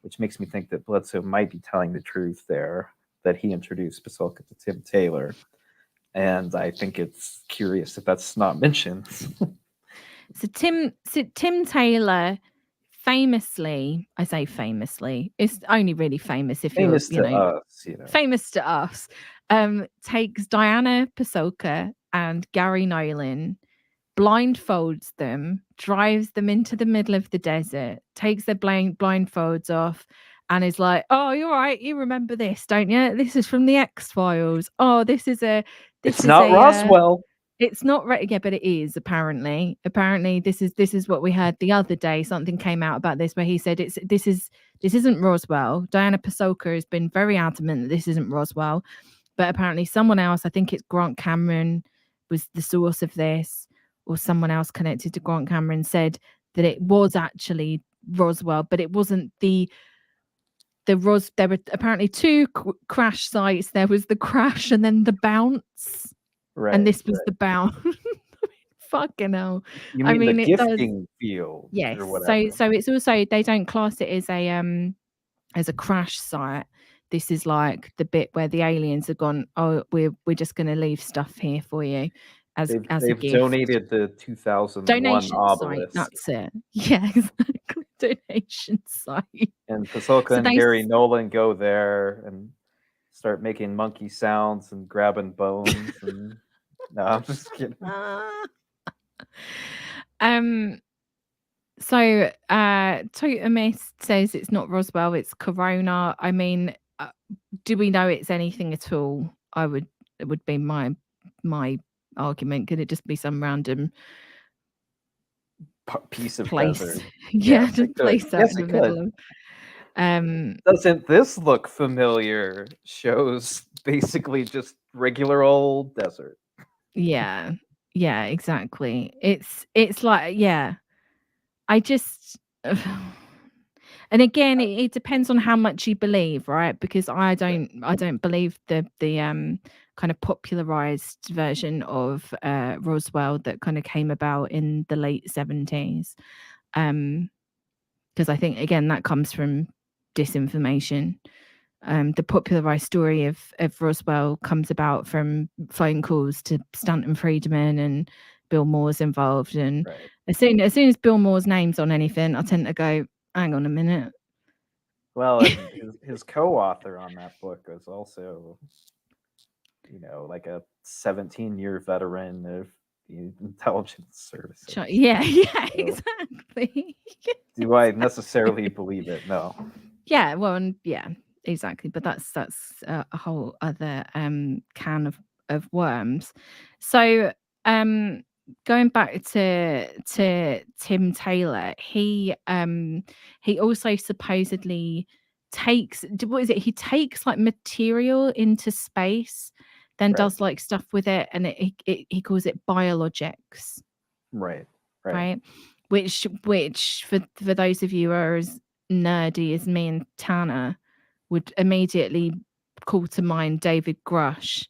which makes me think that Bledsoe might be telling the truth there, that he introduced Pasulka to Tim Taylor. And I think it's curious that that's not mentioned. So Tim Taylor famously, I say famously, it's only really famous if famous you're, us, famous to us, takes Diana Pasulka and Gary Nolan, blindfolds them, drives them into the middle of the desert, takes their blindfolds off, and is like, "Oh, you're right. You remember this, don't you? This is from the X-Files. Oh, it's not Roswell. It's not right, yeah, but it is apparently. Apparently, this is what we heard the other day. Something came out about this where he said this isn't Roswell. Diana Pasulka has been very adamant that this isn't Roswell, but apparently someone else, I think it's Grant Cameron, was the source of this, or someone else connected to Grant Cameron said that it was actually Roswell, but it wasn't the there were apparently two crash sites. There was the crash and then the bounce. Right. And this was the bounce. Fucking hell. You mean the gifting field? Yes. Or whatever. So it's also, they don't class it as a crash site. This is like the bit where the aliens have gone, oh, we're just going to leave stuff here for you as a gift. Donated the 2001 donation obelisk. Site, that's it. Yeah, exactly. Donation site. And Pasulka and Gary Nolan go there and start making monkey sounds and grabbing bones. And no, I'm just kidding. So, Totemist says it's not Roswell, it's Corona. I mean, do we know it's anything at all? It would be my argument. Could it just be some random piece of place? desert. Yeah, Yes, just it could. place out Yes, in it the middle could. of. Doesn't this look familiar? Shows basically just regular old desert. Yeah, yeah, exactly. It's like, yeah. I just and again, it depends on how much you believe, right? Because I don't believe the kind of popularized version of Roswell that kind of came about in the late 70s. Because I think again that comes from disinformation. The popularized story of Roswell comes about from phone calls to Stanton Friedman and Bill Moore's involved. And Right. as soon as Bill Moore's name's on anything, I tend to go, hang on a minute. Well, and his co-author on that book was also, like a 17-year veteran of the intelligence services. Yeah, exactly. Do I necessarily believe it? No. Yeah, well, yeah, exactly. But that's a whole other can of worms. So going back to Tim Taylor, he also supposedly takes, what is it? He takes like material into space, then Right. does like stuff with it, and he calls it biologics. Right. Right. Which for those of you who are as nerdy as me and Tanner would immediately call to mind David Grush,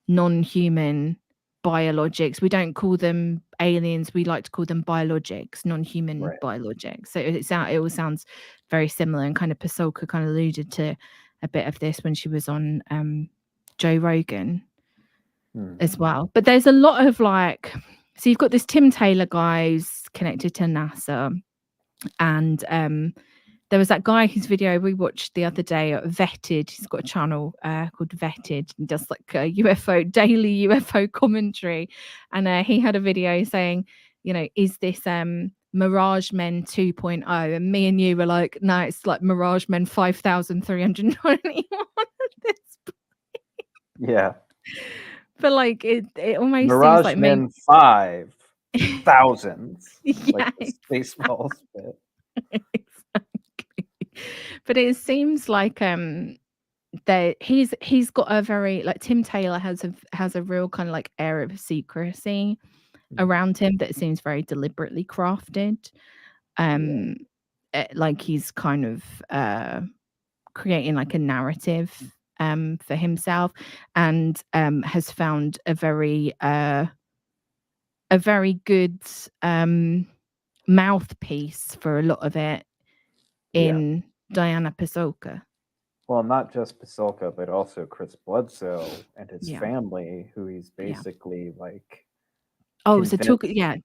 non-human biologics. We don't call them aliens, we like to call them biologics, non-human biologics. So it all sounds very similar, and kind of Pasulka kind of alluded to a bit of this when she was on Joe Rogan as well. But there's a lot of like, so you've got this Tim Taylor guy who's connected to NASA, and there was that guy whose video we watched the other day, Vetted. He's got a channel called Vetted, and does like a daily UFO commentary. And he had a video saying, is this Mirage Men 2.0? And me and you were like, no, it's like Mirage Men 5,391 at this point. Yeah. But like it almost Mirage seems like Men 5,000. Yeah, like the Spaceballs bit. Exactly. But it seems like that he's got a very, like, Tim Taylor has a real kind of like air of secrecy around him that seems very deliberately crafted. Like he's kind of creating like a narrative for himself, and has found a very good mouthpiece for a lot of it in Diana Pasulka. Well, not just Pasulka, but also Chris Bledsoe and his family, who he's basically like. Oh, so talk a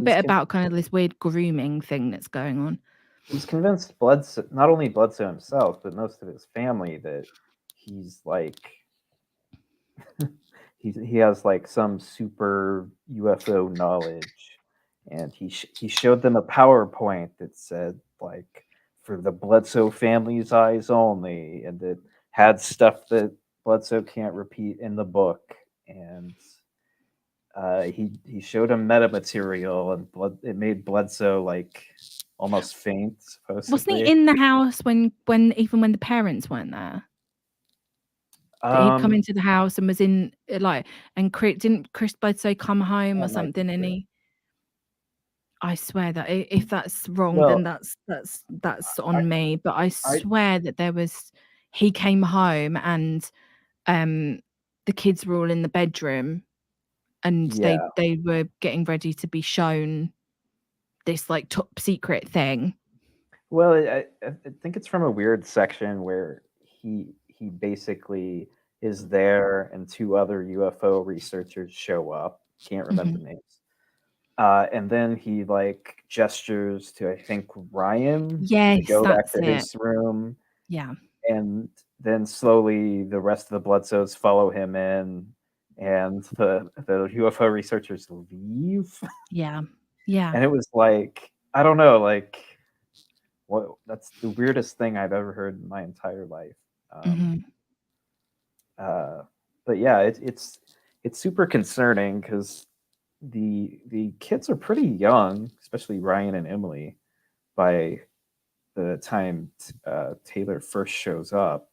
bit about kind of this weird grooming thing that's going on. He's convinced Bledsoe, not only Bledsoe himself, but most of his family, that he's like he has like some super UFO knowledge, and he showed them a PowerPoint that said like, for the Bledsoe family's eyes only, and it had stuff that Bledsoe can't repeat in the book, and he showed him metamaterial, and it made Bledsoe like almost faint. Supposedly. Wasn't he in the house when the parents weren't there? That he'd come into the house and was in like, and didn't Chris Bledsoe come home or something? And I swear that if that's wrong, then that's on me. But I swear that he came home and the kids were all in the bedroom, and they were getting ready to be shown this like top secret thing. Well, I think it's from a weird section where he basically is there, and two other UFO researchers show up. Can't remember the names. And then he like gestures to, I think, Ryan to go back to his room. Yeah. And then slowly the rest of the Bledsoes follow him in, and the UFO researchers leave. Yeah. Yeah. And it was like, I don't know, like that's the weirdest thing I've ever heard in my entire life. Um, Mhm. but yeah, it's super concerning because the kids are pretty young, especially Ryan and Emily, by the time Taylor first shows up,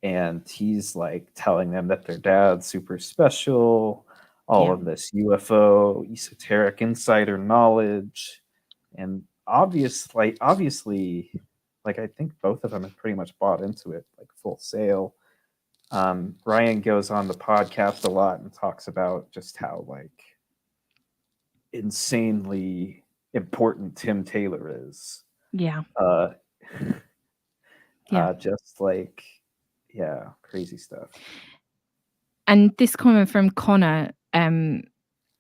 and he's like telling them that their dad's super special, all Yeah. of this UFO esoteric insider knowledge, and obviously, like I think both of them have pretty much bought into it, like full sail. Ryan goes on the podcast a lot and talks about just how like insanely important Tim Taylor is. Yeah. Uh, Yeah. just like, yeah, crazy stuff. And this comment from Connor, and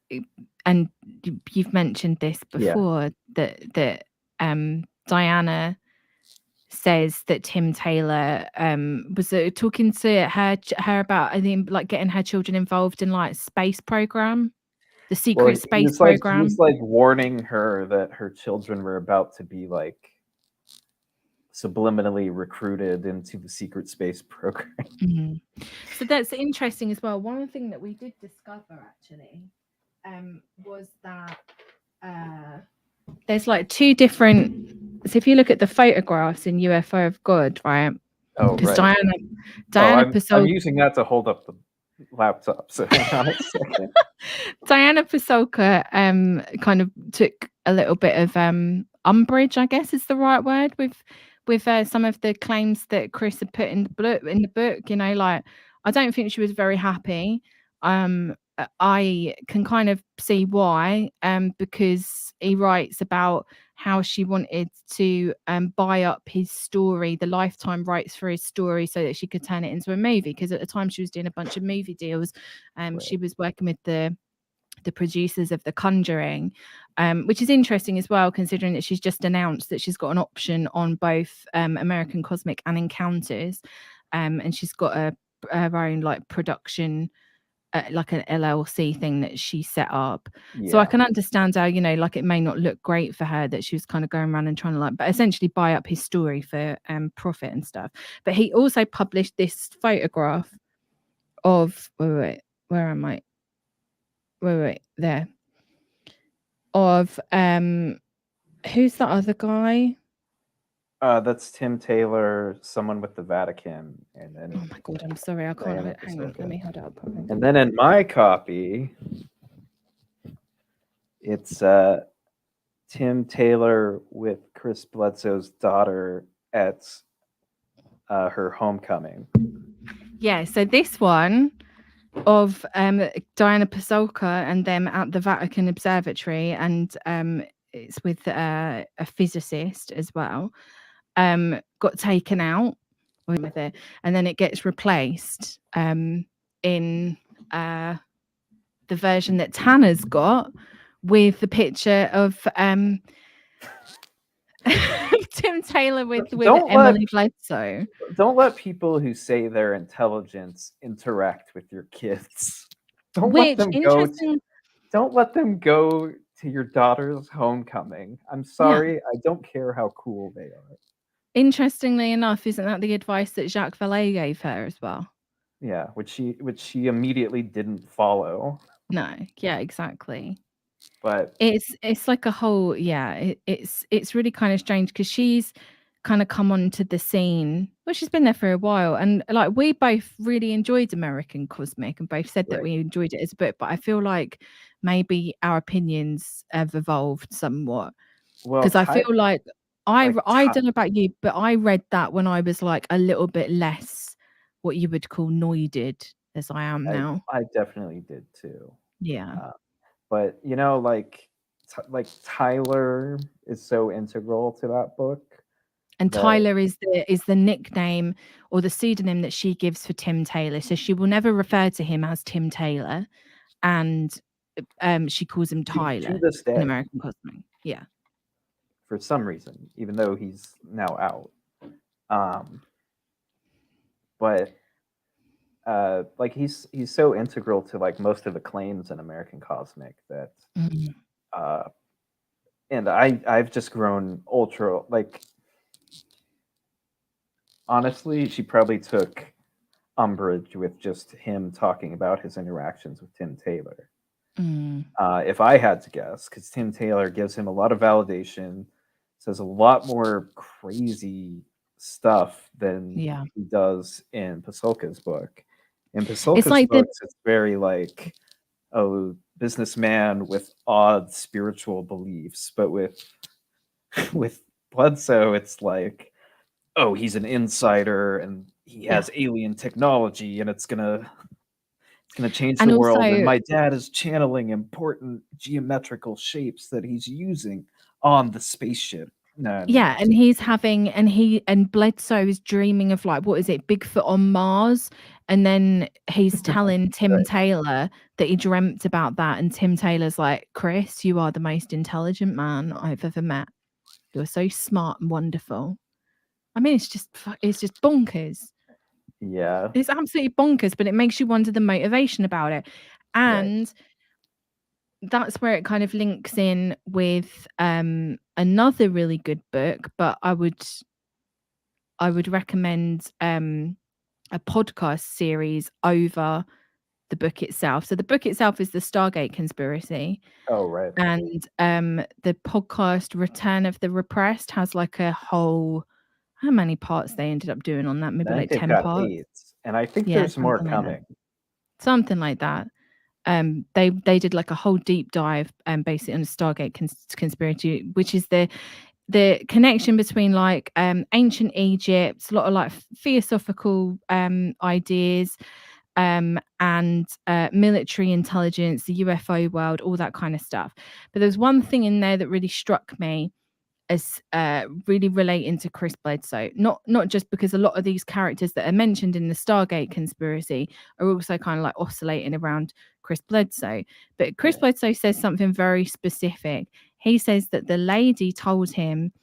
you've mentioned this Yeah. before, that Diana says that Tim Taylor was talking to her about, I think, like getting her children involved in like space program, the Well, secret he space was like he program. was like warning her that her children were about to be like subliminally recruited into the secret space program. Mhm. So that's interesting as well. One thing that we did discover actually was that there's like two different. So if you look at the photographs in UFO of God, right? Oh, Because right. Diana I'm Pasulka, using that to hold up the laptop. So hang on a second. Diana Pasulka kind of took a little bit of umbrage, I guess is the right word, with some of the claims that Chris had put in the book. You know, like I don't think she was very happy. I can kind of see why, because he writes about how she wanted to buy up his story, the lifetime rights for his story, so that she could turn it into a movie. Because at the time she was doing a bunch of movie deals, Right. she was working with the producers of The Conjuring, which is interesting as well, considering that she's just announced that she's got an option on both American Cosmic and Encounters, and she's got her own like production. Like an LLC thing that she set up. So I Yeah. can understand how, you know, like it may not look great for her that she was kind of going around and trying to like, but essentially buy up his story for profit and stuff. But he also published this photograph of, wait, where am I? Wait, there. Of who's the other guy? That's Tim Taylor, someone with the Vatican, and Oh then my god, I'm sorry, I can't Diana hang on, let Pasulka. me hold it up. And then in my copy, it's Tim Taylor with Chris Bledsoe's daughter at her homecoming. Yeah, so this one of Diana Pasulka and them at the Vatican Observatory, and it's with a physicist as well, got taken out with it, and then it gets replaced in the version that Tanner's got with the picture of Tim Taylor with Emily Bledsoe. Don't let people who say they're intelligent interact with your kids. Don't let them go to your daughter's homecoming. I'm sorry, Yeah. I don't care how cool they are. Interestingly enough, isn't that the advice that Jacques Vallée gave her as well? Yeah, which she immediately didn't follow. No, yeah, exactly. But It's like a whole, yeah, it's really kind of strange because she's kind of come onto the scene. Well, she's been there for a while, and like we both really enjoyed American Cosmic and both said that right. we enjoyed it as a book, but I feel like maybe our opinions have evolved somewhat. Well, Because I feel like I don't know about you, but I read that when I was like a little bit less what you would call noided as I am now. I definitely did too. Yeah. But you know, like Tyler is so integral to that book. And that Tyler is the nickname or the pseudonym that she gives for Tim Taylor. So she will never refer to him as Tim Taylor, and she calls him to Tyler this in day, American Cosmic. Yeah. for some reason, even though he's now out. But like he's so integral to like most of the claims in American Cosmic that Mhm. and I've just grown ultra, like, honestly, she probably took umbrage with just him talking about his interactions with Tim Taylor. If I had to guess, because Tim Taylor gives him a lot of validation, says a lot more crazy stuff than Yeah. he does in Pasulka's book. In It's Pasulka's like the books, it's very like, oh, businessman with odd spiritual beliefs, but with Bledsoe, it's like, oh, he's an insider and he has alien technology and it's gonna change and the world, and also my dad is channeling important geometrical shapes that he's using on the spaceship. No, no, yeah, and he's having and Bledsoe is dreaming of like, what is it, Bigfoot on Mars? And then he's telling Tim Right. Taylor that he dreamt about that, and Tim Taylor's like, Chris, you are the most intelligent man I've ever met. You're so smart and wonderful. I mean, it's just bonkers. Yeah. It's absolutely bonkers, but it makes you wonder the motivation about it. Right. And that's where it kind of links in with another really good book, but I would recommend a podcast series over the book itself. So the book itself is The Stargate Conspiracy. Oh, right. And the podcast Return of the Repressed has like a whole, how many parts they ended up doing on that? Maybe I think like they've 10 got parts. 8, and I think Yeah, there's more something like that. coming. Something like that. They did like a whole deep dive basically on the Stargate conspiracy, which is the connection between like ancient Egypt, a lot of like theosophical ideas, and military intelligence, the UFO world, all that kind of stuff. But there's one thing in there that really struck me as really relating to Chris Bledsoe, not just because a lot of these characters that are mentioned in the Stargate conspiracy are also kind of like oscillating around Chris Bledsoe, but Chris Bledsoe says something very specific. He says that the lady told him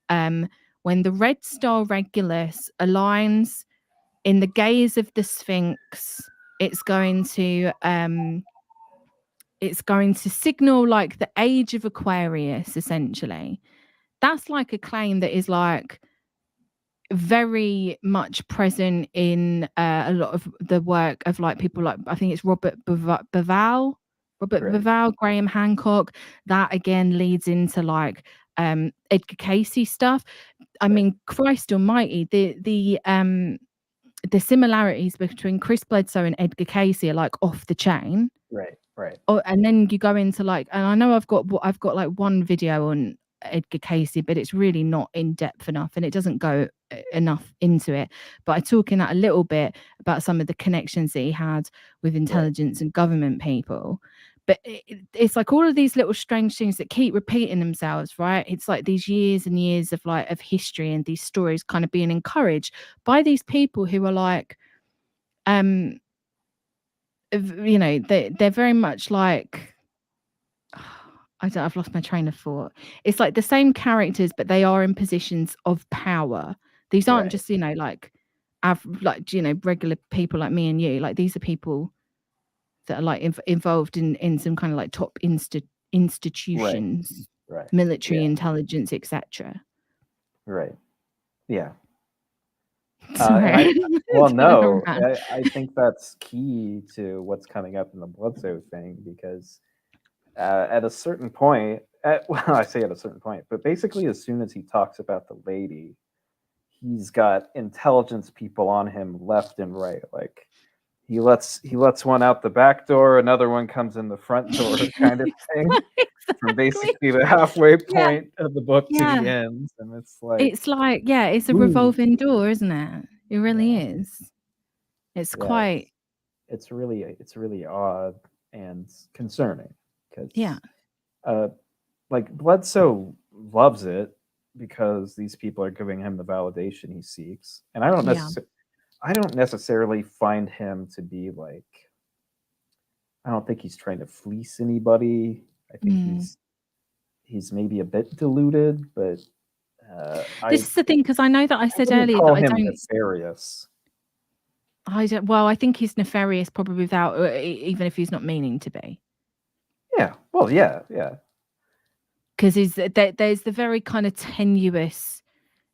when the Red Star Regulus aligns in the gaze of the Sphinx, it's going to signal like the age of Aquarius, essentially. That's like a claim that is like very much present in a lot of the work of like people like, I think it's Robert Bauval, Graham Hancock. That again leads into like Edgar Cayce stuff. I mean, Christ almighty, the similarities between Chris Bledsoe and Edgar Cayce are like off the chain. Right. Oh, and then you go into like, and I know I've got like one video on Edgar Cayce, but it's really not in depth enough, and it doesn't go enough into it. But I talk in that a little bit about some of the connections that he had with intelligence and government people. But it's like all of these little strange things that keep repeating themselves, right? It's like these years and years of like of history and these stories kind of being encouraged by these people who are like, you know, they're very much like, I've lost my train of thought. It's like the same characters, but they are in positions of power. These aren't just, you know, like you know, regular people like me and you. Like these are people that are like involved in some kind of like top institutions, military intelligence, etc. Right. Yeah. Sorry. I think that's key to what's coming up in the Bledsoe thing, because at a certain point, well, I say at a certain point, but basically as soon as he talks about the lady, he's got intelligence people on him left and right. Like he lets one out the back door, another one comes in the front door, kind of thing. Exactly. From basically the halfway point of the book to the end, and it's like, it's a revolving door, isn't it? It really is. It's quite. It's really odd and concerning, because like Bledsoe loves it because these people are giving him the validation he seeks, and I don't necessarily find him to be like, I don't think he's trying to fleece anybody. I think he's maybe a bit deluded, but this is the thing, because I know that I said earlier call that I him don't. Nefarious. Well, I think he's nefarious, probably without, even if he's not meaning to be. Yeah. Well, yeah. because there's the very kind of tenuous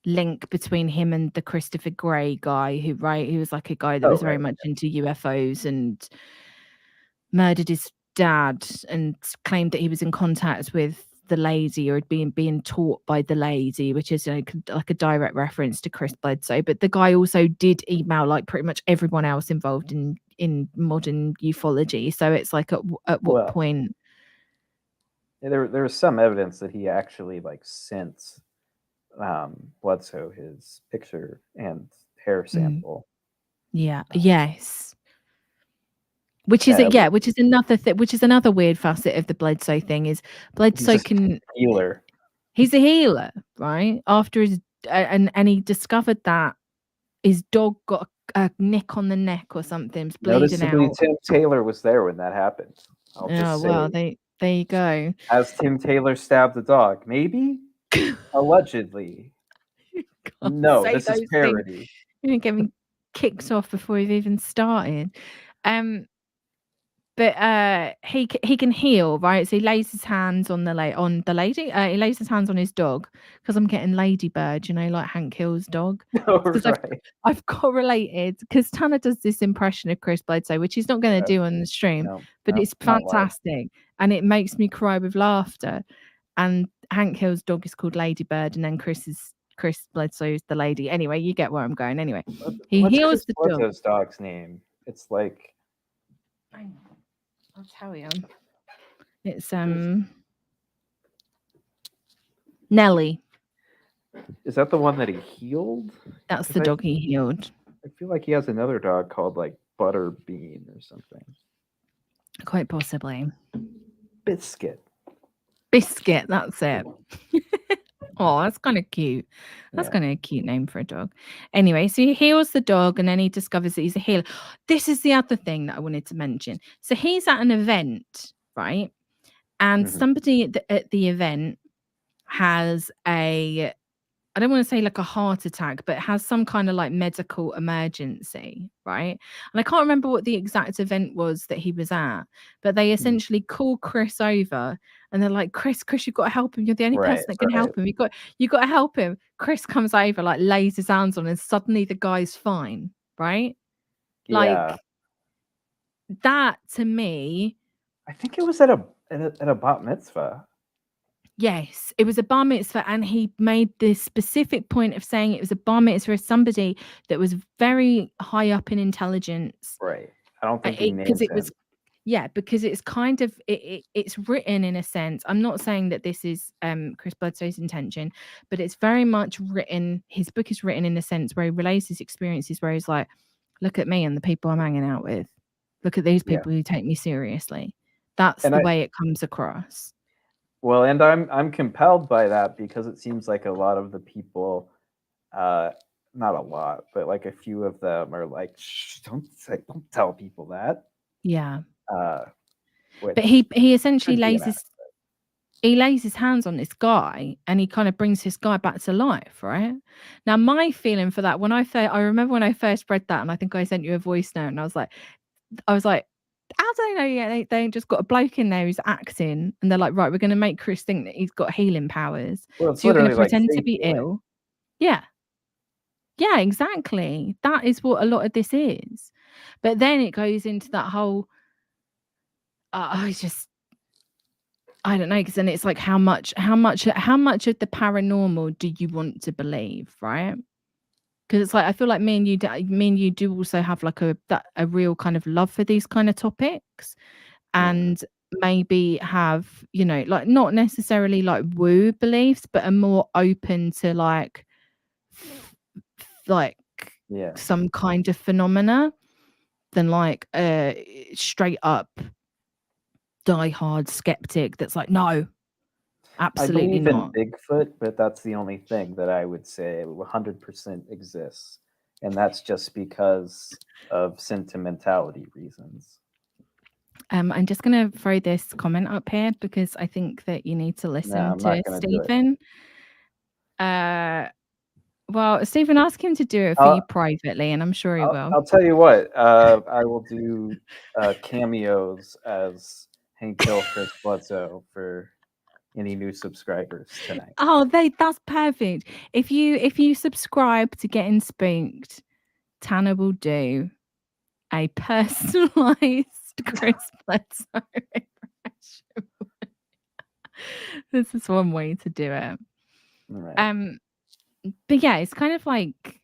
link between him and the Christopher Gray guy who was like a guy that was very much into UFOs and murdered his dad and claimed that he was in contact with the lady or had being taught by the lady, which is like a direct reference to Chris Bledsoe. But the guy also did email like pretty much everyone else involved in modern ufology. So it's like at what point? There was some evidence that he actually like sent Bledsoe his picture and hair sample. Yeah. Yes. Which is another weird facet of the Bledsoe thing is Bledsoe can healer. He's a healer, right? After his and he discovered that his dog got a nick on the neck or something, was bleeding Noticeably, out. Tim Taylor was there when that happened. There you go. As Tim Taylor stabbed the dog, maybe allegedly. No, this is parody. You're getting me kicked off before we've even started. But he can heal, right? So he lays his hands on the lady. He lays his hands on his dog because I'm getting Ladybird, like Hank Hill's dog. Right. I've correlated because Tanner does this impression of Chris Bledsoe, which he's not going to do on the stream, but it's fantastic and it makes me cry with laughter. And Hank Hill's dog is called Ladybird, and then Chris Bledsoe's the lady. Anyway, you get where I'm going. Anyway, he heals the dog. What's dog's name? It's like. I'll tell you. It's Nelly. Is that the one that he healed? That's the dog he healed. I feel like he has another dog called like Butterbean or something. Quite possibly. Biscuit, that's it. Oh, that's kind of cute. That's kind of a cute name for a dog. Anyway, so he heals the dog and then he discovers that he's a healer. This is the other thing that I wanted to mention. So he's at an event, right? And somebody at the event has I don't want to say like a heart attack, but has some kind of like medical emergency, right? And I can't remember what the exact event was that he was at, but they essentially call Chris over and they're like, Chris, you've got to help him. You're the only person that can help him. You got to help him. Chris comes over, like lays his hands on, and suddenly the guy's fine, right? Like that to me. I think it was at a bat mitzvah. Yes, it was a bar mitzvah, and he made this specific point of saying it was a bar mitzvah of somebody that was very high up in intelligence. Right. I don't think he named him. Because it's kind of it's written in a sense. I'm not saying that this is Chris Bledsoe's intention, but it's very much written. His book is written in a sense where he relays his experiences, where he's like, "Look at me and the people I'm hanging out with. Look at these people who take me seriously." That's the way it comes across. Well, and I'm compelled by that because it seems like a lot of the people, not a lot, but like a few of them are like, shh, don't tell people that. Yeah. But he essentially lays his hands on this guy and he kind of brings this guy back to life, right? Now, my feeling for that, I remember when I first read that, and I think I sent you a voice note, and I was like, how do they know? Yeah, they just got a bloke in there who's acting, and they're like, right, we're going to make Chris think that he's got healing powers. Well, so you're going to pretend to be ill. Yeah, exactly. That is what a lot of this is. But then it goes into that whole. I don't know, because then it's like how much of the paranormal do you want to believe, right? Because it's like I feel like me and you do also have like a real kind of love for these kind of topics, and maybe have, like not necessarily like woo beliefs, but are more open to like some kind of phenomena than like straight up die-hard skeptic that's like, no, absolutely not. I believe in Bigfoot, but that's the only thing that I would say 100% exists, and that's just because of sentimentality reasons. I'm just going to throw this comment up here because I think that you need to listen to Stephen. Well, Stephen, ask him to do it for you privately, and I'm sure he will. I'll tell you what. I will do cameos as Hank Hill, Chris Bledsoe for any new subscribers tonight. Oh, that's perfect. If you subscribe to Getting Spooked, Tanner will do a personalized Chris Bledsoe impression. This is one way to do it. Right. But yeah, it's kind of like,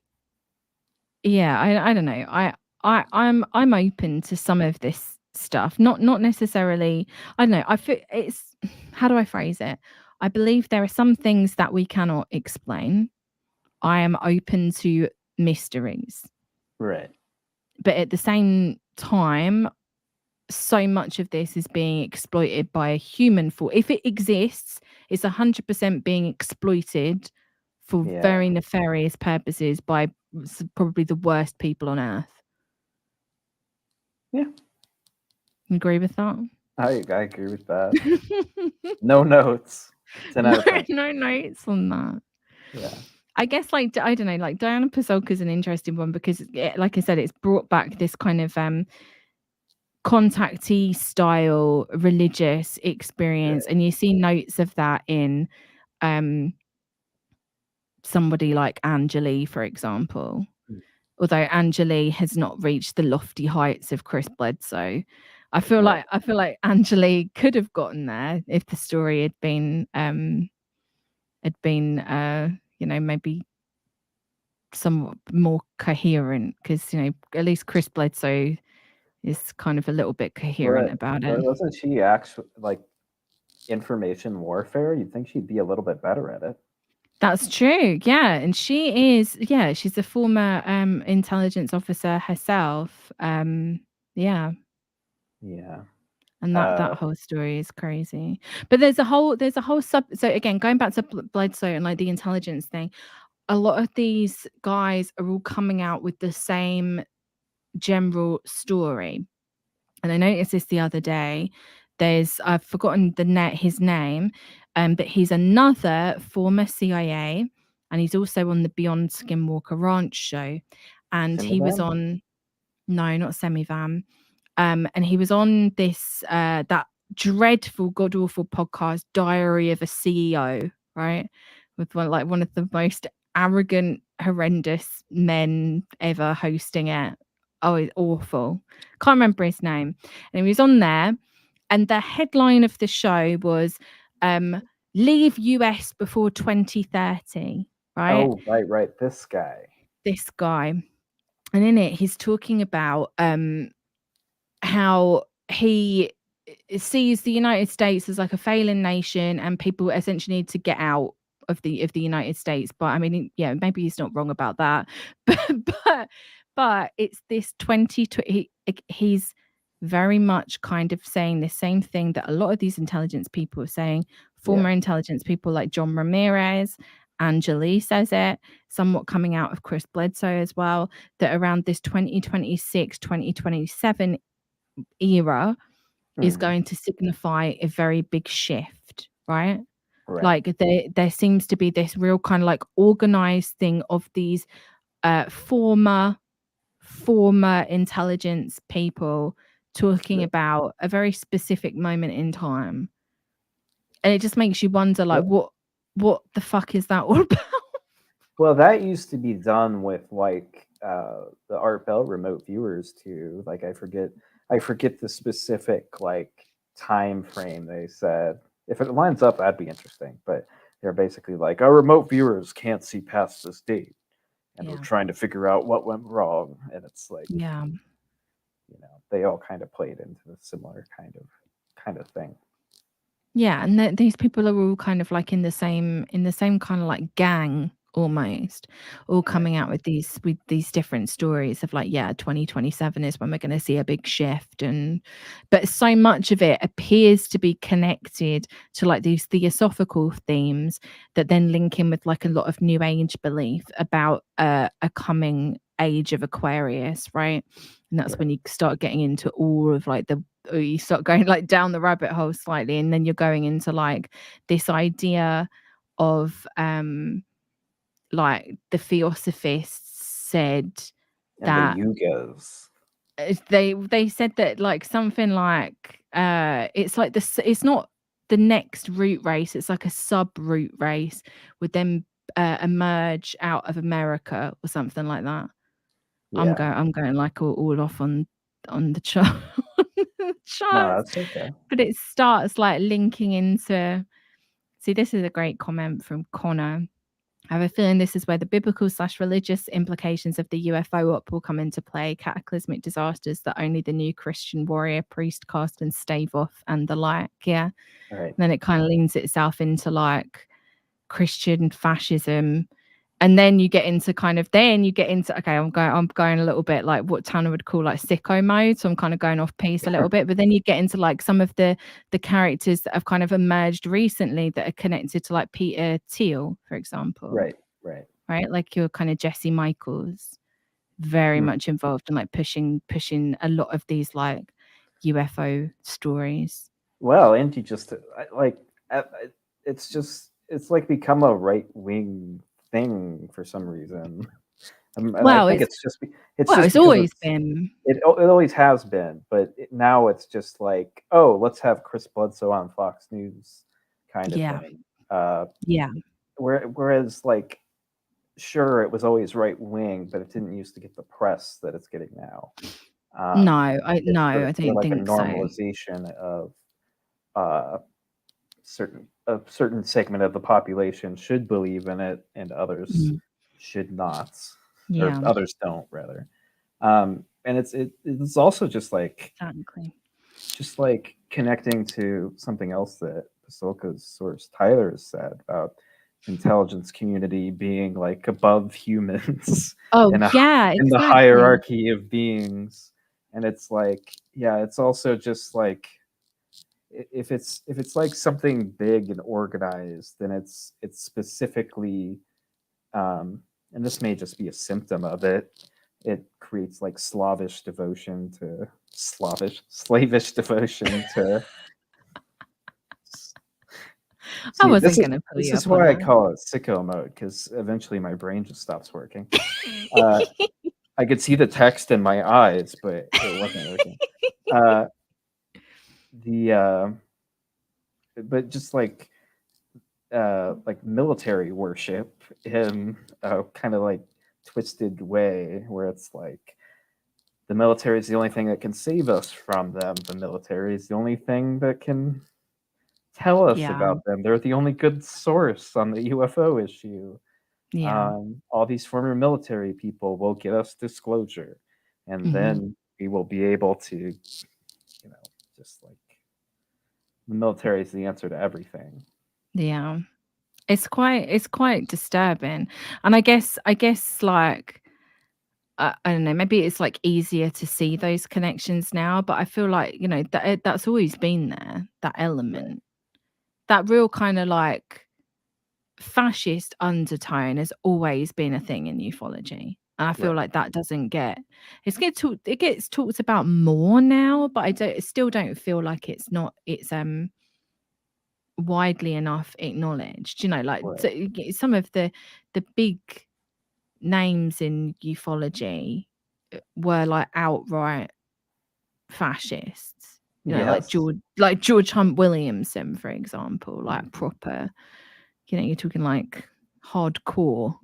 yeah, I don't know. I'm open to some of this stuff. Not necessarily. I don't know. I feel it's, how do I phrase it? I believe there are some things that we cannot explain. I am open to mysteries. Right. But at the same time, so much of this is being exploited by a human force. If it exists, it's 100% being exploited for Yeah. very nefarious purposes by probably the worst people on earth. Yeah. You agree with that? I agree with that. No notes. 10 out of 10. No notes on that. Yeah. I guess, like, I don't know, like Diana Pasulka is an interesting one because, like I said, it's brought back this kind of contactee style religious experience, and you see notes of that in somebody like Angeli, for example. Although Angeli has not reached the lofty heights of Chris Bledsoe. I feel Right. like Angeli could have gotten there if the story had been you know, maybe somewhat more coherent, because, you know, at least Chris Bledsoe is kind of a little bit coherent about it. Wasn't she actually like information warfare? You'd think she'd be a little bit better at it. That's true. Yeah. And she is, yeah, she's a former intelligence officer herself. Yeah. Yeah. And that whole story is crazy. But there's a whole so again, going back to Bledsoe and like the intelligence thing, a lot of these guys are all coming out with the same general story. And I noticed this the other day. I've forgotten his name, but he's another former CIA, and he's also on the Beyond Skinwalker Ranch show. And he was on, no, not Semivan. And he was on this that dreadful, god awful podcast, Diary of a CEO, right? With one of the most arrogant, horrendous men ever hosting it. Oh, it's awful. Can't remember his name. And he was on there, and the headline of the show was leave US before 2030, right? Oh, right. This guy. And in it, he's talking about how he sees the United States as like a failing nation, and people essentially need to get out of the United States. But I mean, yeah, maybe he's not wrong about that. But it's this 2020. He's very much kind of saying the same thing that a lot of these intelligence people are saying. Former intelligence people like John Ramirez, Angeli says it, somewhat coming out of Chris Bledsoe as well, that around this 2026, 2027 era is going to signify a very big shift, right? Like there seems to be this real kind of like organized thing of these former intelligence people talking about a very specific moment in time, and it just makes you wonder, like, what the fuck is that all about? Well, that used to be done with like the Art Bell remote viewers too. Like I forget the specific like time frame they said. If it lines up, that'd be interesting. But they're basically like, our remote viewers can't see past this date, and we're trying to figure out what went wrong. And it's like, you know, they all kind of played into a similar kind of thing. Yeah, and these people are all kind of like in the same kind of like gang almost, all coming out with these different stories of like, yeah, 2027 is when we're going to see a big shift. But so much of it appears to be connected to like these theosophical themes that then link in with like a lot of new age belief about a coming age of Aquarius, right? And that's when you start getting into all of like you start going like down the rabbit hole slightly, and then you're going into like this idea of like the theosophists said that the yugas. They said that like something like it's like this, it's not the next root race, it's like a sub root race, would then emerge out of America or something like that. I'm going like all off on the chart. No, charts. that's okay. But it starts like linking into. See, this is a great comment from Connor. I have a feeling this is where the biblical/religious implications of the UFO op will come into play. Cataclysmic disasters that only the new Christian warrior, priest, cast, and stave off, and the like. Yeah. Right. And then it kind of leans itself into like Christian fascism. And then you get into okay, I'm going a little bit like what Tanner would call like sicko mode. So I'm kind of going off piece a little bit, but then you get into like some of the characters that have kind of emerged recently that are connected to like Peter Thiel, for example. Right. Like your kind of Jesse Michaels, very much involved in like pushing a lot of these like UFO stories. Well, and you just like it's like become a right wing thing for some reason. And Well, I think it's always been. It always has been, but now it's just like, oh, let's have Chris Bledsoe on Fox News kind of thing. Yeah. Whereas, like, sure, it was always right wing, but it didn't used to get the press that it's getting now. No, I don't think a so. Normalization of a certain segment of the population should believe in it, and others should not. Yeah. Or others don't, rather. And it's also just like connecting to something else that Pasulka's source Tyler has said about intelligence community being like above humans in the hierarchy of beings. And it's like, yeah, it's also just like if it's like something big and organized, then it's specifically and this may just be a symptom of it. It creates like slavish devotion to. I wasn't going to pull you up. This is why I call it sicko mode, because eventually my brain just stops working. I could see the text in my eyes, but it wasn't working. But just like military worship in a kind of like twisted way, where it's like the military is the only thing that can save us from them. The military is the only thing that can tell us about them. They're the only good source on the UFO issue. All these former military people will get us disclosure, and then we will be able to, just like the military is the answer to everything. Yeah, it's quite disturbing, and I guess like I don't know, maybe it's like easier to see those connections now, but I feel like that's always been there. That element, that real kind of like fascist undertone has always been a thing in ufology. And I feel like that doesn't get it gets talked about more now, but I still don't feel like it's widely enough acknowledged. Some of the big names in ufology were like outright fascists. Like George Hunt Williamson, for example, like proper. You're talking like hardcore.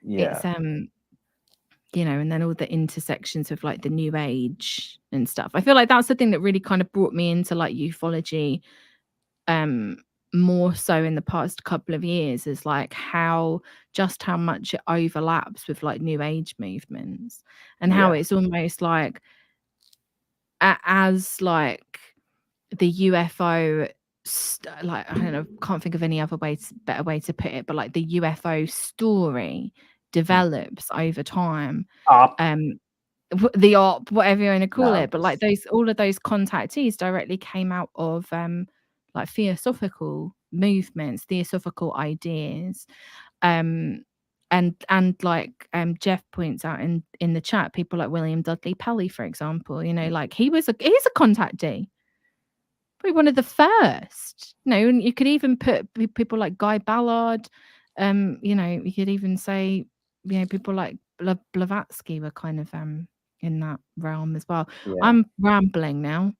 It's and then all the intersections of like the new age and stuff. I feel like that's the thing that really kind of brought me into like ufology more so in the past couple of years, is like how much it overlaps with like new age movements, and how it's almost like as like the UFO like I don't know, can't think of any other better way to put it, but like the UFO story develops over time. The op, whatever you want to call it, but like all of those contactees directly came out of like theosophical movements, theosophical ideas, and like Jeff points out in the chat, people like William Dudley Pelley, for example, like he's a contactee. Probably one of the first. And you could even put people like Guy Ballard. You could even say, people like Blavatsky were kind of in that realm as well. I'm rambling now.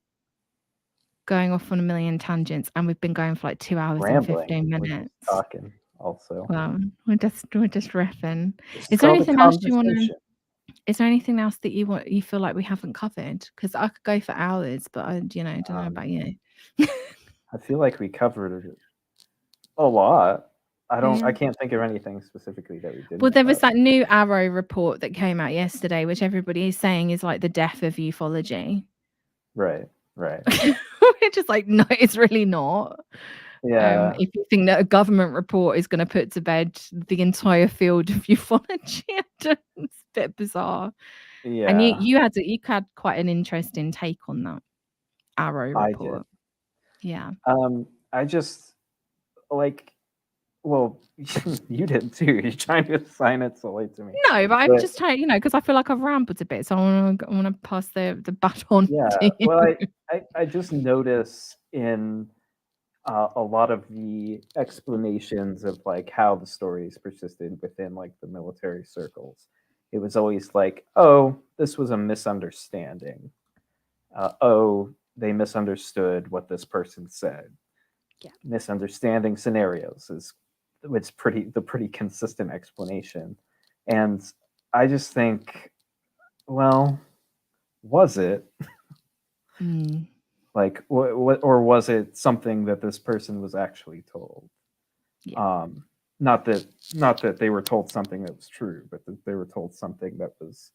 going off on a million tangents, and we've been going for like 2 hours and 15 We're just minutes. talking also. Well, we're just riffing. It's Is there called a anything else you want to? conversation. Is there anything else that you feel like we haven't covered? Because I could go for hours, but I don't know about you. I feel like we covered a lot. I Yeah. can't think of anything specifically that we didn't. Well, there was cover. that new AARO report that came out yesterday, which everybody is saying is like the death of ufology. Right. We're just like, no, it's really not. Yeah. If you think that a government report is going to put to bed the entire field of ufology, it's a bit bizarre. Yeah. And you had quite an interesting take on that AARO report. I did. Yeah. I just like, well, you did too. You're trying to assign it solely to me. No, but I'm just trying, because I feel like I've rambled a bit, so I want to pass the baton. Yeah. To you. Well, I just notice in a lot of the explanations of like how the stories persisted within like the military circles, it was always like, oh, this was a misunderstanding. Oh, they misunderstood what this person said. Yeah. Misunderstanding scenarios is the pretty consistent explanation. And I just think, well, was it? Like, what, or was it something that this person was actually told? Yeah. Not that they were told something that was true, but that they were told something that was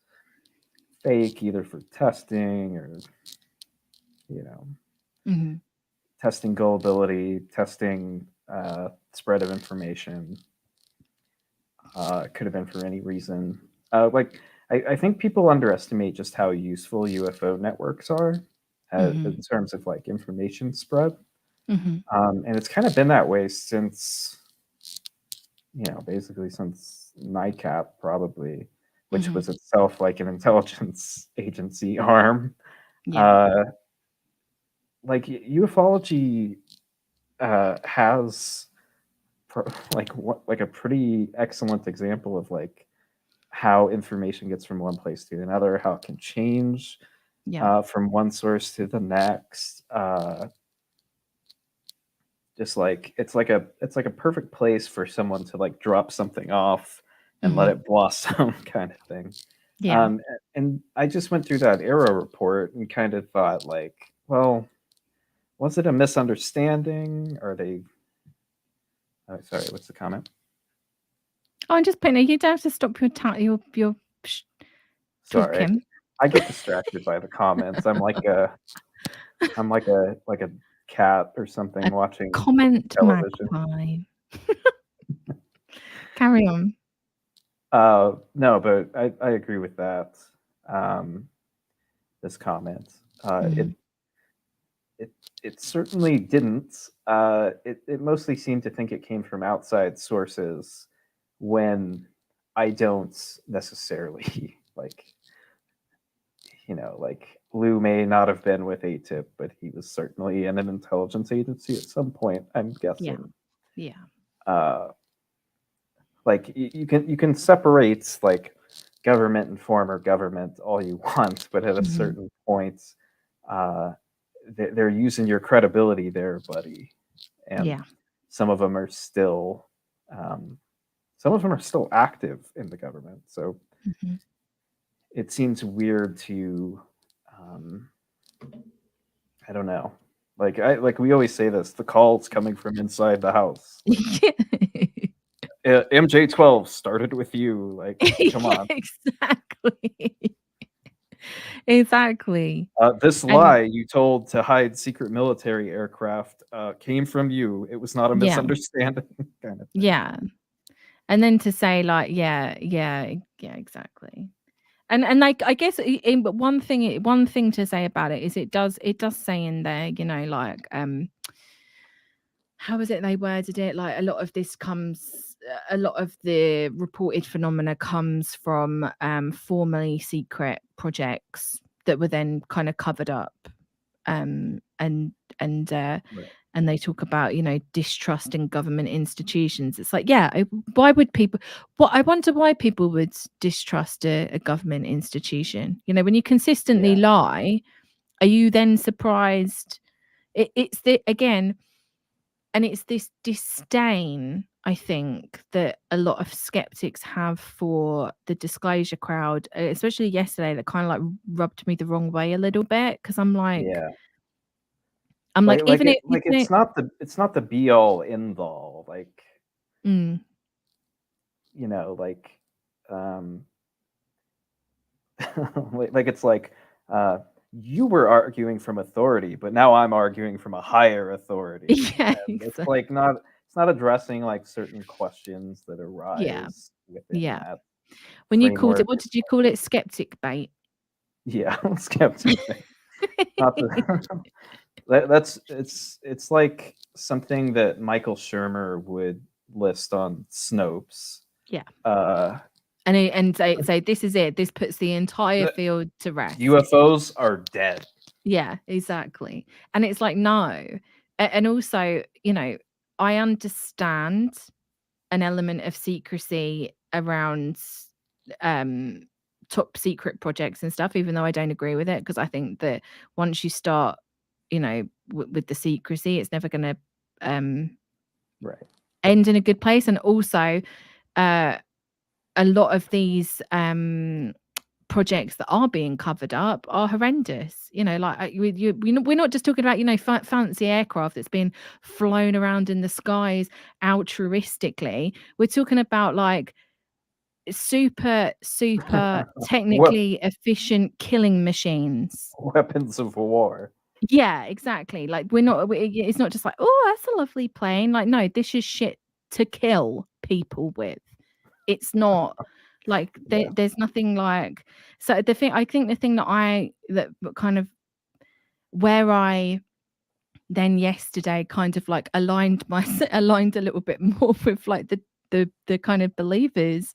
fake, either for testing or, testing gullibility, testing spread of information. It could have been for any reason. I think people underestimate just how useful UFO networks are in terms of like information spread. And it's kind of been that way since, basically since NICAP probably, which was itself like an intelligence agency arm. Yeah. Like ufology has like a pretty excellent example of like how information gets from one place to another, how it can change from one source to the next. Just like it's like a perfect place for someone to like drop something off and let it blossom kind of thing. Yeah. And I just went through that AARO report and kind of thought like, well, was it a misunderstanding? Are they? Oh, sorry, what's the comment? Oh, I'm just putting. You don't have to stop your Sorry, talking. I get distracted by the comments. I'm like a cat or something watching comment television. Magpie. Carry on. No, but I agree with that. This comment. It certainly didn't. It mostly seemed to think it came from outside sources when I don't necessarily like, like Lou may not have been with ATIP, but he was certainly in an intelligence agency at some point, I'm guessing. Yeah. Like you can separate like government and former government all you want, but at a certain point, they're using your credibility there, buddy. And some of them are still active in the government. So it seems weird to, I don't know. Like we always say this, the call's coming from inside the house. MJ12 started with you. Like, come on. Exactly. This lie you told to hide secret military aircraft came from you. It was not a misunderstanding kind of thing. Yeah. And then to say like, yeah, exactly. And like, I guess, but one thing to say about it is it does say in there, like, how is it they worded it? Like a lot of the reported phenomena comes from formerly secret projects that were then kind of covered up. And they talk about, distrust in government institutions. It's like, why would people? I wonder why people would distrust a government institution. When you consistently lie, are you then surprised? it's the again, and it's this disdain, I think, that a lot of skeptics have for the disclosure crowd, especially yesterday, that kind of like rubbed me the wrong way a little bit, because I'm like, Yeah. even if It's not the be all end all. Like, mm, you know, like it's like you were arguing from authority, but now I'm arguing from a higher authority. yeah, And it's exactly. like it's not addressing like certain questions that Yeah, arise within yeah. that When you called it, framework. what did you call it? Skeptic bait. Yeah, skeptic. Not the, that's it's like something that Michael Shermer would list on Snopes. Yeah. Uh, And say this is it. This puts the entire the field to rest. UFOs are dead. Yeah, exactly. And it's like, no. And also, you know, I understand an element of secrecy around top secret projects and stuff, even though I don't agree with it, because I think that once you start, you know, with the secrecy, it's never going to Right. end in a good place. And also, a lot of these projects that are being covered up are horrendous. You know, like we're not just talking about, you know, fancy aircraft that's been flown around in the skies altruistically. We're talking about like super technically efficient killing machines. Weapons of war. Yeah, exactly. Like it's not just like, oh, that's a lovely plane. Like, no, this is shit to kill people with. It's not like Yeah. there's nothing like. So I think the thing that kind of where I then yesterday kind of like aligned a little bit more with like the kind of believers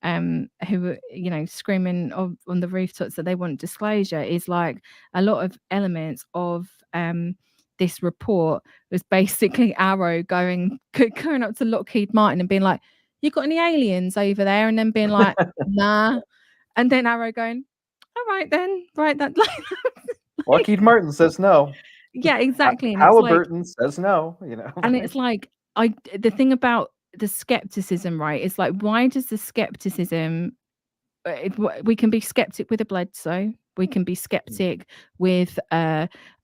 who were, you know, screaming on the rooftops that they want disclosure, is like a lot of elements of this report was basically AARO going up to Lockheed Martin and being like, you got any aliens over there? And then being like, nah. And then AARO going, all right then, right, that like, Lockheed Martin says no. yeah, exactly. And it's like, Halliburton says no, you know. and it's like, the thing about the skepticism, right, is like, why does the skepticism, we can be skeptic with a Bledsoe, we can be skeptic with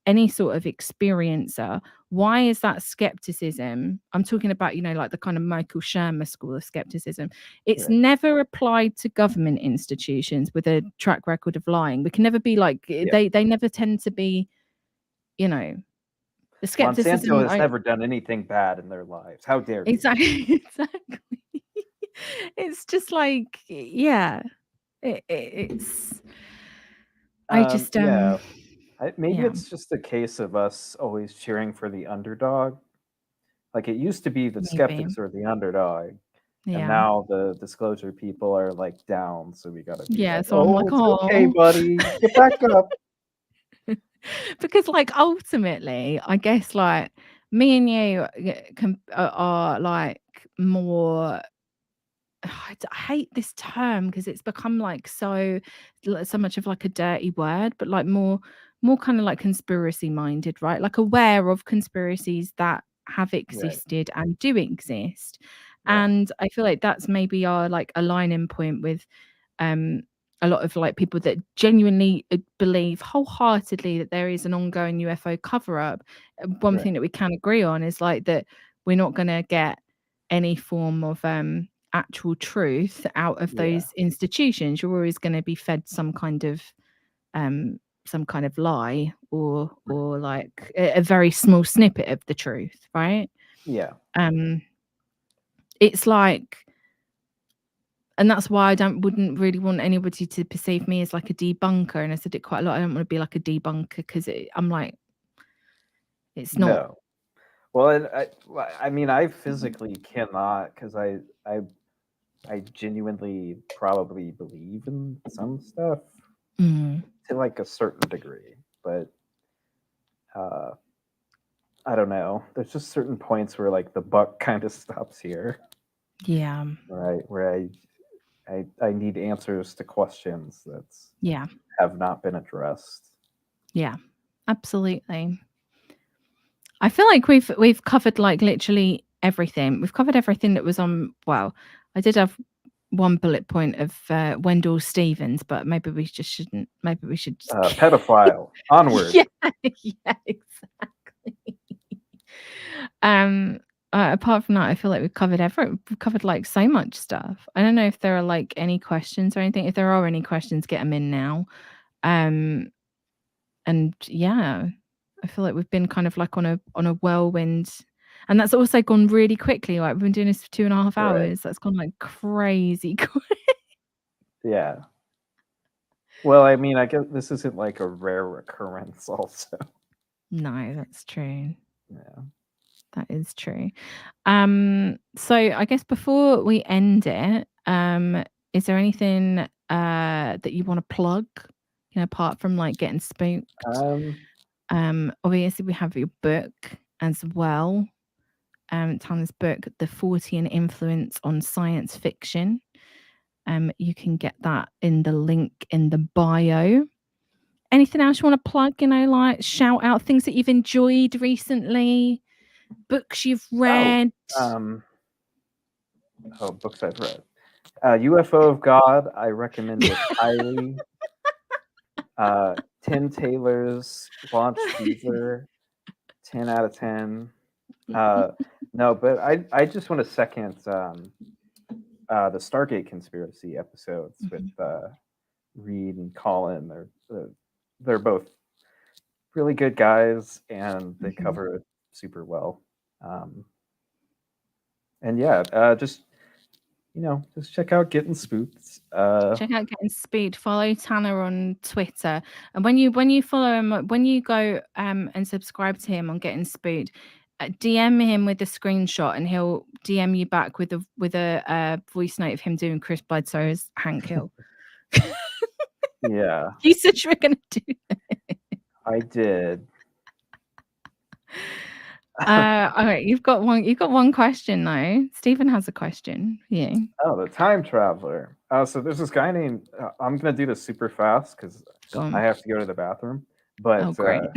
any sort of experiencer. Why is that skepticism? I'm talking about, you know, like the kind of Michael Shermer school of skepticism. It's Right. never applied to government institutions with a track record of lying. We can never be like, they never tend to be, you know, the skepticism. Monsanto has never done anything bad in their lives. How dare you? Exactly. It's just like, yeah, it's. I just Yeah. Maybe yeah, it's just a case of us always cheering for the underdog. Like it used to be that maybe. skeptics are the underdog, and Yeah. now the disclosure people are like down, so we gotta be Yeah, like, so I'm oh, like, it's okay, oh, buddy, get back up. because like ultimately, I guess like me and you are like more. I hate this term because it's become like so much of like a dirty word, but like more kind of like conspiracy minded, right? Like aware of conspiracies that have Right, existed and do exist. right. And I feel like that's maybe our like aligning point with um a lot of like people that genuinely believe wholeheartedly that there is an ongoing UFO cover up. One Right. thing that we can agree on is like that we're not going to get any form of actual truth out of Yeah. those institutions. You're always going to be fed some kind of lie or like a very small snippet of the truth, right? Yeah. It's like, and that's why wouldn't really want anybody to perceive me as like a debunker. And I said it quite a lot. I don't want to be like a debunker because I'm like, it's not. No. Well, and I mean, I physically cannot because I genuinely probably believe in some stuff Mm, to like a certain degree, but uh, I don't know. There's just certain points where like the buck kind of stops here, yeah, right? Where I need answers to questions that yeah, have not been addressed. yeah, absolutely. I feel like we've covered like literally everything. We've covered everything that was on. Well, I did have one bullet point of Wendell Stevens, but maybe we just shouldn't. Maybe we should just. Pedophile. Onward. Yeah, yeah, exactly. Apart from that, I feel like we've covered like so much stuff. I don't know if there are like any questions or anything. If there are any questions, get them in now. And yeah, I feel like we've been kind of like on a whirlwind, and that's also gone really quickly. Like we've been doing this for 2.5 hours. Right. That's gone like crazy quick. Yeah. Well, I mean, I guess this isn't like a rare occurrence also. No, that's true. Yeah. That is true. So I guess before we end it, is there anything that you want to plug? You know, apart from like Getting Spooked. Obviously we have your book as well. Tana's book, The Fortean Influence on Science Fiction. You can get that in the link in the bio. Anything else you want to plug? You know, like shout out things that you've enjoyed recently, books you've read. Books I've read. UFO of God, I recommend it highly. Tim Taylor's Launch Teaser, 10 out of 10. No, but I just want to second the Stargate conspiracy episodes with Reed and Colin. They're both really good guys, and they cover it super well. And yeah, just check out Getting Spooked. Check out Getting Spooked. Follow Tanner on Twitter, and when you follow him, when you go and subscribe to him on Getting Spooked, DM him with a screenshot, and he'll DM you back with a voice note of him doing Chris Bledsoe's Hank Hill. Yeah, you said you were going to do it. I did. All right, you've got one question though. Stephen has a question. Yeah. Oh, the time traveler. So there's this guy named. I'm gonna do this super fast because I have to go to the bathroom. But great.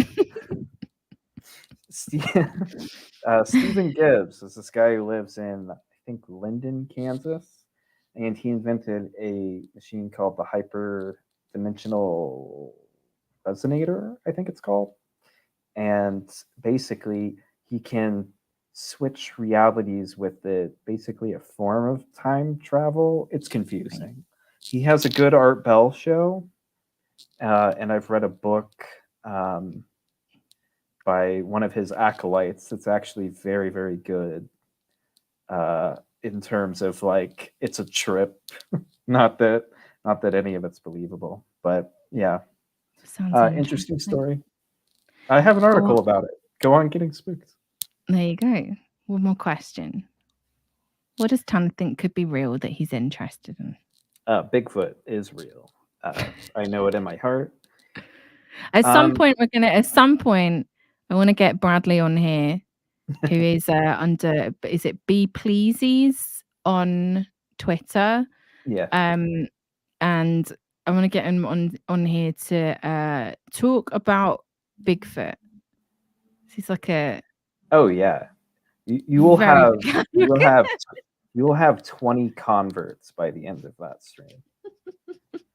Stephen Gibbs is this guy who lives in, I think, Linden, Kansas, and he invented a machine called the hyperdimensional resonator, I think it's called. And basically, he can switch realities with it, basically a form of time travel. It's confusing. Right. He has a good Art Bell show, and I've read a book by one of his acolytes. It's actually very, very good in terms of like it's a trip. not that any of it's believable, but yeah. Interesting story. I have an article about it. Go on Getting Spooked. There you go. One more question. What does Tan think could be real that he's interested in? Bigfoot is real. I know it in my heart. At some point, I want to get Bradley on here, who is under, is it B Pleasies on Twitter? Yeah. And I want to get him on here to talk about Bigfoot. He's like a. Oh yeah, you will have 20 converts by the end of that stream.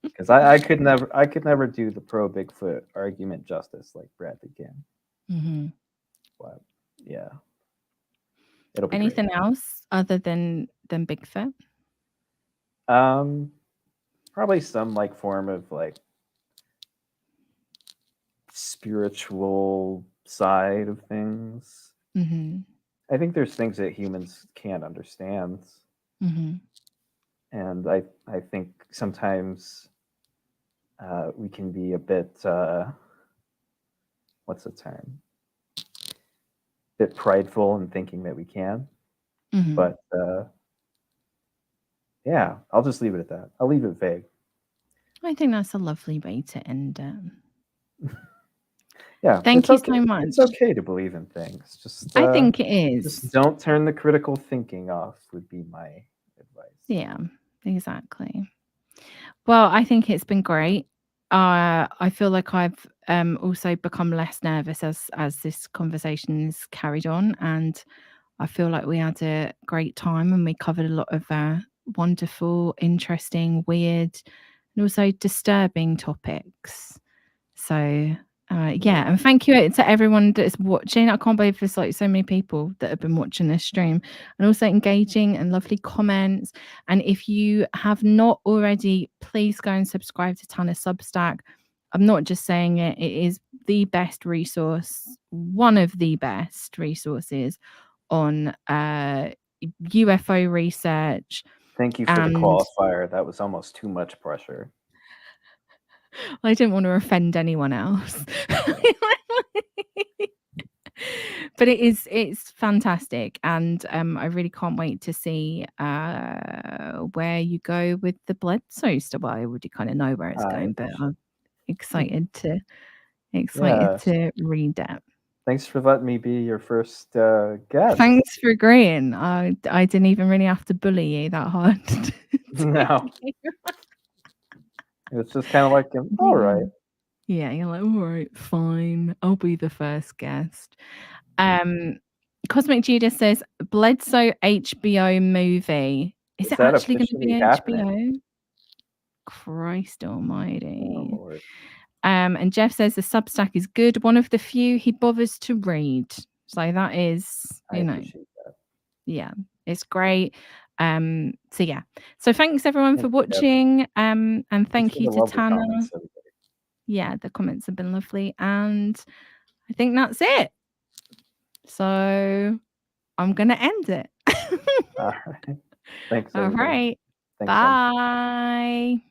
Because I could never do the pro Bigfoot argument justice like Bradley can. Mm-hmm. But yeah, it'll be anything great. Else other than Bigfoot? Probably some like form of like spiritual side of things. Mm-hmm. I think there's things that humans can't understand. Mm-hmm. And I think sometimes we can be a bit what's the term? A bit prideful in thinking that we can. Mm-hmm. But yeah, I'll just leave it at that. I'll leave it vague. I think that's a lovely way to end it. Yeah. Thank you so much. It's okay to believe in things. Just I think it is. Just don't turn the critical thinking off would be my advice. Yeah, exactly. Well, I think it's been great. I feel like I've also become less nervous as this conversation is carried on, and I feel like we had a great time and we covered a lot of wonderful, interesting, weird, and also disturbing topics. So yeah, and thank you to everyone that's watching. I can't believe there's like so many people that have been watching this stream, and also engaging and lovely comments. And if you have not already, please go and subscribe to Tana's Substack. I'm not just saying it, it is the best resource, one of the best resources on UFO research. Thank you for the qualifier. That was almost too much pressure. I didn't want to offend anyone else. But it's fantastic, and I really can't wait to see where you go with the Bledsoe stuff. Well, I already kind of know where it's going, but I'm excited to read it. Thanks for letting me be your first guest. Thanks for agreeing. I didn't even really have to bully you that hard. No. It's just kind of like, all right. Yeah, you're like, all right, fine. I'll be the first guest. Cosmic Judas says Bledsoe HBO movie. Is it actually going to be HBO? Christ almighty. Oh, Lord. And Jeff says the Substack is good. One of the few he bothers to read. So that is, I appreciate that. Yeah, it's great. So yeah. So thanks everyone for watching. And thank you to Tana. Yeah, the comments have been lovely. And I think that's it. So I'm going to end it. All right. Thanks. All right. Thanks, bye.